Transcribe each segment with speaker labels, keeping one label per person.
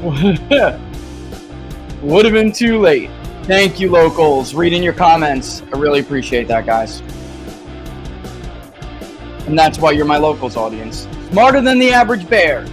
Speaker 1: Would have been too late. Thank you, locals. Reading your comments. I really appreciate that, guys. And that's why you're my locals audience. Smarter than the average bear.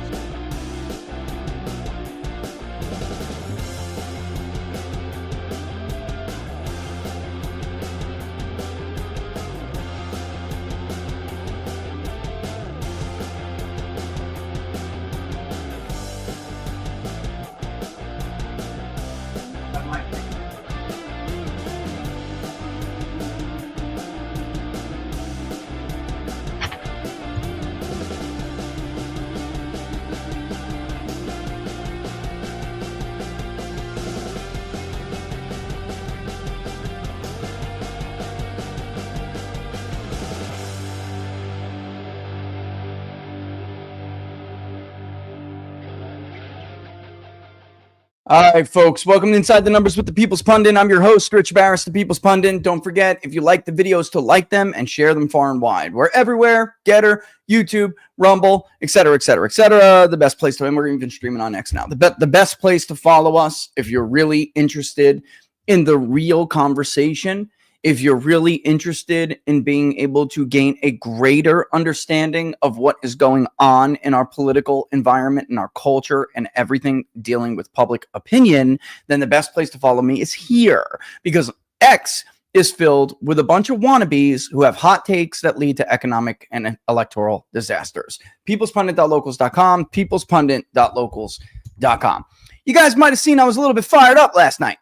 Speaker 1: All right, folks, welcome to Inside the Numbers with the People's Pundit. I'm your host, Rich Barris, the People's Pundit. Don't forget, if you like the videos, to like them and share them far and wide. We're everywhere, Getter, YouTube, Rumble, etc., etc., etc. The best place to, and we're even streaming on X now. The best place to follow us if you're really interested in the real conversation, if you're really interested in being able to gain a greater understanding of what is going on in our political environment, in our culture, and everything dealing with public opinion, then the best place to follow me is here, because X is filled with a bunch of wannabes who have hot takes that lead to economic and electoral disasters. peoplespundit.locals.com, peoplespundit.locals.com. You guys might have seen I was a little bit fired up last night.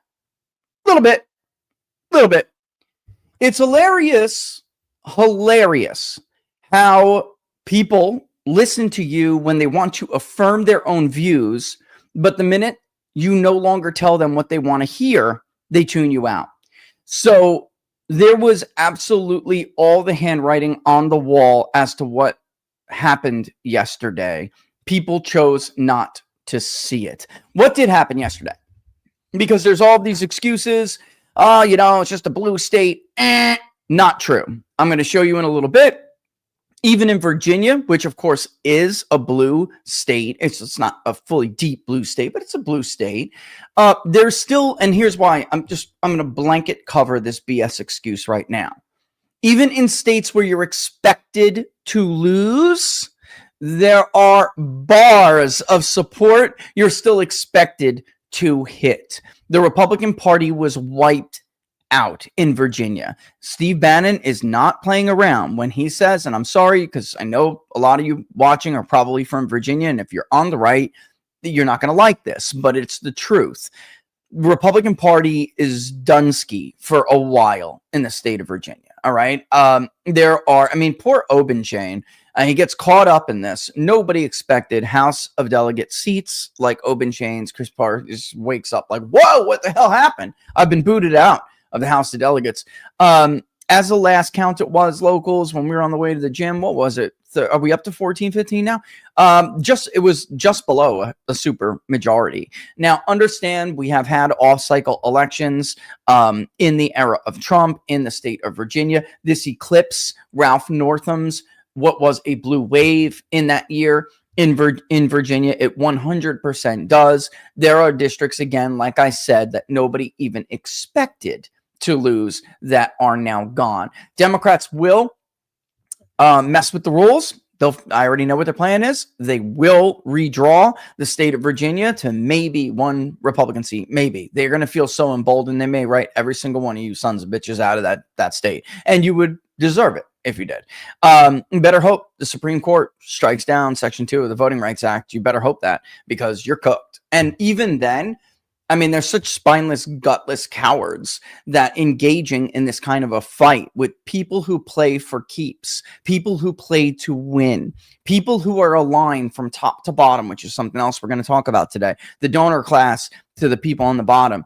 Speaker 1: A little bit. It's hilarious how people listen to you when they want to affirm their own views, but the minute you no longer tell them what they want to hear, they tune you out. So there was absolutely all the handwriting on the wall as to what happened yesterday. People chose not to see it. What did happen yesterday? Because there's all these excuses. Oh, it's just a blue state. Not true. I'm going to show you in a little bit. Even in Virginia, which of course is a blue state, it's not a fully deep blue state, but it's a blue state. There's still, and here's why, I'm going to blanket cover this BS excuse right now. Even in states where you're expected to lose, there are bars of support you're still expected to hit. The Republican Party was wiped out in Virginia. Steve Bannon is not playing around when he says, and I'm sorry because I know a lot of you watching are probably from Virginia, and if you're on the right, you're not going to like this, but it's the truth. Republican Party is Dunsky for a while in the state of Virginia. All right. Poor Obenshain. He gets caught up in this. Nobody expected House of Delegate seats like Obenshain's. Chris Parr just wakes up like, whoa, what the hell happened? I've been booted out of the House of Delegates. As the last count it was, locals, when we were on the way to the gym, what was it? Are we up to 14, 15 now? It was just below a super majority. Now, understand we have had off-cycle elections in the era of Trump in the state of Virginia. This eclipse Ralph Northam's what was a blue wave in that year in Virginia. It 100% does. There are districts, again, like I said, that nobody even expected to lose that are now gone. Democrats will mess with the rules. I already know what their plan is. They will redraw the state of Virginia to maybe one Republican seat. Maybe. They're going to feel so emboldened they may write every single one of you sons of bitches out of that state. And you would deserve it if you did. You better hope the Supreme Court strikes down Section 2 of the Voting Rights Act. You better hope that, because you're cooked. And even then, they're such spineless, gutless cowards that engaging in this kind of a fight with people who play for keeps, people who play to win, people who are aligned from top to bottom, which is something else we're going to talk about today, the donor class to the people on the bottom.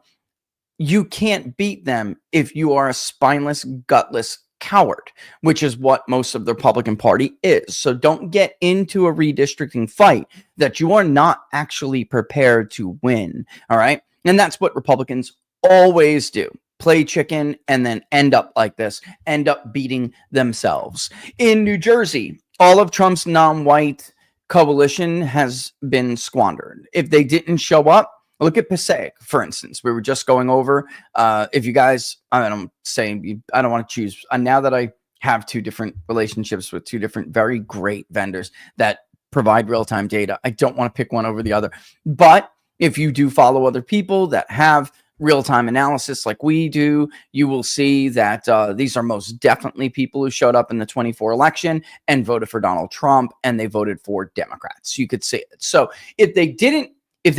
Speaker 1: You can't beat them if you are a spineless, gutless coward, which is what most of the Republican Party is. So don't get into a redistricting fight that you are not actually prepared to win. All right. And that's what Republicans always do. Play chicken and then end up like this, end up beating themselves. In New Jersey, all of Trump's non-white coalition has been squandered. If they didn't show up, look at Passaic, for instance. We were just going over. If you guys, I'm saying I don't want to choose. Now that I have two different relationships with two different very great vendors that provide real-time data, I don't want to pick one over the other. But if you do follow other people that have real-time analysis like we do, you will see that these are most definitely people who showed up in the 24 election and voted for Donald Trump, and they voted for Democrats. You could see it. So if they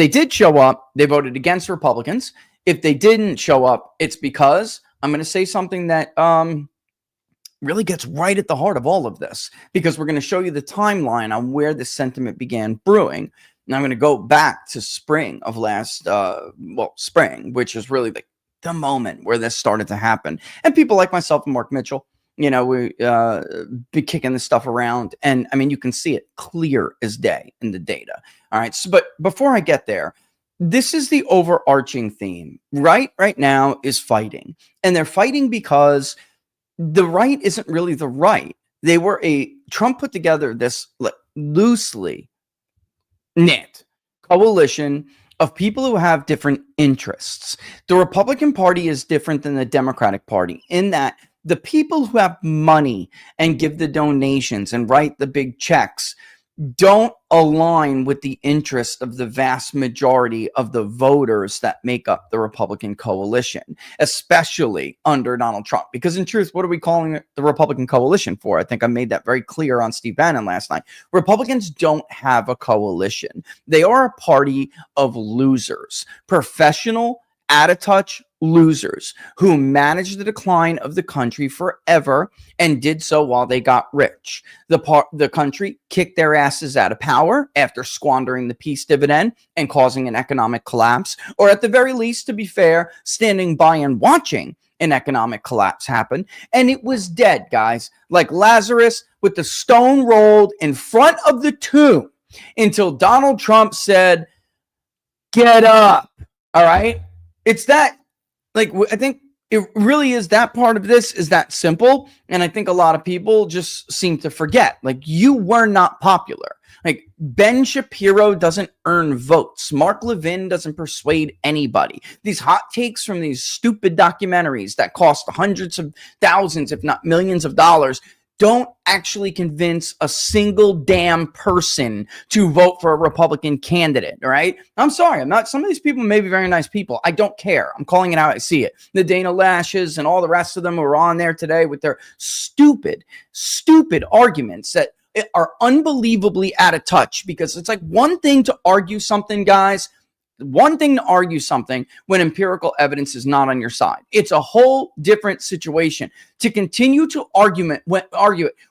Speaker 1: did show up, they voted against Republicans. If they didn't show up, it's because I'm going to say something that really gets right at the heart of all of this, because we're going to show you the timeline on where this sentiment began brewing. And I'm going to go back to spring of spring, which is really the moment where this started to happen. And people like myself and Mark Mitchell, we be kicking this stuff around. And I mean, you can see it clear as day in the data. All right. So, but before I get there, this is the overarching theme. Right now is fighting. And they're fighting because the right isn't really the right. Trump put together this loosely knit coalition of people who have different interests. The Republican Party is different than the Democratic Party in that the people who have money and give the donations and write the big checks don't align with the interest of the vast majority of the voters that make up the Republican coalition, especially under Donald Trump. Because in truth, what are we calling the Republican coalition for? I think I made that very clear on Steve Bannon last night. Republicans don't have a coalition. They are a party of losers, professional, out-of-touch losers who managed the decline of the country forever and did so while they got rich. The country kicked their asses out of power after squandering the peace dividend and causing an economic collapse, or at the very least, to be fair, standing by and watching an economic collapse happen. And it was dead, guys, like Lazarus with the stone rolled in front of the tomb until Donald Trump said, "Get up." All right. It's that, I think it really is that part of this is that simple. And I think a lot of people just seem to forget, you were not popular. Ben Shapiro doesn't earn votes. Mark Levin doesn't persuade anybody. These hot takes from these stupid documentaries that cost hundreds of thousands, if not millions of dollars, don't actually convince a single damn person to vote for a Republican candidate, all right? I'm sorry. Some of these people may be very nice people. I don't care. I'm calling it out. I see it. The Dana Lashes and all the rest of them who are on there today with their stupid arguments that are unbelievably out of touch, because it's one thing to argue something, guys. One thing to argue something when empirical evidence is not on your side. It's a whole different situation to continue to argue it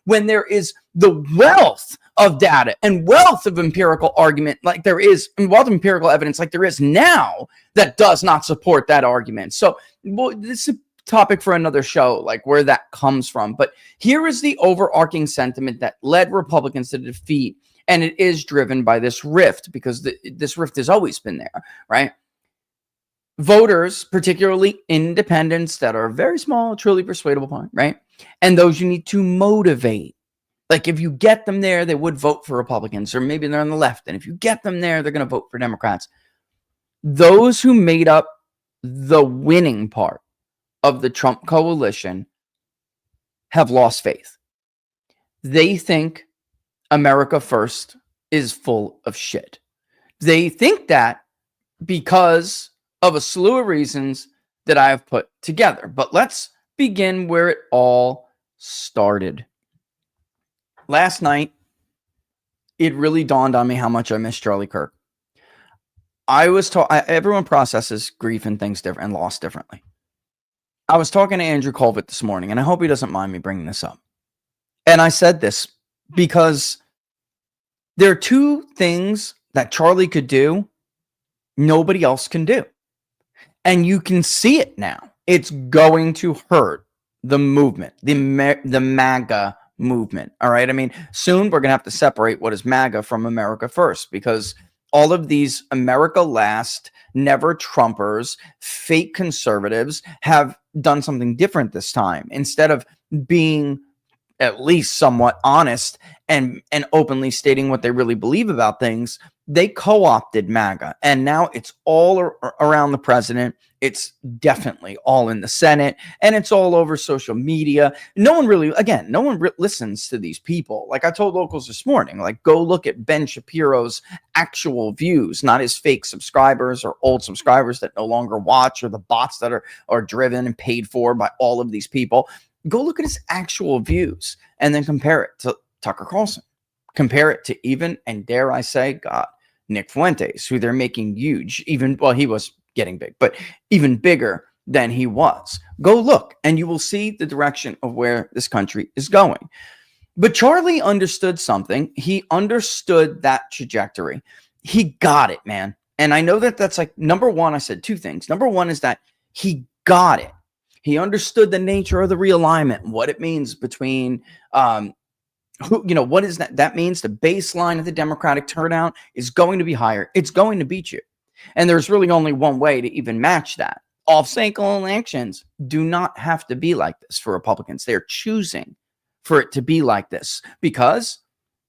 Speaker 1: when there is the wealth of data and wealth of empirical argument like there is, and wealth of empirical evidence like there is now that does not support that argument. So this is a topic for another show, where that comes from. But here is the overarching sentiment that led Republicans to defeat. And it is driven by this rift, because this rift has always been there, right? Voters, particularly independents that are very small, truly persuadable, right? And those you need to motivate. If you get them there, they would vote for Republicans, or maybe they're on the left. And if you get them there, they're going to vote for Democrats. Those who made up the winning part of the Trump coalition have lost faith. They think America First is full of shit. They think that because of a slew of reasons that I have put together. But let's begin where it all started. Last night, it really dawned on me how much I miss Charlie Kirk. Everyone processes grief and things different and loss differently. I was talking to Andrew Colvett this morning, and I hope he doesn't mind me bringing this up. And I said this because there are two things that Charlie could do nobody else can do. And you can see it now. It's going to hurt the movement, the MAGA movement. All right. I mean, soon we're going to have to separate what is MAGA from America First, because all of these America Last, never Trumpers, fake conservatives have done something different this time. Instead of being at least somewhat honest and openly stating what they really believe about things, they co-opted MAGA, and now it's all around the president. It's definitely all in the Senate, and it's all over social media. No one really, again, no one listens to these people. Like I told locals this morning, like go look at Ben Shapiro's actual views, not his fake subscribers or old subscribers that no longer watch, or the bots that are driven and paid for by all of these people. Go look at his actual views and then compare it to Tucker Carlson. Compare it to even, and dare I say, God, Nick Fuentes, who they're making huge, even, well, he was getting big, but even bigger than he was. Go look and you will see the direction of where this country is going. But Charlie understood something. He understood that trajectory. He got it, man. And I know that that's like, number one, I said two things. Number one is that he got it. He understood the nature of the realignment, what it means between, what is that? That means the baseline of the Democratic turnout is going to be higher. It's going to beat you. And there's really only one way to even match that. Off-cycle elections do not have to be like this for Republicans. They're choosing for it to be like this because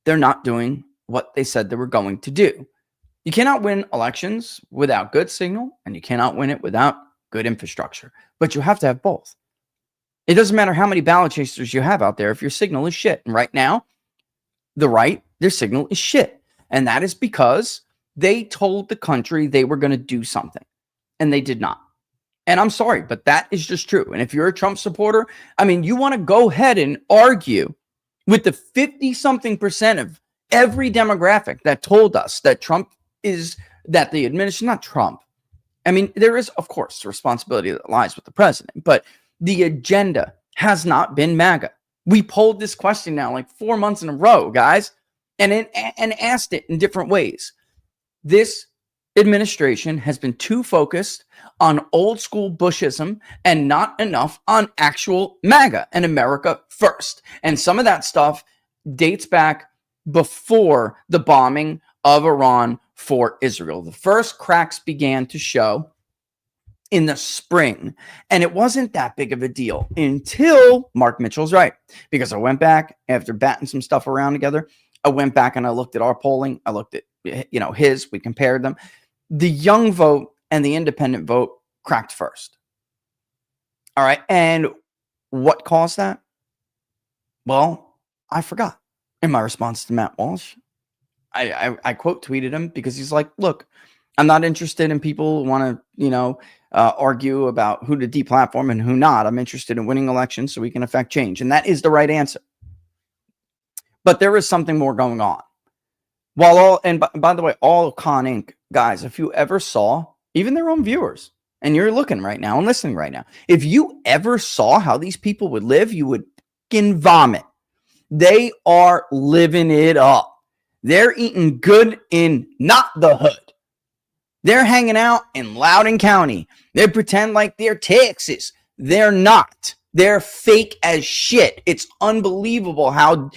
Speaker 1: they're not doing what they said they were going to do. You cannot win elections without good signal, and you cannot win it without good infrastructure. But you have to have both. It doesn't matter how many ballot chasers you have out there if your signal is shit. And right now, the right, their signal is shit. And that is because they told the country they were going to do something, and they did not. And I'm sorry, but that is just true. And if you're a Trump supporter, I mean, you want to go ahead and argue with the 50-something% of every demographic that told us that Trump is, that the administration, not Trump. I mean, there is, of course, the responsibility that lies with the president, but the agenda has not been MAGA. We polled this question now like 4 months in a row, guys, and asked it in different ways. This administration has been too focused on old school Bushism and not enough on actual MAGA and America first. And some of that stuff dates back before the bombing of Iran for Israel. The first cracks began to show in the spring, and it wasn't that big of a deal until Mark Mitchell's right. Because I went back after batting some stuff around together. I went back and I looked at our polling. I looked at, his, we compared them. The young vote and the independent vote cracked first. All right. And what caused that? Well, I forgot. In my response to Matt Walsh, I quote tweeted him because he's like, look, I'm not interested in people who want to, argue about who to deplatform and who not. I'm interested in winning elections so we can affect change. And that is the right answer. But there is something more going on. By the way, all of Con Inc., guys, if you ever saw even their own viewers, and you're looking right now and listening right now, if you ever saw how these people would live, you would fucking vomit. They are living it up. They're eating good in not the hood. They're hanging out in Loudoun County. They pretend like they're Texas. They're not. They're fake as shit. It's unbelievable how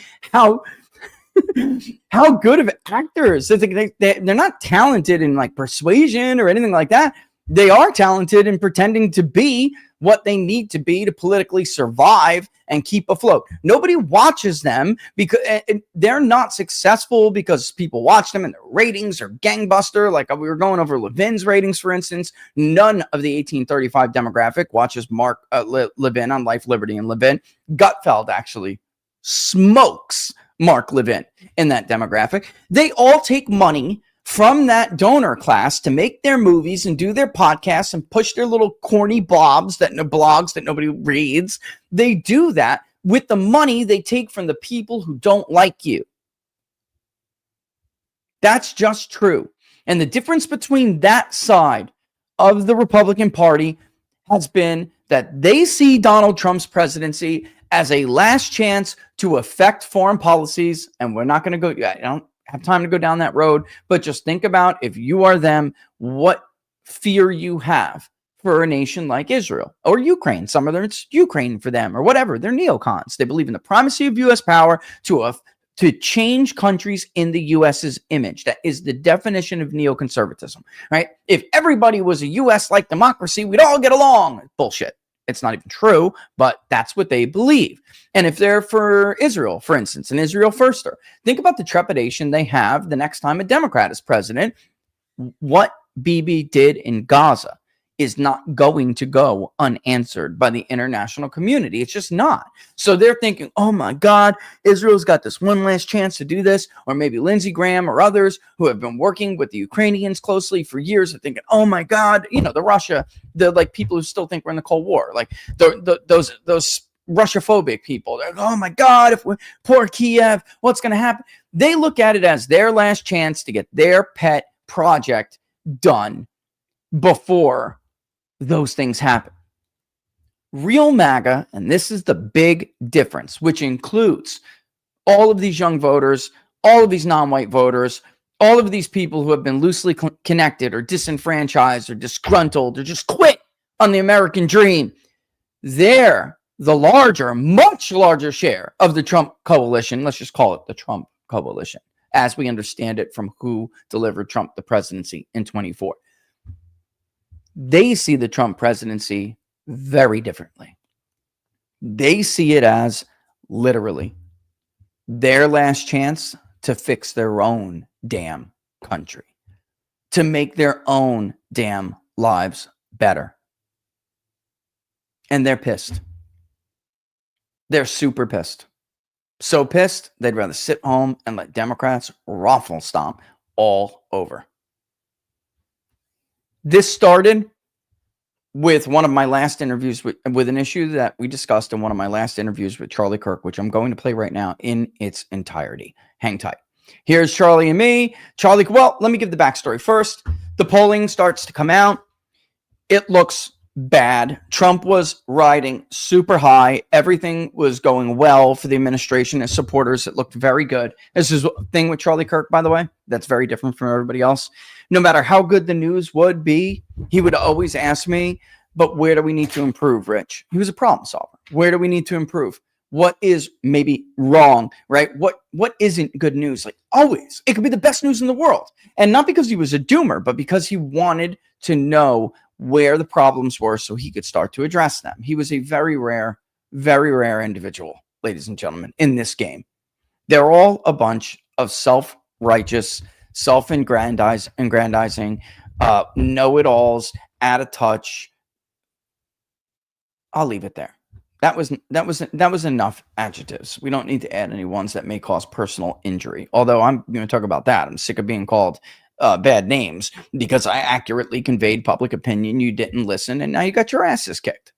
Speaker 1: good of actors. They're not talented in like persuasion or anything like that. They are talented in pretending to be what they need to be to politically survive and keep afloat. Nobody watches them because they're not successful because people watch them and their ratings are gangbuster. Like we were going over Levin's ratings, for instance. None of the 1835 demographic watches Mark Levin on Life, Liberty, and Levin. Gutfeld actually smokes Mark Levin in that demographic. They all take money from that donor class to make their movies and do their podcasts and push their little corny blogs that nobody reads. They do that with the money they take from the people who don't like you. That's just true. And the difference between that side of the Republican Party has been that they see Donald Trump's presidency as a last chance to affect foreign policies. And we're not going to go, I don't have time to go down that road, but just think about, if you are them, what fear you have for a nation like Israel or Ukraine. Some of them, it's Ukraine for them or whatever. They're neocons. They believe in the primacy of U.S. power to change countries in the U.S.'s image. That is the definition of neoconservatism, right? If everybody was a U.S.-like democracy, we'd all get along. Bullshit. It's not even true, but that's what they believe. And if they're for Israel, for instance, an Israel firster, think about the trepidation they have the next time a Democrat is president. What Bibi did in Gaza is not going to go unanswered by the international community. It's just not. So they're thinking, oh my God, Israel's got this one last chance to do this. Or maybe Lindsey Graham or others who have been working with the Ukrainians closely for years are thinking, oh my God, the like people who still think we're in the Cold War, like those Russia-phobic people. They're like, oh my God, if we poor Kiev, what's going to happen? They look at it as their last chance to get their pet project done before those things happen. Real MAGA, and this is the big difference, which includes all of these young voters, all of these non-white voters, all of these people who have been loosely connected or disenfranchised or disgruntled or just quit on the American dream. They're the larger, much larger share of the Trump coalition. Let's just call it the Trump coalition, as we understand it from who delivered Trump the presidency in 24. They see the Trump presidency very differently. They see it as literally their last chance to fix their own damn country, to make their own damn lives better. And they're pissed. They're super pissed. So pissed, they'd rather sit home and let Democrats Roffle Stomp all over. This started with one of my last interviews with an issue that we discussed in one of my last interviews with Charlie Kirk, which I'm going to play right now in its entirety. Hang tight. Here's Charlie and me. Charlie, well, let me give the backstory first. The polling starts to come out. It looks bad. Trump was riding super high. Everything was going well for the administration and supporters. It looked very good. This is a thing with Charlie Kirk, by the way, that's very different from everybody else. No matter how good the news would be, he would always ask me, but where do we need to improve, Rich? He was a problem solver. Where do we need to improve? What is maybe wrong, right? What isn't good news? Like always, it could be the best news in the world. And not because he was a doomer, but because he wanted to know where the problems were so he could start to address them. He was a very rare individual, ladies and gentlemen, in this game. They're all a bunch of self-righteous, self-aggrandizing, know-it-alls, out of touch. I'll leave it there. That was enough adjectives. We don't need to add any ones that may cause personal injury. Although I'm going to talk about that. I'm sick of being called bad names because I accurately conveyed public opinion. You didn't listen, and now you got your asses kicked.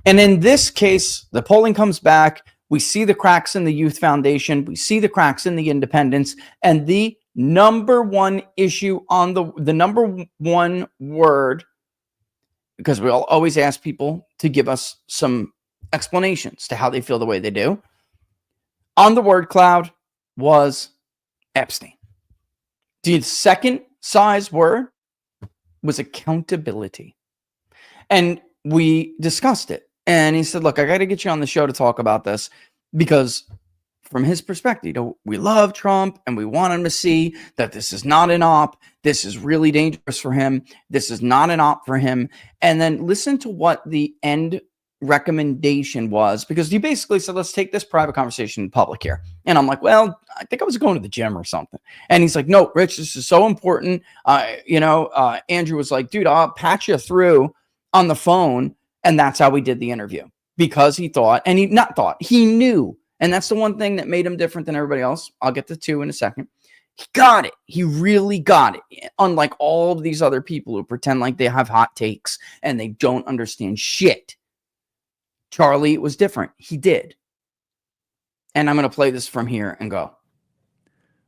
Speaker 1: And in this case, the polling comes back. We see the cracks in the Youth Foundation. We see the cracks in the independents. And the number one issue on the number one word, because we'll always ask people to give us some explanations to how they feel the way they do, on the word cloud was Epstein. The second size word was accountability. And we discussed it. And he said, look, I got to get you on the show to talk about this because from his perspective, we love Trump and we want him to see that this is not an op. This is really dangerous for him. This is not an op for him. And then listen to what the end recommendation was, because he basically said, let's take this private conversation in public here. And I'm like, well, I think I was going to the gym or something. And he's like, no, Rich, this is so important. Andrew was like, dude, I'll patch you through on the phone. And that's how we did the interview, because he thought, and he knew. And that's the one thing that made him different than everybody else. I'll get to two in a second. He got it. He really got it. Unlike all of these other people who pretend like they have hot takes and they don't understand shit. Charlie was different. He did. And I'm going to play this from here and go.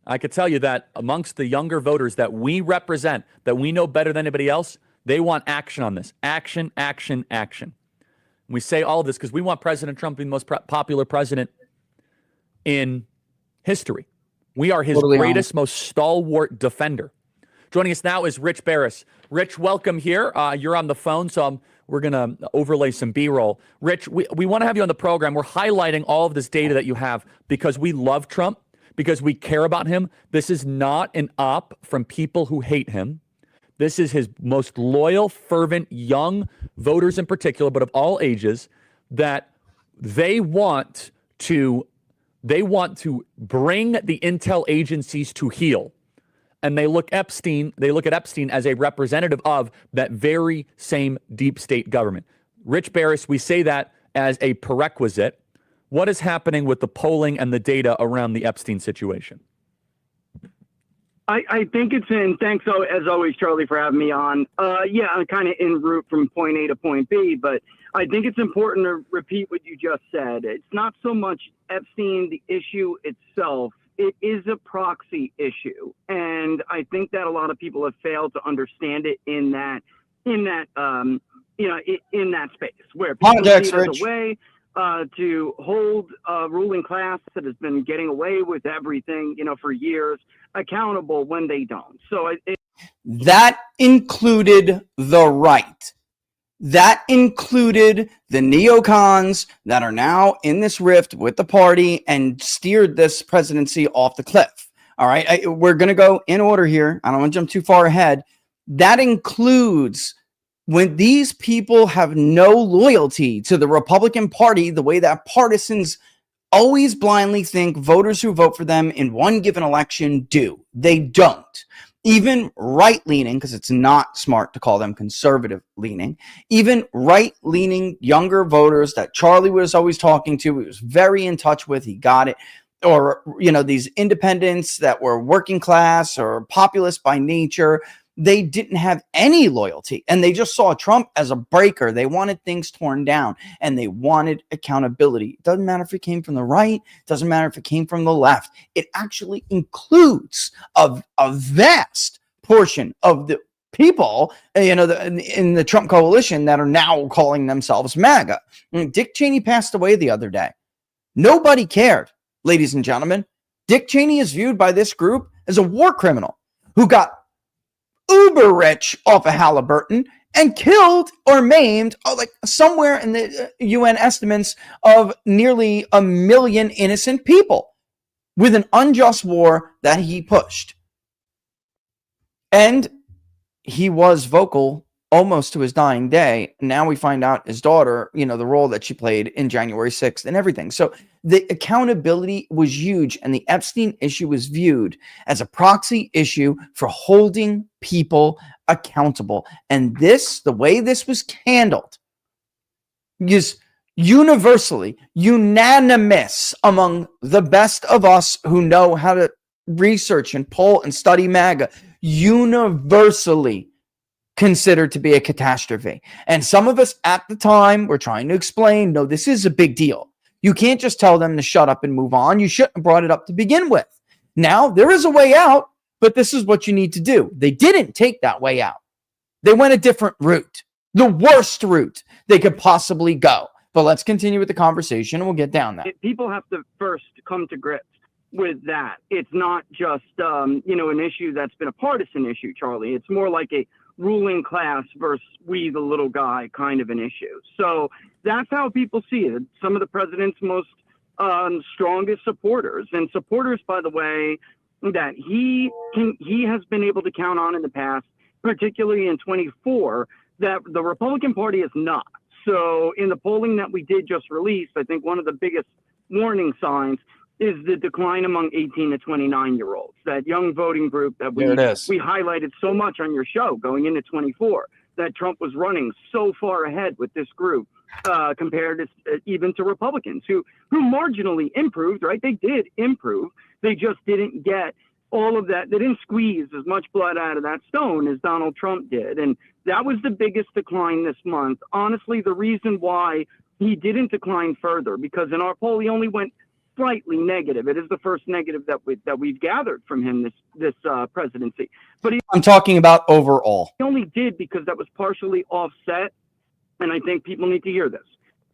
Speaker 2: I could tell you that amongst the younger voters that we represent, that we know better than anybody else, they want action on this. Action, action, action. We say all of this because we want President Trump to be the most popular president in history. We are his greatest, most stalwart defender. Joining us now is Rich Barris. Rich, welcome here. You're on the phone, so we're going to overlay some B-roll. Rich, we want to have you on the program. We're highlighting all of this data that you have because we love Trump, because we care about him. This is not an op from people who hate him. This is his most loyal, fervent, young voters in particular, but of all ages, that they want to bring the intel agencies to heel. And they look at Epstein as a representative of that very same deep state government. Rich Barris, we say that as a prerequisite. What is happening with the polling and the data around the Epstein situation?
Speaker 3: I think it's in. Thanks, as always, Charlie, for having me on. Yeah, I'm kind of en route from point A to point B, but I think it's important to repeat what you just said. It's not so much Epstein, the issue itself. It is a proxy issue, and I think that a lot of people have failed to understand it in that space where people see it as a way to hold a ruling class that has been getting away with everything, for years, accountable when they don't. So
Speaker 1: that included the right. That included the neocons that are now in this rift with the party and steered this presidency off the cliff. All right, we're going to go in order here. I don't want to jump too far ahead. That includes when these people have no loyalty to the Republican Party, the way that partisans always blindly think voters who vote for them in one given election do. They don't. Even right-leaning, because it's not smart to call them conservative-leaning, even right-leaning younger voters that Charlie was always talking to, he was very in touch with, he got it, or, these independents that were working class or populist by nature, they didn't have any loyalty, and they just saw Trump as a breaker. They wanted things torn down, and they wanted accountability. It doesn't matter if it came from the right. It doesn't matter if it came from the left. It actually includes a vast portion of the people, in the Trump coalition that are now calling themselves MAGA. Dick Cheney passed away the other day. Nobody cared, ladies and gentlemen. Dick Cheney is viewed by this group as a war criminal who got uber rich off of Halliburton and killed or maimed somewhere in the UN estimates of nearly 1 million innocent people with an unjust war that he pushed. And he was vocal almost to his dying day. Now we find out his daughter, the role that she played in January 6th and everything. So the accountability was huge, and the Epstein issue was viewed as a proxy issue for holding people accountable. And the way this was handled is universally unanimous among the best of us who know how to research and poll and study MAGA, universally considered to be a catastrophe. And some of us at the time were trying to explain, no, this is a big deal. You can't just tell them to shut up and move on. You shouldn't have brought it up to begin with. Now, there is a way out, but this is what you need to do. They didn't take that way out. They went a different route, the worst route they could possibly go. But let's continue with the conversation, and we'll get down that.
Speaker 3: People have to first come to grips with that. It's not just, an issue that's been a partisan issue, Charlie. It's more like a ruling class versus we the little guy kind of an issue. So that's how people see it. Some of the president's most strongest supporters, and supporters, by the way, that he has been able to count on in the past, particularly in 24, that the Republican Party is not. So in the polling that we did just release, I think one of the biggest warning signs is the decline among 18 to 29-year-olds, that young voting group that we highlighted so much on your show going into 24, that Trump was running so far ahead with this group compared to, even to Republicans who marginally improved, right? They did improve. They just didn't get all of that. They didn't squeeze as much blood out of that stone as Donald Trump did. And that was the biggest decline this month. Honestly, the reason why he didn't decline further, because in our poll, he only went slightly negative. It is the first negative that we've gathered from him this presidency. But
Speaker 1: I'm talking about overall.
Speaker 3: He only did because that was partially offset, and I think people need to hear this.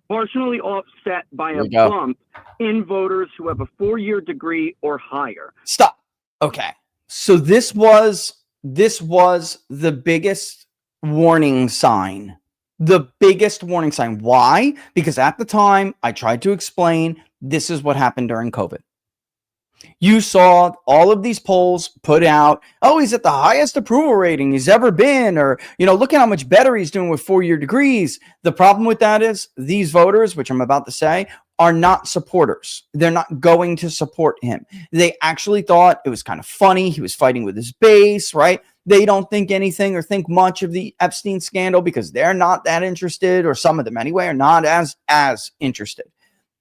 Speaker 3: Partially offset by a bump in voters who have a 4-year degree or higher.
Speaker 1: Stop. Okay. So this was the biggest warning sign. The biggest warning sign. Why? Because at the time I tried to explain this is what happened during COVID. You saw all of these polls put out, oh, he's at the highest approval rating he's ever been, or, look at how much better he's doing with 4-year degrees. The problem with that is these voters, which I'm about to say, are not supporters. They're not going to support him. They actually thought it was kind of funny. He was fighting with his base, right? They don't think anything or think much of the Epstein scandal because they're not that interested, or some of them anyway, are not as interested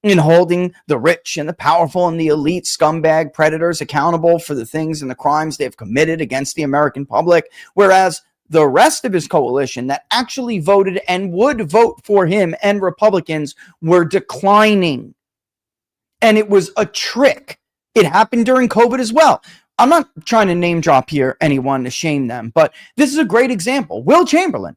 Speaker 1: in holding the rich and the powerful and the elite scumbag predators accountable for the things and the crimes they've committed against the American public. Whereas the rest of his coalition that actually voted and would vote for him and Republicans were declining. And it was a trick. It happened during COVID as well. I'm not trying to name drop here anyone to shame them, but this is a great example. Will Chamberlain.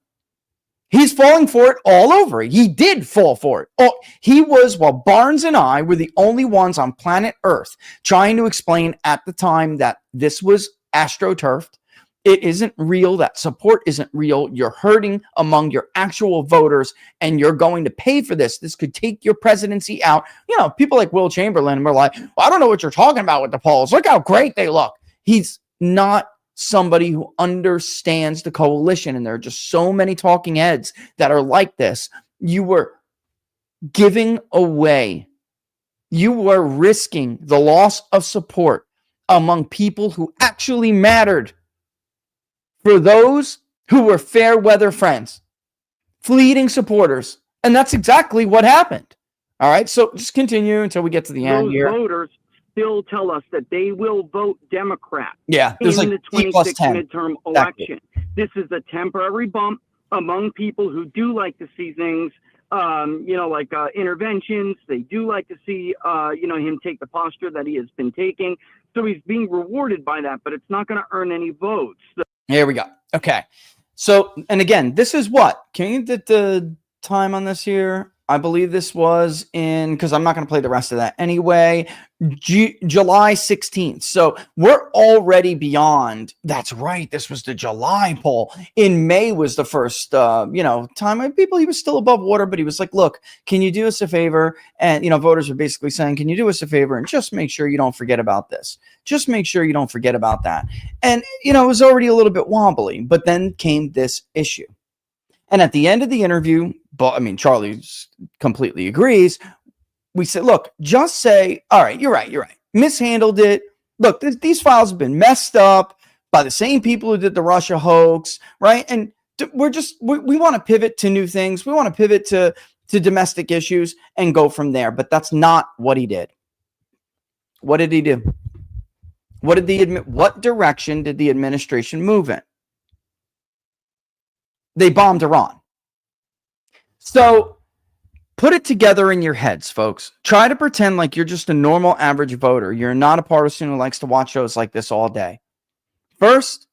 Speaker 1: He's falling for it all over. He did fall for it. Oh, he was, while Barnes and I were the only ones on planet Earth trying to explain at the time that this was astroturfed. It isn't real. That support isn't real. You're hurting among your actual voters, and you're going to pay for this. This could take your presidency out. People like Will Chamberlain were like, well, I don't know what you're talking about with the polls. Look how great they look. He's not somebody who understands the coalition, and there are just so many talking heads that are like this. You were giving away. You were risking the loss of support among people who actually mattered. For those who were fair weather friends, fleeting supporters. And that's exactly what happened. All right, so just continue until we get to the end here.
Speaker 3: Those voters still tell us that they will vote Democrat
Speaker 1: in
Speaker 3: the 26th midterm election. This is a temporary bump among people who do like to see things, like interventions. They do like to see, him take the posture that he has been taking. So he's being rewarded by that, but it's not going to earn any votes.
Speaker 1: Here we go. Okay. So, and again, this is what? Can you get the time on this here? I believe this was because I'm not going to play the rest of that anyway, July 16th. So we're already beyond. That's right. This was the July poll. In May was the first, time. People, he was still above water, but he was like, look, can you do us a favor? And, voters are basically saying, can you do us a favor and just make sure you don't forget about this? Just make sure you don't forget about that. And, it was already a little bit wobbly, but then came this issue. And at the end of the interview, Charlie completely agrees. We said, look, just say, all right, you're right. Mishandled it. Look, these files have been messed up by the same people who did the Russia hoax, right? And we want to pivot to new things. We want to pivot to domestic issues and go from there. But that's not what he did. What did he do? What direction did the administration move in? They bombed Iran. So put it together in your heads, folks. Try to pretend like you're just a normal average voter. You're not a partisan who likes to watch shows like this all day. First,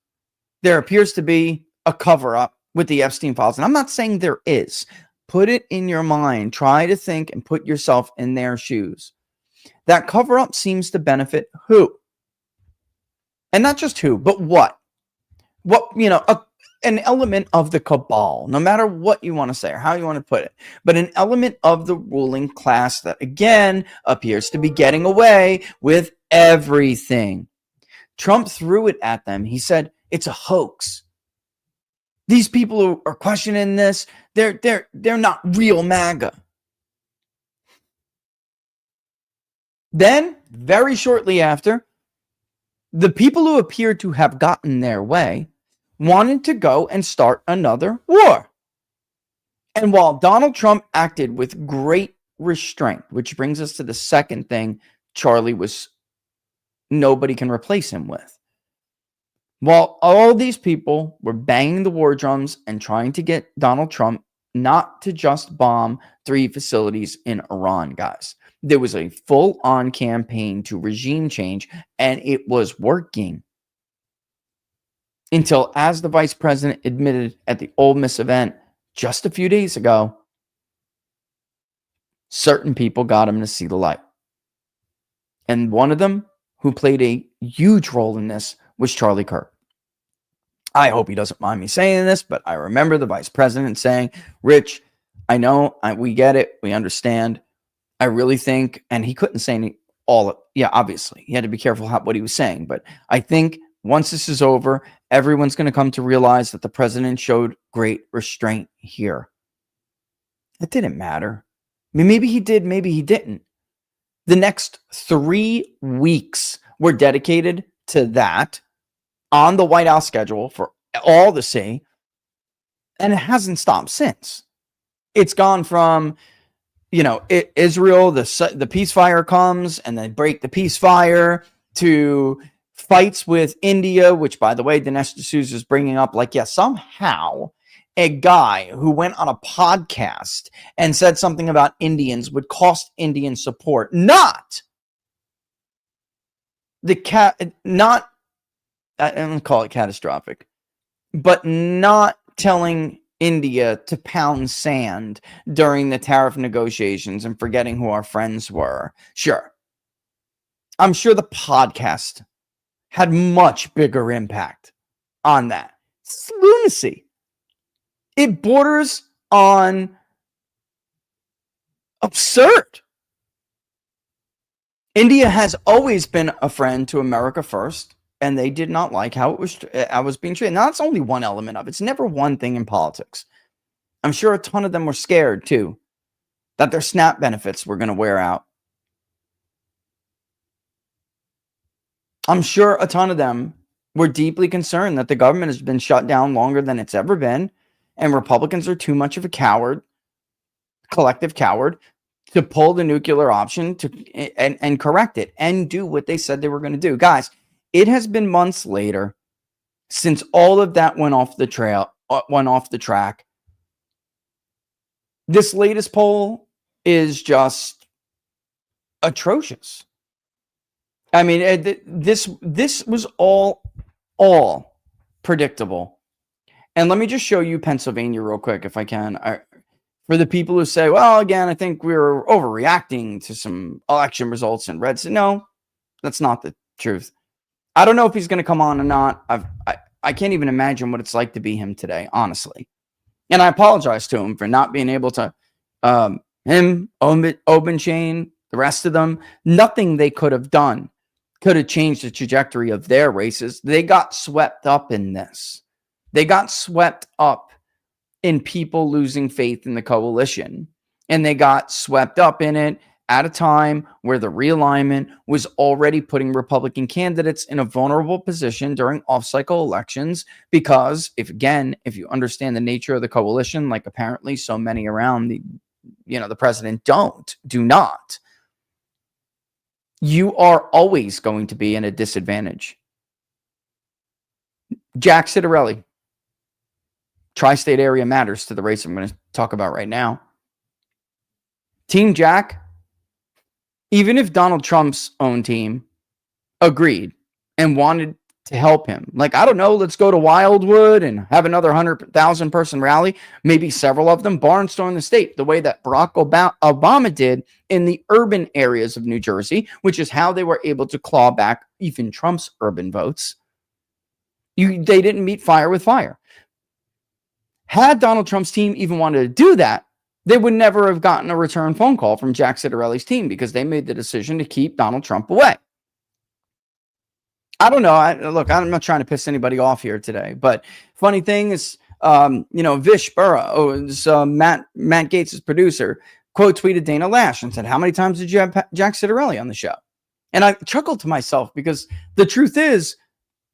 Speaker 1: there appears to be a cover-up with the Epstein files. And I'm not saying there is. Put it in your mind. Try to think and put yourself in their shoes. That cover-up seems to benefit who? And not just who, but what? An element of the cabal, no matter what you want to say or how you want to put it, but an element of the ruling class that, again, appears to be getting away with everything. Trump threw it at them. He said, it's a hoax. These people who are questioning this, they're not real MAGA. Then, very shortly after, the people who appeared to have gotten their way wanted to go and start another war. And while Donald Trump acted with great restraint, which brings us to the second thing nobody can replace him with. While all these people were banging the war drums and trying to get Donald Trump not to just bomb 3 facilities in Iran, guys. There was a full-on campaign to regime change, and it was working. Until, as the vice president admitted at the Ole Miss event just a few days ago, certain people got him to see the light. And one of them, who played a huge role in this, was Charlie Kirk. I hope he doesn't mind me saying this, but I remember the vice president saying, Rich, I know, we get it, we understand. I really think, and he couldn't say obviously he had to be careful what he was saying. But I think once this is over, everyone's going to come to realize that the president showed great restraint here. It didn't matter. I mean, maybe he did, maybe he didn't. The next 3 weeks were dedicated to that on the White House schedule for all to see. And it hasn't stopped since. It's gone from, Israel, the ceasefire comes and they break the ceasefire, to fights with India, which, by the way, Dinesh D'Souza is bringing up, like, yeah, somehow a guy who went on a podcast and said something about Indians would cost Indian support, not I don't call it catastrophic, but not telling India to pound sand during the tariff negotiations and forgetting who our friends were. Sure. I'm sure the podcast had much bigger impact on that. It's lunacy. It borders on absurd. India has always been a friend to America first, and they did not like how I was being treated. Now, that's only one element of it. It's never one thing in politics. I'm sure a ton of them were scared, too, that their SNAP benefits were going to wear out. I'm sure a ton of them were deeply concerned that the government has been shut down longer than it's ever been, and Republicans are too much of a coward, collective coward, to pull the nuclear option and correct it and do what they said they were going to do. Guys, it has been months later since all of that went off the track. This latest poll is just atrocious. I mean, this was all predictable. And let me just show you Pennsylvania real quick, if I can. For the people who say, well, again, I think we're overreacting to some election results in red state. No, that's not the truth. I don't know if he's going to come on or not. I can't even imagine what it's like to be him today, honestly. And I apologize to him for not being able to, him, Obenchain, the rest of them, nothing they could have done could have changed the trajectory of their races. They got swept up in this. They got swept up in people losing faith in the coalition. And they got swept up in it at a time where the realignment was already putting Republican candidates in a vulnerable position during off-cycle elections. Because if you understand the nature of the coalition, like apparently so many around the president do not, you are always going to be in a disadvantage. Jack Citarelli. Tri-state area matters to the race I'm going to talk about right now. Team Jack, even if Donald Trump's own team agreed and wanted to help him, like, I don't know, let's go to Wildwood and have another 100,000 person rally, maybe several of them barnstorm the state, the way that Barack Obama did in the urban areas of New Jersey, which is how they were able to claw back even Trump's urban votes. They didn't meet fire with fire. Had Donald Trump's team even wanted to do that, they would never have gotten a return phone call from Jack Citarelli's team because they made the decision to keep Donald Trump away. I don't know. Look, I'm not trying to piss anybody off here today, but funny thing is, Vish Burra, Matt Gaetz' producer, quote tweeted Dana Lash and said, "How many times did you have Jack Citarelli on the show?" And I chuckled to myself because the truth is,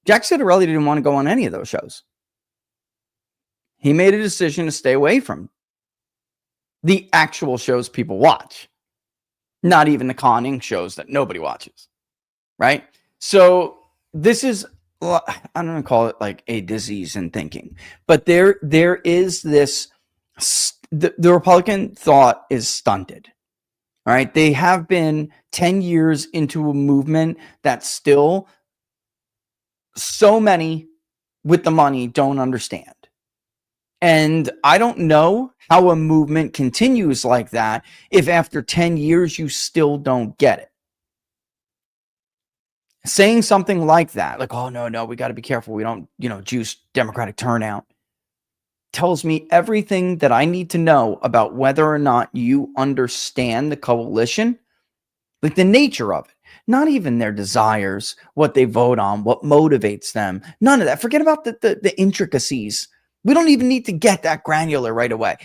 Speaker 1: Jack Citarelli didn't want to go on any of those shows. He made a decision to stay away from the actual shows people watch, not even the Con Inc. shows that nobody watches, right? So this is, I don't want to call it like a disease in thinking, but there is this, the Republican thought is stunted, all right? They have been 10 years into a movement that still so many with the money don't understand. And I don't know how a movement continues like that if after 10 years you still don't get it. Saying something like that, like, oh, no, we got to be careful. We don't, juice Democratic turnout, tells me everything that I need to know about whether or not you understand the coalition, like the nature of it. not even their desires, what they vote on, what motivates them. None of that. Forget about the intricacies. We don't even need to get that granular right away.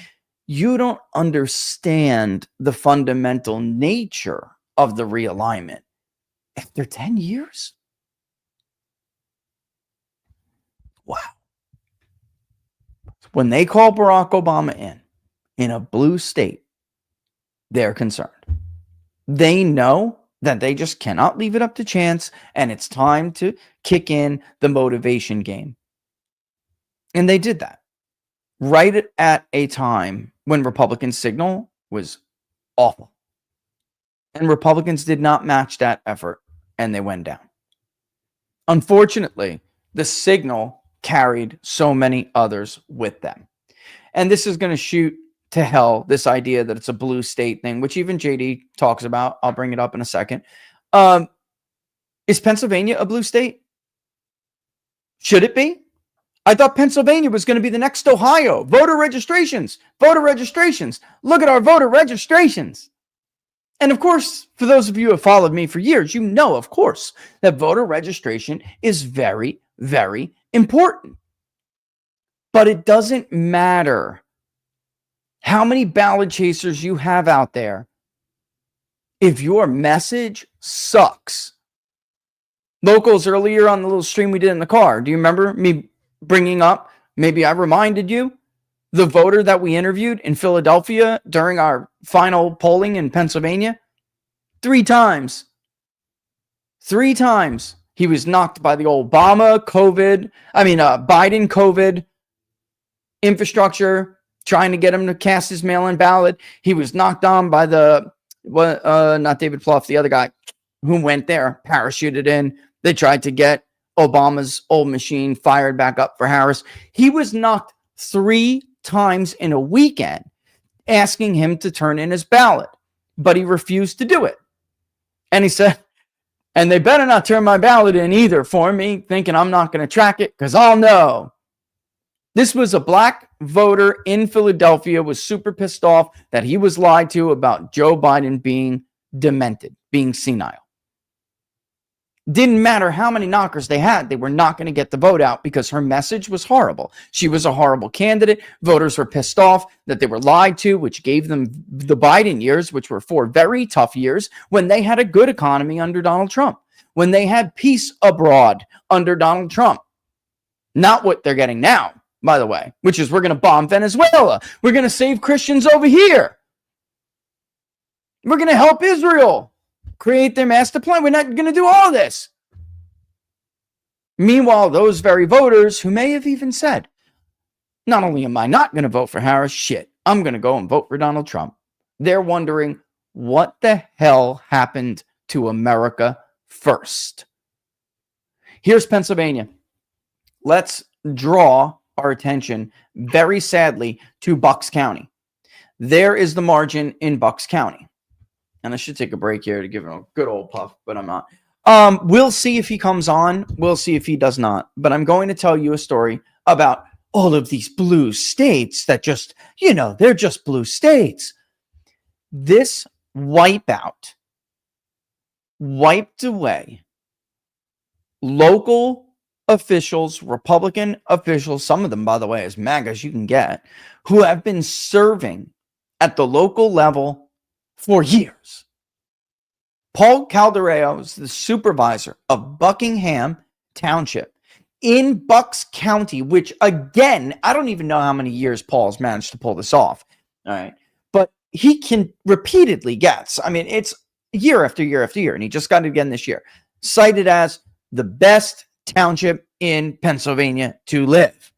Speaker 1: You don't understand the fundamental nature of the realignment. After 10 years? Wow. When they call Barack Obama in a blue state, they're concerned. They know that they just cannot leave it up to chance, and it's time to kick in the motivation game. And they did that right at a time when Republican signal was awful. And Republicans did not match that effort, and they went down. Unfortunately, the signal carried so many others with them. And this is going to shoot to hell, this idea that it's a blue state thing, which even JD talks about. I'll bring it up in a second. Is Pennsylvania a blue state? Should it be? I thought Pennsylvania was going to be the next Ohio. Voter registrations. Look at our voter registrations. And of course, for those of you who have followed me for years, you know, of course, that voter registration is very, very important. But it doesn't matter how many ballot chasers you have out there if your message sucks. Locals, earlier on the little stream we did in the car, do you remember me bringing up, maybe I reminded you, the voter that we interviewed in Philadelphia during our final polling in Pennsylvania? 3 times. 3 times. He was knocked by the Biden COVID infrastructure, trying to get him to cast his mail-in ballot. He was knocked on by not David Plouffe, the other guy who went there, parachuted in. They tried to get Obama's old machine fired back up for Harris. He was knocked 3 times in a weekend, asking him to turn in his ballot, but he refused to do it. And he said, and they better not turn my ballot in either for me, thinking I'm not going to track it because I'll know. This was a black voter in Philadelphia, was super pissed off that he was lied to about Joe Biden being demented, being senile. Didn't matter how many knockers they had, they were not going to get the vote out because her message was horrible. She was a horrible candidate. Voters were pissed off that they were lied to, which gave them the Biden years, which were 4 very tough years when they had a good economy under Donald Trump, when they had peace abroad under Donald Trump. Not what they're getting now, by the way, which is we're going to bomb Venezuela. We're going to save Christians over here. We're going to help Israel create their master plan. We're not going to do all this. Meanwhile, those very voters who may have even said, not only am I not going to vote for Harris, shit, I'm going to go and vote for Donald Trump. They're wondering what the hell happened to America first. Here's Pennsylvania. Let's draw our attention, very sadly, to Bucks County. There is the margin in Bucks County. And I should take a break here to give him a good old puff, but I'm not. We'll see if he comes on. We'll see if he does not. But I'm going to tell you a story about all of these blue states that just, they're just blue states. This wipeout wiped away local officials, Republican officials, some of them, by the way, as MAGA as you can get, who have been serving at the local level for years. Paul Caldarello is the supervisor of Buckingham Township in Bucks County, which, again, I don't even know how many years Paul's managed to pull this off. All right. But he can repeatedly gets, it's year after year after year, and he just got it again this year, cited as the best township in Pennsylvania to live.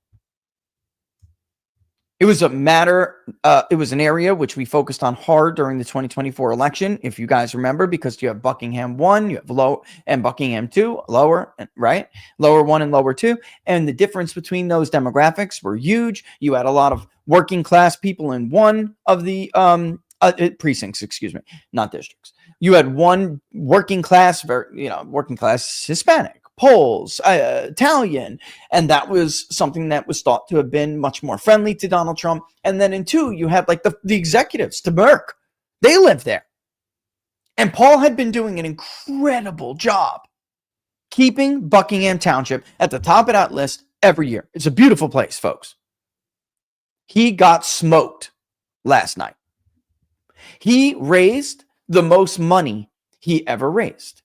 Speaker 1: It was it was an area which we focused on hard during the 2024 election, if you guys remember, because you have Buckingham 1, you have low, and Buckingham 2, lower, right? Lower 1 and lower 2. And the difference between those demographics were huge. You had a lot of working class people in one of the precincts, not districts. You had one working class Hispanic, Poles, Italian, and that was something that was thought to have been much more friendly to Donald Trump. And then in 2, you had like the executives to Merck. They lived there. And Paul had been doing an incredible job keeping Buckingham Township at the top of that list every year. It's a beautiful place, folks. He got smoked last night. He raised the most money he ever raised.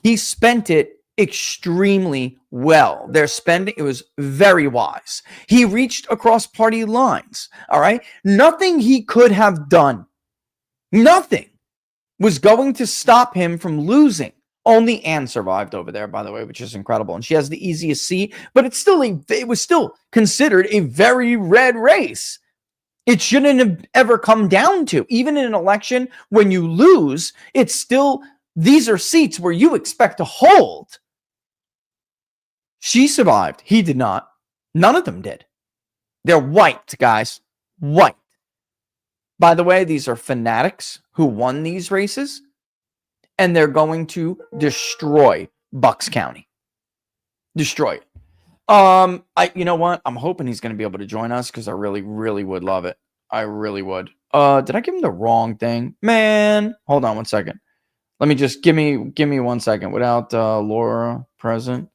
Speaker 1: He spent it extremely well. Their spending, it was very wise. He reached across party lines. All right. Nothing he could have done, nothing was going to stop him from losing. Only Anne survived over there, by the way, which is incredible. And she has the easiest seat, but it was still considered a very red race. It shouldn't have ever come down to, even in an election, when you lose, it's still, these are seats where you expect to hold. She survived. He did not. None of them did. They're wiped, guys. Wiped. By the way, these are fanatics who won these races, and they're going to destroy Bucks County. Destroy it. You know what? I'm hoping he's going to be able to join us because I really, really would love it. I really would. Did I give him the wrong thing? Man, hold on one second. Let me just give me 1 second without Laura present.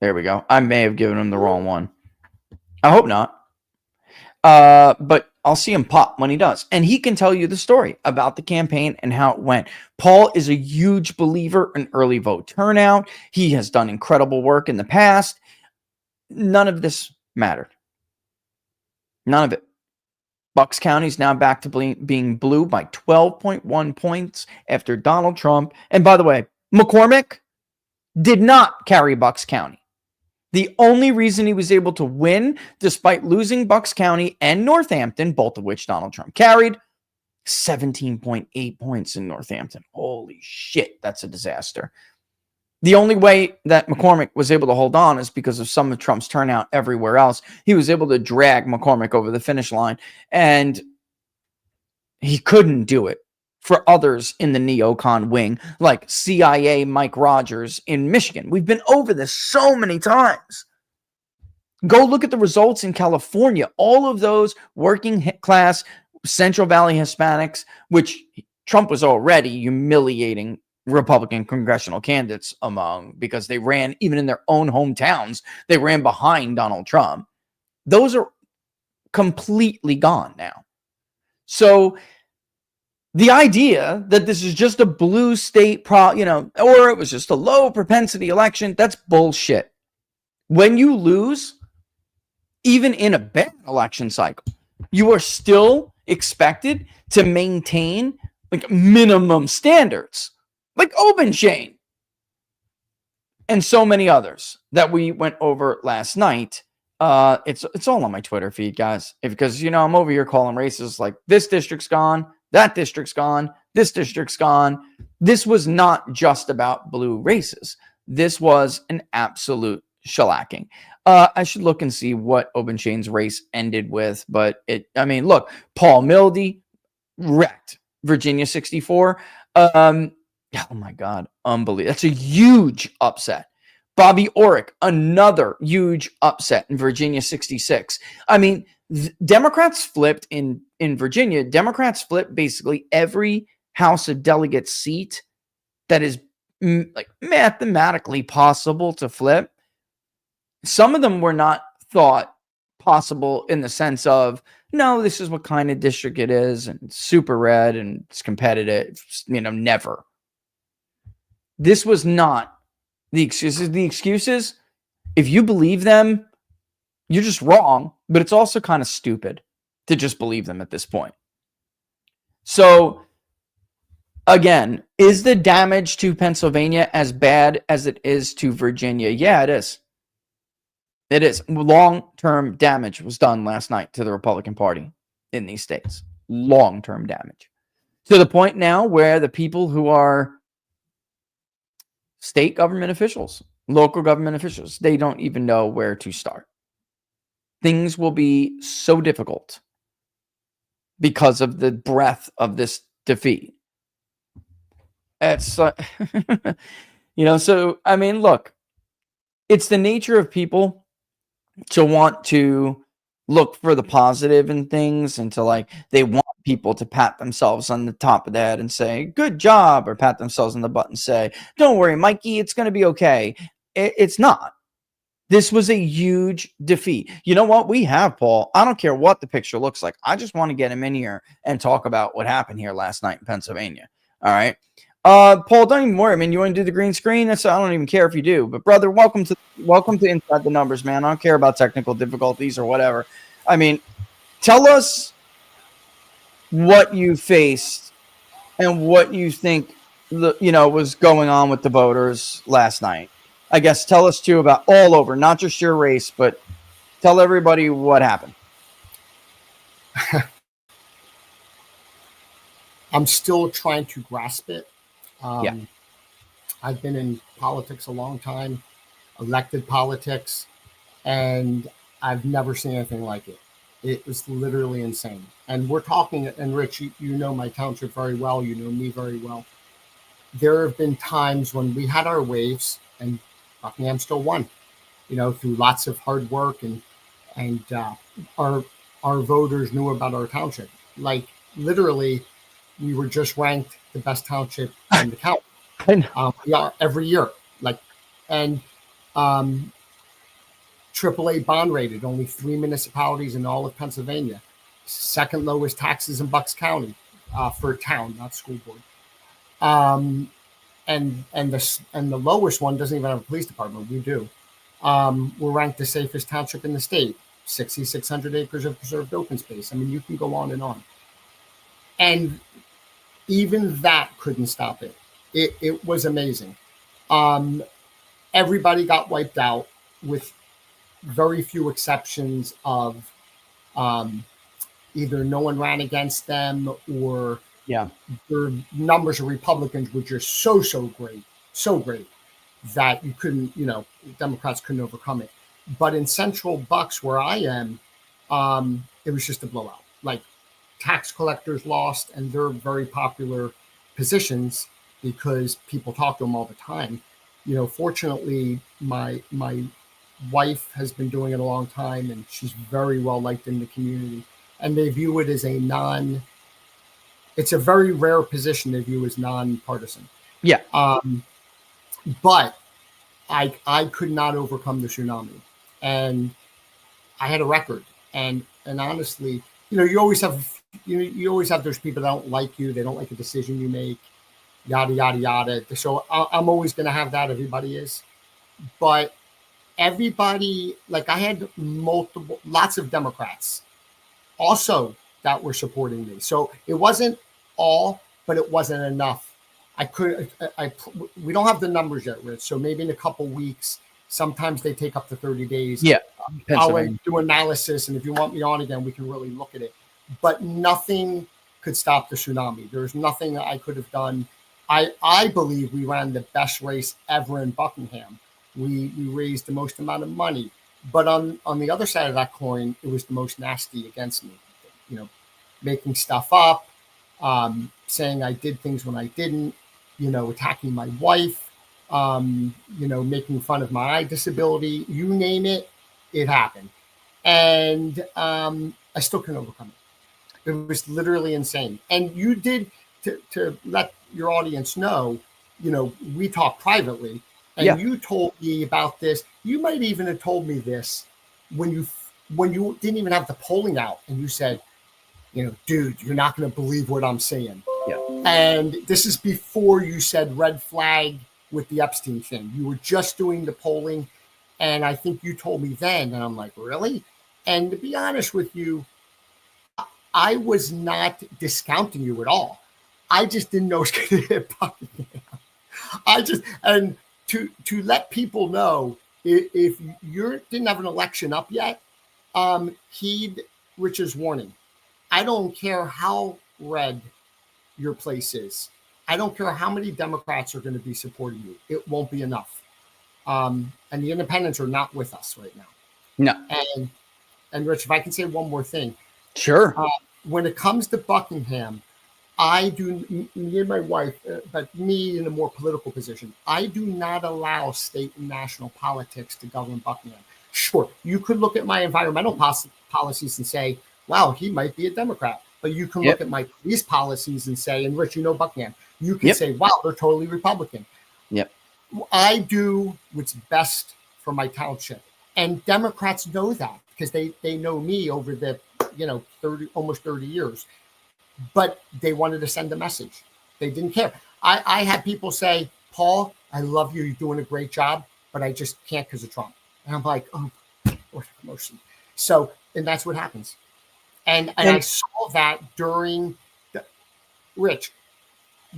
Speaker 1: There we go. I may have given him the wrong one. I hope not. But I'll see him pop when he does. And he can tell you the story about the campaign and how it went. Paul is a huge believer in early vote turnout. He has done incredible work in the past. None of this mattered. None of it. Bucks County is now back to being blue by 12.1 points after Donald Trump. And by the way, McCormick did not carry Bucks County. The only reason he was able to win, despite losing Bucks County and Northampton, both of which Donald Trump carried, 17.8 points in Northampton. Holy shit, that's a disaster. The only way that McCormick was able to hold on is because of some of Trump's turnout everywhere else. He was able to drag McCormick over the finish line, and he couldn't do it for others in the neocon wing, like CIA Mike Rogers in Michigan. We've been over this so many times. Go look at the results in California. All of those working class Central Valley Hispanics, which Trump was already humiliating Republican congressional candidates among, because they ran, even in their own hometowns, they ran behind Donald Trump. Those are completely gone now. So the idea that this is just a blue state, or it was just a low propensity election, that's bullshit. When you lose, even in a bad election cycle, you are still expected to maintain like minimum standards, like Obenchain and so many others that we went over last night. It's all on my Twitter feed, guys, because I'm over here calling races like this district's gone, that district's gone, this district's gone. This was not just about blue races. This was an absolute shellacking. I should look and see what Obenchain's race ended with, but look, Paul Mildy wrecked Virginia 64. Oh my God, unbelievable. That's a huge upset. Bobby Orrick, another huge upset in Virginia 66. Democrats flipped in Virginia. Democrats flipped basically every House of Delegates seat that is like mathematically possible to flip. Some of them were not thought possible in the sense of, no, this is what kind of district it is, and it's super red and it's competitive. Never. This was not the excuses. The excuses, if you believe them, you're just wrong, but it's also kind of stupid to just believe them at this point. So, again, is the damage to Pennsylvania as bad as it is to Virginia? Yeah, it is. It is. Long-term damage was done last night to the Republican Party in these states. Long-term damage. To the point now where the people who are state government officials, local government officials, they don't even know where to start. Things will be so difficult because of the breadth of this defeat. It's, look, it's the nature of people to want to look for the positive in things and to like they want people to pat themselves on the top of the head and say good job, or pat themselves on the butt and say don't worry Mikey, it's going to be okay. It's not. This was a huge defeat. You know what? We have Paul. I don't care what the picture looks like. I just want to get him in here and talk about what happened here last night in Pennsylvania. All right. Paul, don't even worry. I mean, you want to do the green screen? I don't even care if you do. But brother, welcome to Inside the Numbers, man. I don't care about technical difficulties or whatever. I mean, tell us what you faced and what you think was going on with the voters last night. I guess tell us too about all over, not just your race, but tell everybody what happened.
Speaker 4: I'm still trying to grasp it.
Speaker 1: Yeah.
Speaker 4: I've been in politics a long time, elected politics, and I've never seen anything like it. It was literally insane. And we're talking, and Rich, you know my township very well. You know me very well. There have been times when we had our waves and Buckingham still won, through lots of hard work and our voters knew about our township. Like literally, we were just ranked the best township in the county. We are every year. AAA bond rated, only 3 municipalities in all of Pennsylvania. Second lowest taxes in Bucks County for a town, not school board. And the lowest one doesn't even have a police department. We do. We're ranked the safest township in the state. 6,600 acres of preserved open space. I mean, you can go on and on. And even that couldn't stop it. It was amazing. Everybody got wiped out with very few exceptions of either no one ran against them or their numbers of Republicans were just so great that you couldn't, Democrats couldn't overcome it. But in Central Bucks, where I am, it was just a blowout. Like tax collectors lost, and they're very popular positions because people talk to them all the time. Fortunately, my wife has been doing it a long time, and she's very well liked in the community. And they view it as it's a very rare position they view as nonpartisan.
Speaker 1: Yeah.
Speaker 4: But I could not overcome the tsunami, and I had a record. And honestly, you always have those people that don't like you. They don't like the decision you make, yada, yada, yada. So I'm always going to have that. Everybody is. But everybody, like I had lots of Democrats also that were supporting me. So it wasn't all, but it wasn't enough. We don't have the numbers yet, Rich. So maybe in a couple weeks, sometimes they take up to 30 days.
Speaker 1: Yeah.
Speaker 4: I'll do analysis. And if you want me on again, we can really look at it. But nothing could stop the tsunami. There's nothing I could have done. I believe we ran the best race ever in Buckingham. We raised the most amount of money. But on the other side of that coin, it was the most nasty against me. Making stuff up, saying I did things when I didn't, attacking my wife, making fun of my eye disability, you name it, it happened. And I still couldn't overcome it. It was literally insane. And you did, to let your audience know, we talked privately, and you told me about this. You might even have told me this when you didn't even have the polling out, and you said, dude, you're not going to believe what I'm saying.
Speaker 1: Yeah.
Speaker 4: And this is before you said red flag with the Epstein thing. You were just doing the polling, and I think you told me then, and I'm like, really? And to be honest with you, I was not discounting you at all. I just didn't know it was going to hit Buckingham. And to let people know, if you didn't have an election up yet, heed Rich's warning. I don't care how red your place is. I don't care how many Democrats are going to be supporting you. It won't be enough. And the independents are not with us right now.
Speaker 1: No.
Speaker 4: And Rich, if I can say one more thing.
Speaker 1: Sure.
Speaker 4: When it comes to Buckingham, me and my wife, but me in a more political position, I do not allow state and national politics to govern Buckingham. Sure, you could look at my environmental policies and say, wow, he might be a Democrat. But you can look at my police policies and say, and Rich, you know Buckingham, you can say, wow, they're totally Republican.
Speaker 1: Yep.
Speaker 4: I do what's best for my township. And Democrats know that because they know me over the, 30, almost 30 years. But they wanted to send a message. They didn't care. I had people say, Paul, I love you. You're doing a great job, but I just can't because of Trump. And I'm like, oh, what a promotion. So, and that's what happens. And I saw that during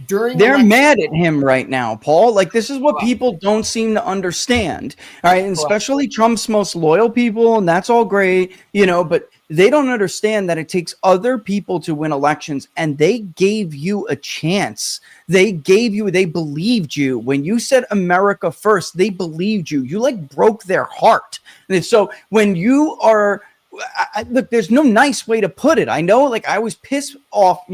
Speaker 1: they're mad at him right now, Paul. Like, this is what people don't seem to understand. All right. And especially Trump's most loyal people. And that's all great, but they don't understand that it takes other people to win elections. And they gave you a chance. They believed you. When you said America first, they believed you. You broke their heart. And so when you are, look, there's no nice way to put it. I know, I always piss off,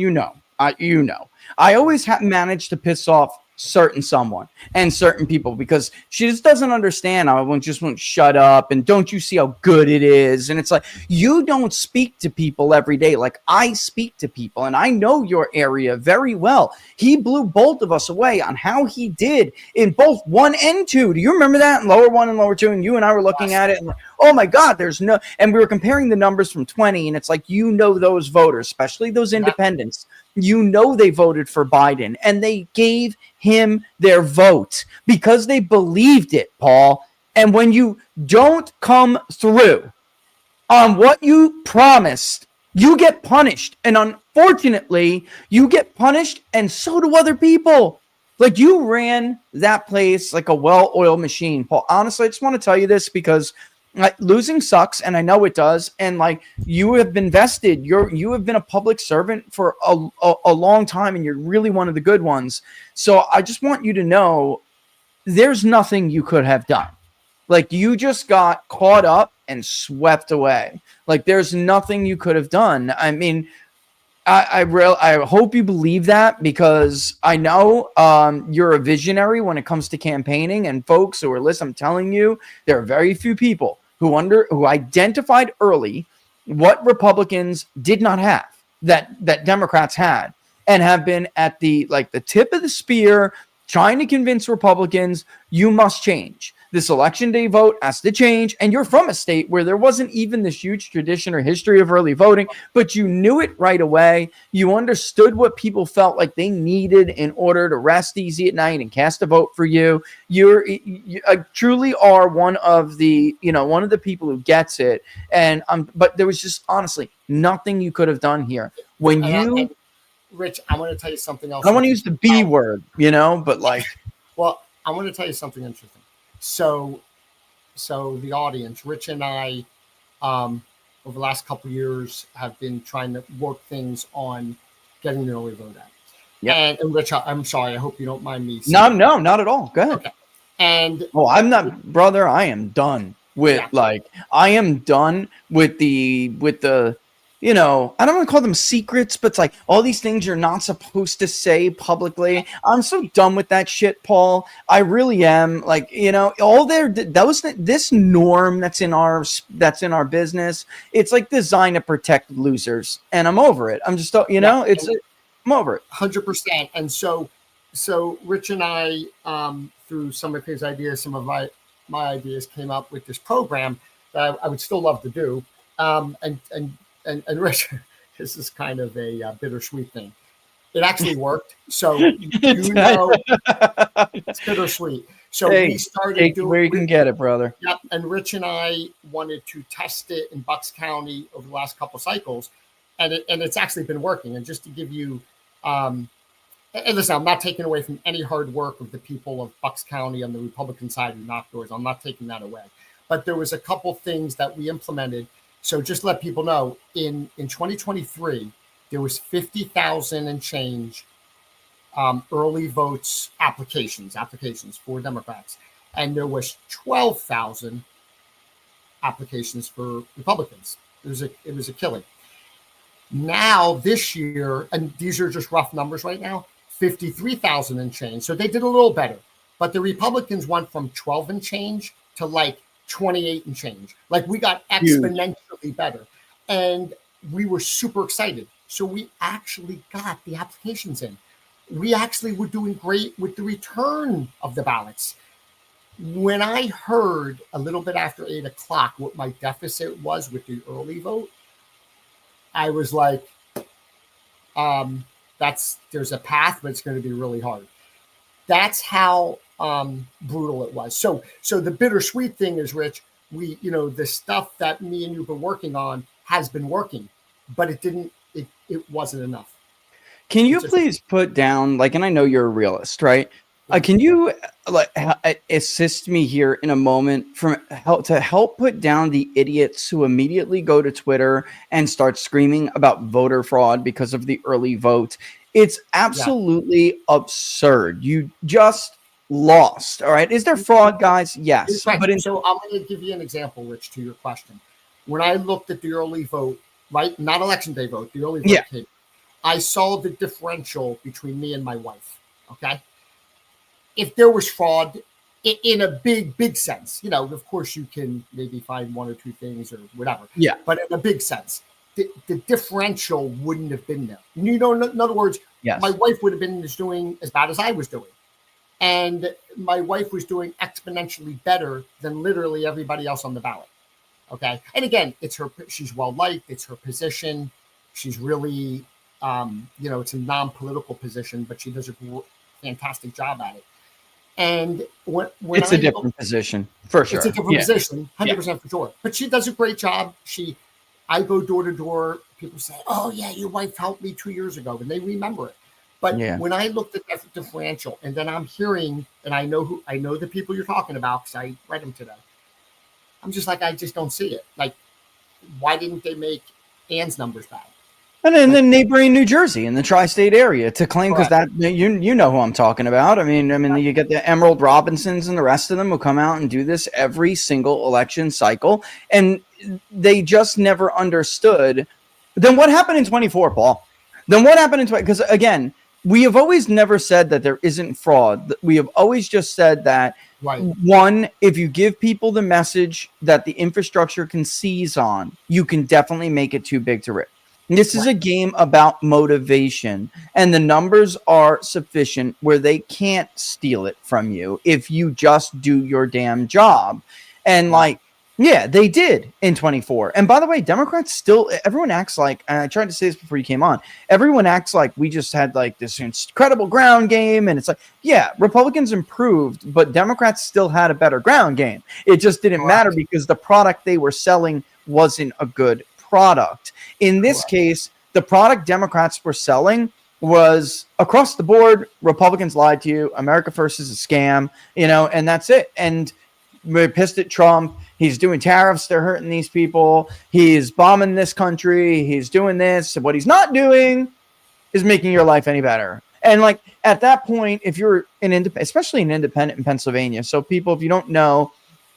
Speaker 1: I always managed to piss off someone and certain people because she just doesn't understand. I won't shut up and don't you see how good it is? And it's like, you don't speak to people every day. Like I speak to people and I know your area very well. He blew both of us away on how he did in both 1 and 2. Do you remember that in lower 1 and lower 2? And you and I were looking at it and oh my God, and we were comparing the numbers from 20 and it's like, those voters, especially those independents, they voted for Biden and they gave him their vote because they believed it, Paul. And when you don't come through on what you promised, you get punished. And unfortunately, you get punished and so do other people. Like you ran that place like a well-oiled machine, Paul. Honestly, I just want to tell you this because losing sucks, and I know it does. And you have been vested. You have been a public servant for a long time, and you're really one of the good ones. So I just want you to know, there's nothing you could have done. You just got caught up and swept away. There's nothing you could have done. I mean, I hope you believe that because I know you're a visionary when it comes to campaigning, and folks who are listening, I'm telling you, there are very few people who identified early what Republicans did not have that Democrats had and have been at the tip of the spear trying to convince Republicans you must change. This election day vote has to change. And you're from a state where there wasn't even this huge tradition or history of early voting, but you knew it right away. You understood what people felt like they needed in order to rest easy at night and cast a vote for you. You truly are one of the people who gets it. And but there was just honestly nothing you could have done here.
Speaker 4: Rich, I want to tell you something else.
Speaker 1: I don't want to use the B word, but
Speaker 4: well, I want to tell you something interesting. So the audience, Rich and I, over the last couple of years, have been trying to work things on getting the early vote out. Yeah. And Rich, I'm sorry. I hope you don't mind me.
Speaker 1: No, not at all. Go ahead. Okay.
Speaker 4: And
Speaker 1: I'm not, brother. I am done with I am done with the. I don't want to call them secrets, but it's all these things you're not supposed to say publicly. I'm so done with that shit, Paul. I really am. All this norm that's in our business. It's designed to protect losers, and I'm over it. I'm just, I'm over it.
Speaker 4: 100%. And so Rich and I, through some of his ideas, some of my ideas, came up with this program that I would still love to do, And Rich, this is kind of a bittersweet thing. It actually worked. So, it's bittersweet. So we started doing
Speaker 1: where you can get it, brother.
Speaker 4: Yep. And Rich and I wanted to test it in Bucks County over the last couple of cycles. And it's actually been working. And just to give you, and listen, I'm not taking away from any hard work of the people of Bucks County on the Republican side who knocked doors. I'm not taking that away. But there was a couple things that we implemented. So just let people know, in 2023, there was 50,000 and change early votes applications for Democrats, and there was 12,000 applications for Republicans. It was a killing. Now this year, and these are just rough numbers right now, 53,000 and change. So they did a little better, but the Republicans went from 12 and change to 28 and change. We got exponentially better. And we were super excited. So we actually got the applications in. We actually were doing great with the return of the ballots. When I heard a little bit after 8 o'clock what my deficit was with the early vote, I was like, there's a path, but it's going to be really hard. That's how brutal it was. So the bittersweet thing is, Rich, the stuff that me and you've been working on has been working, but it wasn't enough.
Speaker 1: Can you please put down, and I know you're a realist, right? Can you assist me here in a moment to help put down the idiots who immediately go to Twitter and start screaming about voter fraud because of the early vote? It's absolutely absurd. You just lost. All right. Is there fraud, guys? Yes.
Speaker 4: So I'm going to give you an example, Rich, to your question. When I looked at the early vote, right, not election day vote, the early vote came, I saw the differential between me and my wife. Okay. If there was fraud in a big sense, of course you can maybe find one or two things or whatever.
Speaker 1: Yeah.
Speaker 4: But in a big sense, the differential wouldn't have been there. In other words, my wife would have been doing as bad as I was doing. And my wife was doing exponentially better than literally everybody else on the ballot. Okay. And again, she's well liked. It's her position. She's really, it's a non-political position, but she does a fantastic job at it. And when
Speaker 1: it's a different position for sure.
Speaker 4: It's a different position, 100% for sure. But she does a great job. I go door to door. People say, "Oh yeah, your wife helped me 2 years ago," and they remember it. But when I looked at that differential, and then I'm hearing, and I know the people you're talking about because I read them today. I'm just like, I just don't see it. Like, why didn't they make Ann's numbers bad?
Speaker 1: And then the neighboring New Jersey in the tri-state area to claim, because that you know who I'm talking about. I mean, you get the Emerald Robinsons and the rest of them who come out and do this every single election cycle, and they just never understood. Then what happened in 24, Paul? Then what happened in 20? Because again, we have always never said that there isn't fraud. We have always just said that one, if you give people the message that the infrastructure can seize on, you can definitely make it too big to rip. This is a game about motivation, and the numbers are sufficient where they can't steal it from you if you just do your damn job. And they did in 24. And by the way, Democrats everyone acts like, and I tried to say this before you came on, everyone acts like we just had this incredible ground game. And it's like, Republicans improved, but Democrats still had a better ground game. It just didn't matter because the product they were selling wasn't a good product. In this case, the product Democrats were selling was across the board. Republicans lied to you. America First is a scam, and that's it. And we're pissed at Trump. He's doing tariffs. They're hurting these people. He's bombing this country. He's doing this. What he's not doing is making your life any better. And at that point, if you're especially an independent in Pennsylvania. So people, if you don't know,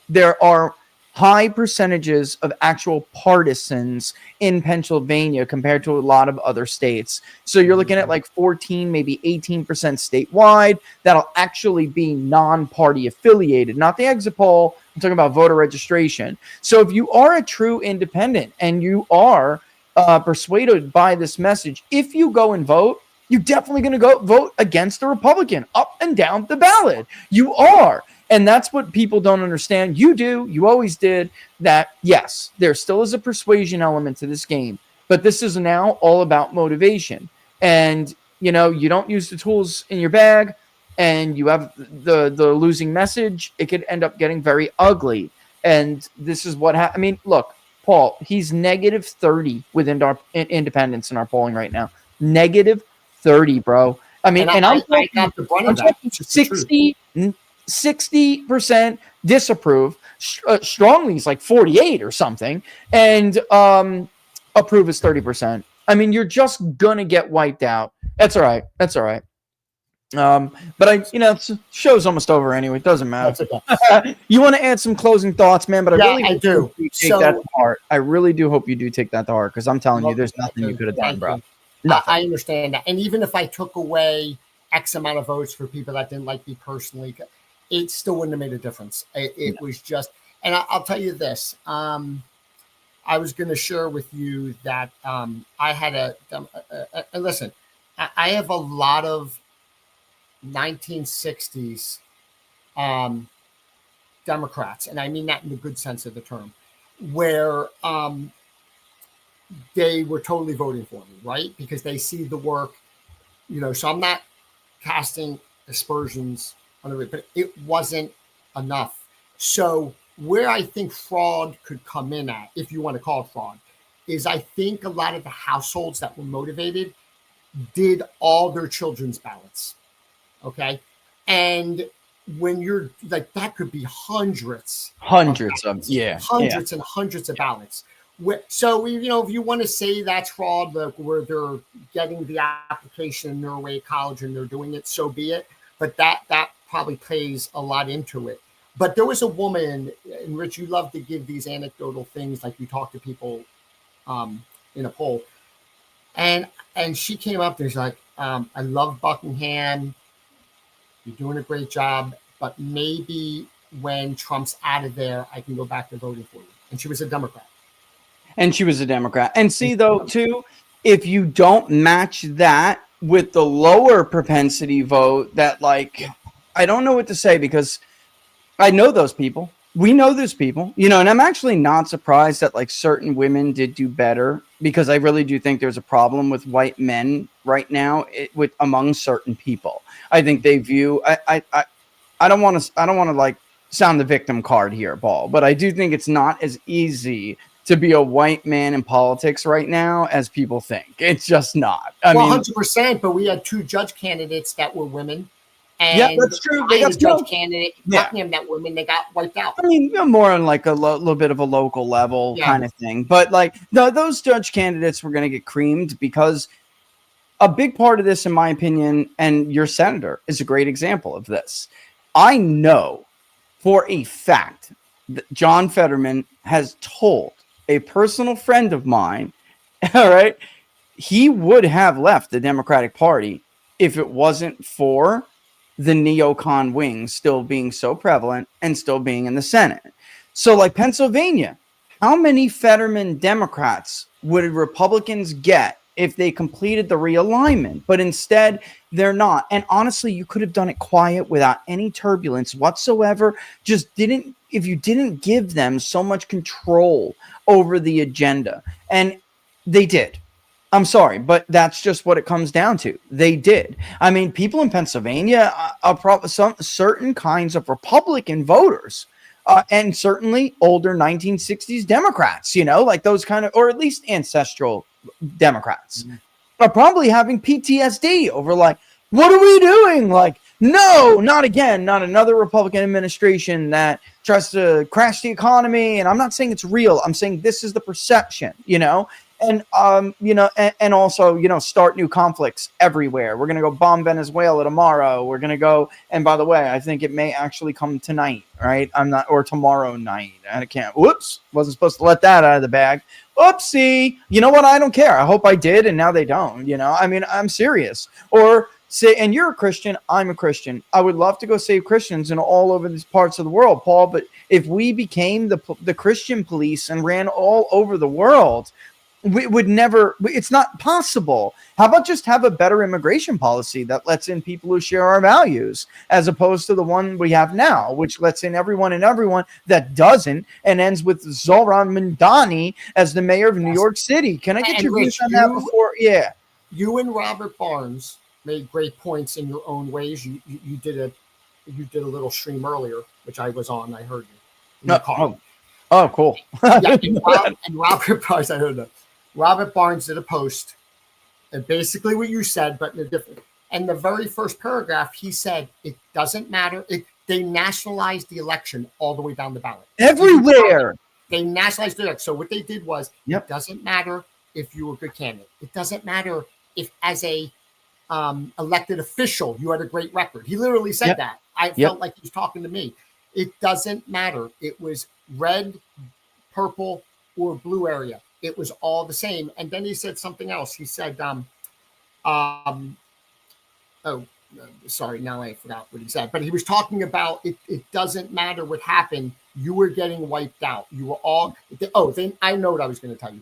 Speaker 1: there are high percentages of actual partisans in Pennsylvania compared to a lot of other states. So you're looking at 14, maybe 18% statewide. That'll actually be non-party affiliated, not the exit poll. I'm talking about voter registration. So if you are a true independent and you are persuaded by this message, if you go and vote, you're definitely going to go vote against the Republican up and down the ballot. You are. And that's what people don't understand. You do. You always did that. Yes, there still is a persuasion element to this game, but this is now all about motivation. And, you don't use the tools in your bag and you have the losing message. It could end up getting very ugly. And this is what happened. I mean, look, Paul, he's negative 30 within our independents in our polling right now. Negative 30, bro. I mean, and I'm talking 60% disapprove, strongly is 48 or something, and approve is 30%. I mean, you're just gonna get wiped out. That's all right. But show's almost over anyway. It doesn't matter. Okay. You want to add some closing thoughts, man? But I do. Take that to heart. I really do hope you do take that to heart because I'm telling you, there's nothing you could have done, bro.
Speaker 4: I understand that, and even if I took away X amount of votes for people that didn't like me personally, it still wouldn't have made a difference. It was just, and I'll tell you this, I was going to share with you that I had listen, I have a lot of 1960s Democrats, and I mean that in the good sense of the term, where they were totally voting for me, right? Because they see the work, so I'm not casting aspersions on it, but it wasn't enough. So where I think fraud could come in at, if you want to call it fraud, is I think a lot of the households that were motivated did all their children's ballots. Okay. And when you're like, that could be hundreds
Speaker 1: and
Speaker 4: hundreds of ballots. So, if you want to say that's fraud, where they're getting the application in Norway College and they're doing it, so be it. But that probably plays a lot into it. But there was a woman, and Rich, you love to give these anecdotal things, like you talk to people in a poll, and she came up there. She's like, I love Buckingham. You're doing a great job, but maybe when Trump's out of there, I can go back to voting for you. And she was a Democrat.
Speaker 1: And see, though, too, if you don't match that with the lower propensity vote, that, like, I don't know what to say, because I know those people. We know those people, and I'm actually not surprised that, like, certain women did do better, because I really do think there's a problem with white men right now among certain people. I think they view, I don't want to like sound the victim card here, Paul, but I do think it's not as easy to be a white man in politics right now as people think. It's just not. I mean,
Speaker 4: 100%, but we had 2 judge candidates that were women. And
Speaker 1: yeah, that's true.
Speaker 4: They got a judge candidate, Buckingham, that women, they got wiped out.
Speaker 1: I mean, more on like a little bit of a local level kind of thing. But like, no, those judge candidates were going to get creamed, because a big part of this, in my opinion, and your senator is a great example of this. I know for a fact that John Fetterman has told a personal friend of mine, all right, he would have left the Democratic Party if it wasn't for the neocon wing still being so prevalent and still being in the Senate. So, like Pennsylvania, how many Fetterman Democrats would Republicans get if they completed the realignment? But instead, they're not. And honestly, you could have done it quiet without any turbulence whatsoever. If you didn't give them so much control over the agenda. And they did. I'm sorry, but that's just what it comes down to. They did. I mean, people in Pennsylvania are some certain kinds of Republican voters, and certainly older 1960s Democrats, like those kind of, or at least ancestral Democrats, are probably having PTSD over, like, what are we doing? Like, no, not again, not another Republican administration that tries to crash the economy. And I'm not saying it's real. I'm saying this is the perception, and and also, start new conflicts everywhere. We're going to go bomb Venezuela tomorrow. We're going to go, and by the way, I think it may actually come tonight, right? Or tomorrow night. I can't, whoops, wasn't supposed to let that out of the bag. Oopsie. You know what? I don't care. I hope I did, and now they don't, I mean, I'm serious. Or say, and you're a Christian, I'm a Christian. I would love to go save Christians in all over these parts of the world, Paul, but if we became the Christian police and ran all over the world, we would never, it's not possible. How about just have a better immigration policy that lets in people who share our values, as opposed to the one we have now, which lets in everyone that doesn't, and ends with Zoran Mandani as the mayor of New York City. Can I get your views on that before? Yeah.
Speaker 4: You and Robert Barnes made great points in your own ways. You did a little stream earlier, which I was on. I heard you.
Speaker 1: Oh, cool.
Speaker 4: and Robert Barnes, I heard that. Robert Barnes did a post, and basically what you said, but in a different. And the very first paragraph, he said, it doesn't matter. They nationalized the election all the way down the ballot.
Speaker 1: Everywhere.
Speaker 4: They nationalized the election. So what they did was, It doesn't matter if you were a good candidate. It doesn't matter if, as a elected official, you had a great record. He literally said that. I felt like he was talking to me. It doesn't matter. It was red, purple, or blue area. It was all the same. And then he said something else. He said, sorry, now I forgot what he said, but he was talking about it doesn't matter what happened. You were getting wiped out. You were all, then I know what I was going to tell you.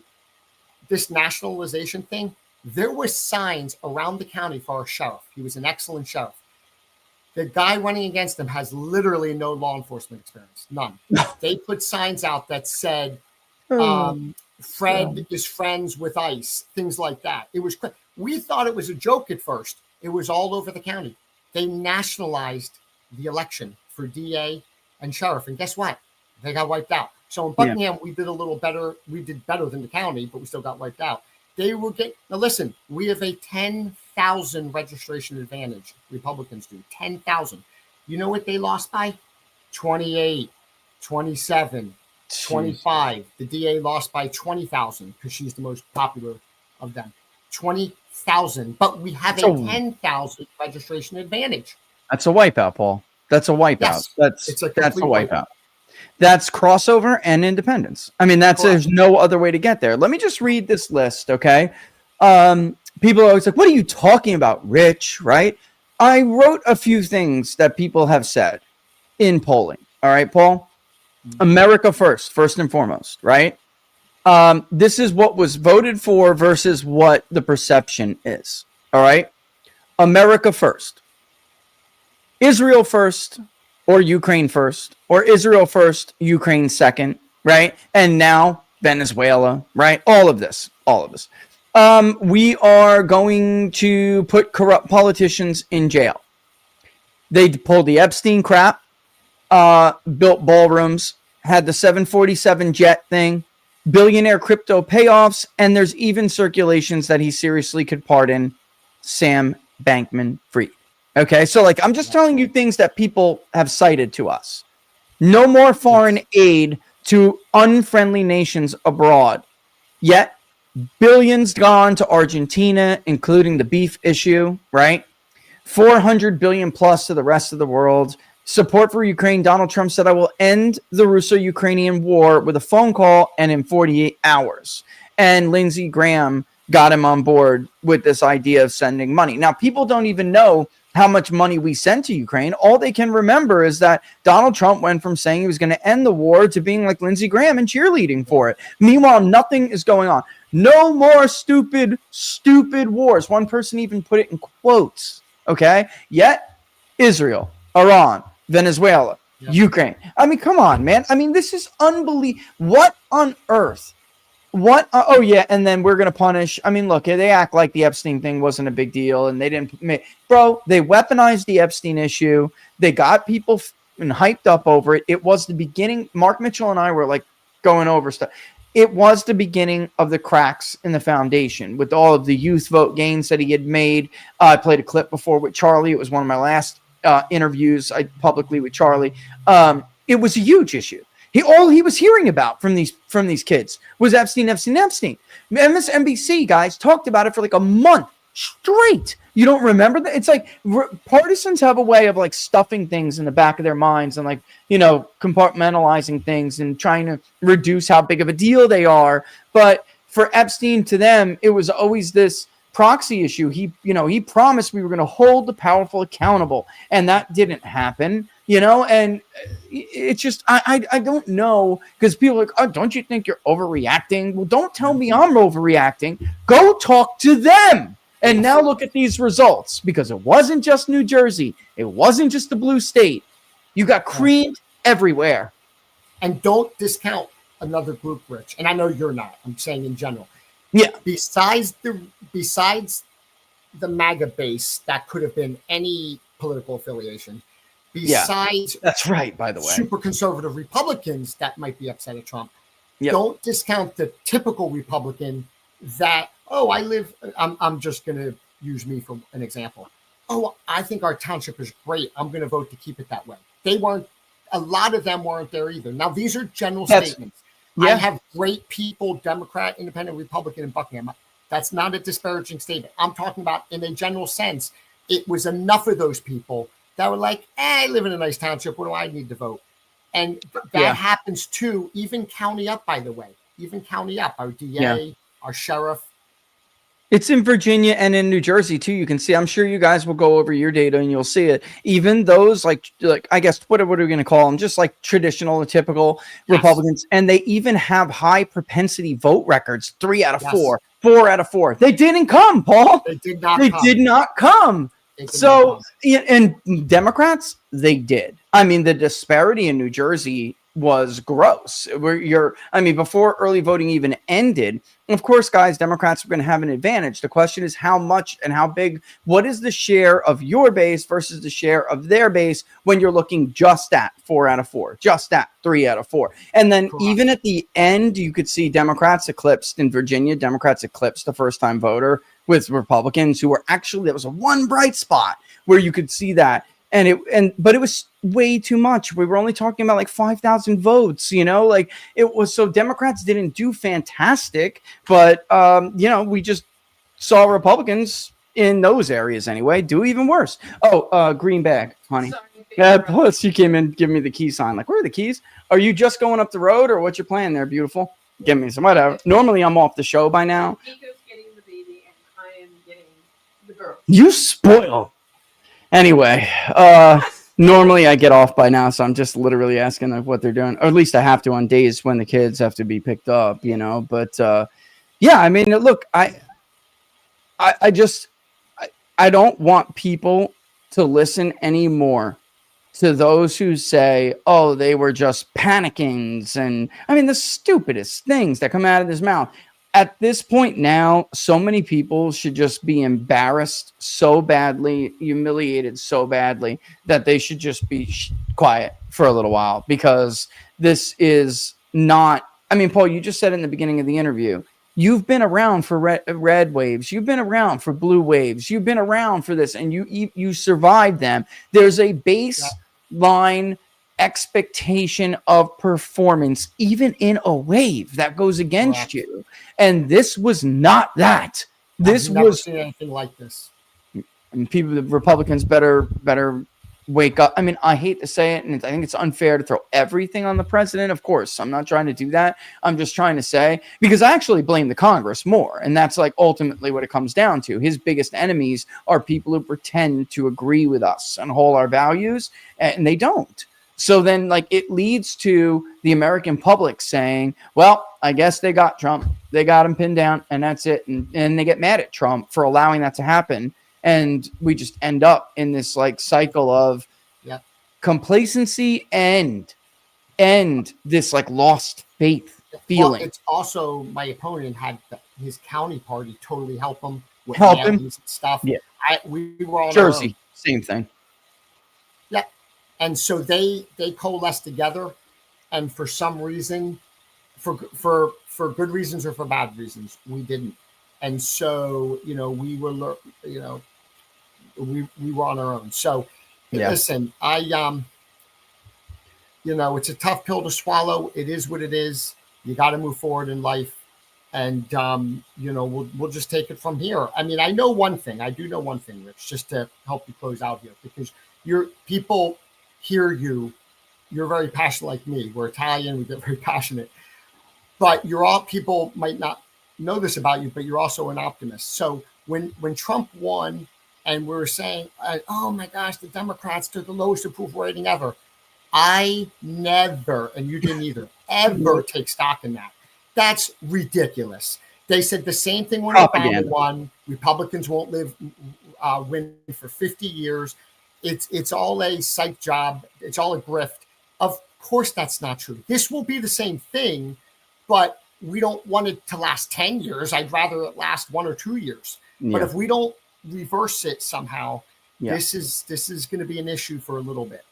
Speaker 4: This nationalization thing, there were signs around the county for our sheriff. He was an excellent sheriff. The guy running against him has literally no law enforcement experience, none. They put signs out that said, Fred is friends with ICE, things like that. It was, we thought it was a joke at first. It was all over the county. They nationalized the election for DA and sheriff. And guess what? They got wiped out. So in Buckingham, we did a little better. We did better than the county, but we still got wiped out. They were getting, now listen, we have a 10,000 registration advantage. Republicans do 10,000. You know what they lost by? 28, 27, 25. The DA lost by 20,000 because she's the most popular of them. 20,000, but we have a 10,000 registration advantage.
Speaker 1: That's a wipeout, Paul. That's a wipeout.
Speaker 4: Yes,
Speaker 1: that's
Speaker 4: it's a
Speaker 1: wipeout. That's crossover and independence. I mean, there's no other way to get there. Let me just read this list, okay? People are always like, what are you talking about, Rich, right? I wrote a few things that people have said in polling. All right, Paul? America first and foremost, right? This is what was voted for versus what the perception is. All right. America first, Israel first, or Ukraine first, or Israel first, Ukraine second, right? And now Venezuela, right? All of this. We are going to put corrupt politicians in jail. They pulled the Epstein crap, built ballrooms, had the 747 jet thing, billionaire crypto payoffs, and there's even circulations that he seriously could pardon Sam Bankman-Fried. Okay, so like I'm just telling you things that people have cited to us. No more foreign aid to unfriendly nations abroad. Yet, billions gone to Argentina, including the beef issue, right? 400 billion plus to the rest of the world. Support for Ukraine. Donald Trump said, I will end the Russo-Ukrainian war with a phone call and in 48 hours. And Lindsey Graham got him on board with this idea of sending money. Now, people don't even know how much money we sent to Ukraine. All they can remember is that Donald Trump went from saying he was going to end the war to being like Lindsey Graham and cheerleading for it. Meanwhile, nothing is going on. No more stupid wars. One person even put it in quotes. Okay? Yet, Israel, Iran, Venezuela, Ukraine. I mean, come on, man. I mean, this is unbelievable. What on earth? What? Oh, yeah. And then we're going to punish. I mean, look, they act like the Epstein thing wasn't a big deal. And they didn't. Bro, they weaponized the Epstein issue. They got people hyped up over it. It was the beginning. Mark Mitchell and I were like going over stuff. It was the beginning of the cracks in the foundation with all of the youth vote gains that he had made. I played a clip before with Charlie. It was one of my last interviews publicly with Charlie. It was a huge issue. All he was hearing about from these kids was Epstein. MSNBC guys talked about it for like a month straight. You don't remember that? It's like partisans have a way of like stuffing things in the back of their minds and like, compartmentalizing things and trying to reduce how big of a deal they are. But for Epstein, to them, it was always this proxy issue. He promised we were going to hold the powerful accountable, and that didn't happen. And it's just, I don't know, because people are like, oh, don't you think you're overreacting? Well, don't tell me I'm overreacting. Go talk to them. And now look at these results, because it wasn't just New Jersey. It wasn't just the blue state. You got creamed everywhere.
Speaker 4: And don't discount another group, Rich. And I know you're not. I'm saying in general.
Speaker 1: Yeah.
Speaker 4: Besides the MAGA base, that could have been any political affiliation. Besides,
Speaker 1: that's right, by the way,
Speaker 4: super conservative Republicans that might be upset at Trump. Don't discount the typical Republican that, I'm just going to use me for an example. Oh, I think our township is great. I'm going to vote to keep it that way. A lot of them weren't there either. Now, these are general statements. I have great people, Democrat, Independent, Republican in Buckingham. That's not a disparaging statement. I'm talking about in a general sense. It was enough of those people that were like, I live in a nice township. What do I need to vote? And that happens too, even county up, by the way. Even county up, our DA, our sheriff.
Speaker 1: It's in Virginia and in New Jersey too. You can see. I'm sure you guys will go over your data and you'll see it. Even those like I guess what are we going to call them? Just like traditional, typical Republicans, and they even have high propensity vote records. 3 out of 4, 4 out of 4. They didn't come, Paul.
Speaker 4: They did not.
Speaker 1: Did not come. So, and Democrats, they did. I mean, the disparity in New Jersey was gross. Before early voting even ended, of course, guys, Democrats are going to have an advantage. The question is how much and how big. What is the share of your base versus the share of their base when you're looking just at 4 out of 4, just at 3 out of 4? And then even at the end, you could see Democrats eclipsed in Virginia. Democrats eclipsed the first-time voter with Republicans who were actually, there was a one bright spot where you could see that. But it was way too much. We were only talking about like 5,000 votes, like it was. So Democrats didn't do fantastic, but we just saw Republicans in those areas anyway do even worse. Green bag, honey. Plus you came in, give me the key sign. Like, where are the keys? Are you just going up the road or what's your plan there, beautiful? Give me some whatever. Normally I'm off the show by now.
Speaker 5: Nico's getting the baby and I am getting the girl.
Speaker 1: You spoil. Anyway, normally I get off by now, so I'm just literally asking what they're doing, or at least I have to on days when the kids have to be picked up, But I mean, look, I don't want people to listen anymore to those who say, "Oh, they were just panicking," and I mean the stupidest things that come out of his mouth. At this point now, so many people should just be embarrassed so badly, humiliated so badly that they should just be quiet for a little while, because this is not. I mean, Paul, you just said in the beginning of the interview, you've been around for red waves, you've been around for blue waves, you've been around for this, and you survived them. There's a baseline expectation of performance, even in a wave that goes against you. And this was not that. This
Speaker 4: I've never
Speaker 1: was
Speaker 4: seen anything like this.
Speaker 1: And the Republicans better wake up. I mean, I hate to say it, and I think it's unfair to throw everything on the president. Of course, I'm not trying to do that. I'm just trying to say, because I actually blame the Congress more, and that's like ultimately what it comes down to. His biggest enemies are people who pretend to agree with us and hold our values, and they don't. So then, like, it leads to the American public saying, well, I guess they got Trump. They got him pinned down, and that's it. And they get mad at Trump for allowing that to happen. And we just end up in this, like, cycle of complacency and this, like, lost faith feeling.
Speaker 4: Well, it's also, my opponent had his county party totally help him with and stuff.
Speaker 1: Yeah.
Speaker 4: We were on
Speaker 1: Jersey, same thing.
Speaker 4: Yeah. And so they coalesced together, and for some reason, for good reasons or for bad reasons, we didn't. And so, we were, we were on our own. So listen, it's a tough pill to swallow. It is what it is. You got to move forward in life, and we'll just take it from here. I mean, I know one thing. I do know one thing, Rich, just to help you close out here, because people hear you. You're very passionate like me. We're Italian. We get very passionate. But people might not know this about you, but you're also an optimist. So when Trump won and we were saying, oh my gosh, the Democrats took the lowest approval rating ever, I never, and you didn't either, ever take stock in that. That's ridiculous. They said the same thing when Obama won. Republicans won't win for 50 years. It's all a psych job. It's all a grift. Of course, that's not true. This will be the same thing, but we don't want it to last 10 years. I'd rather it last 1 or 2 years. Yeah. But if we don't reverse it somehow, this is going to be an issue for a little bit.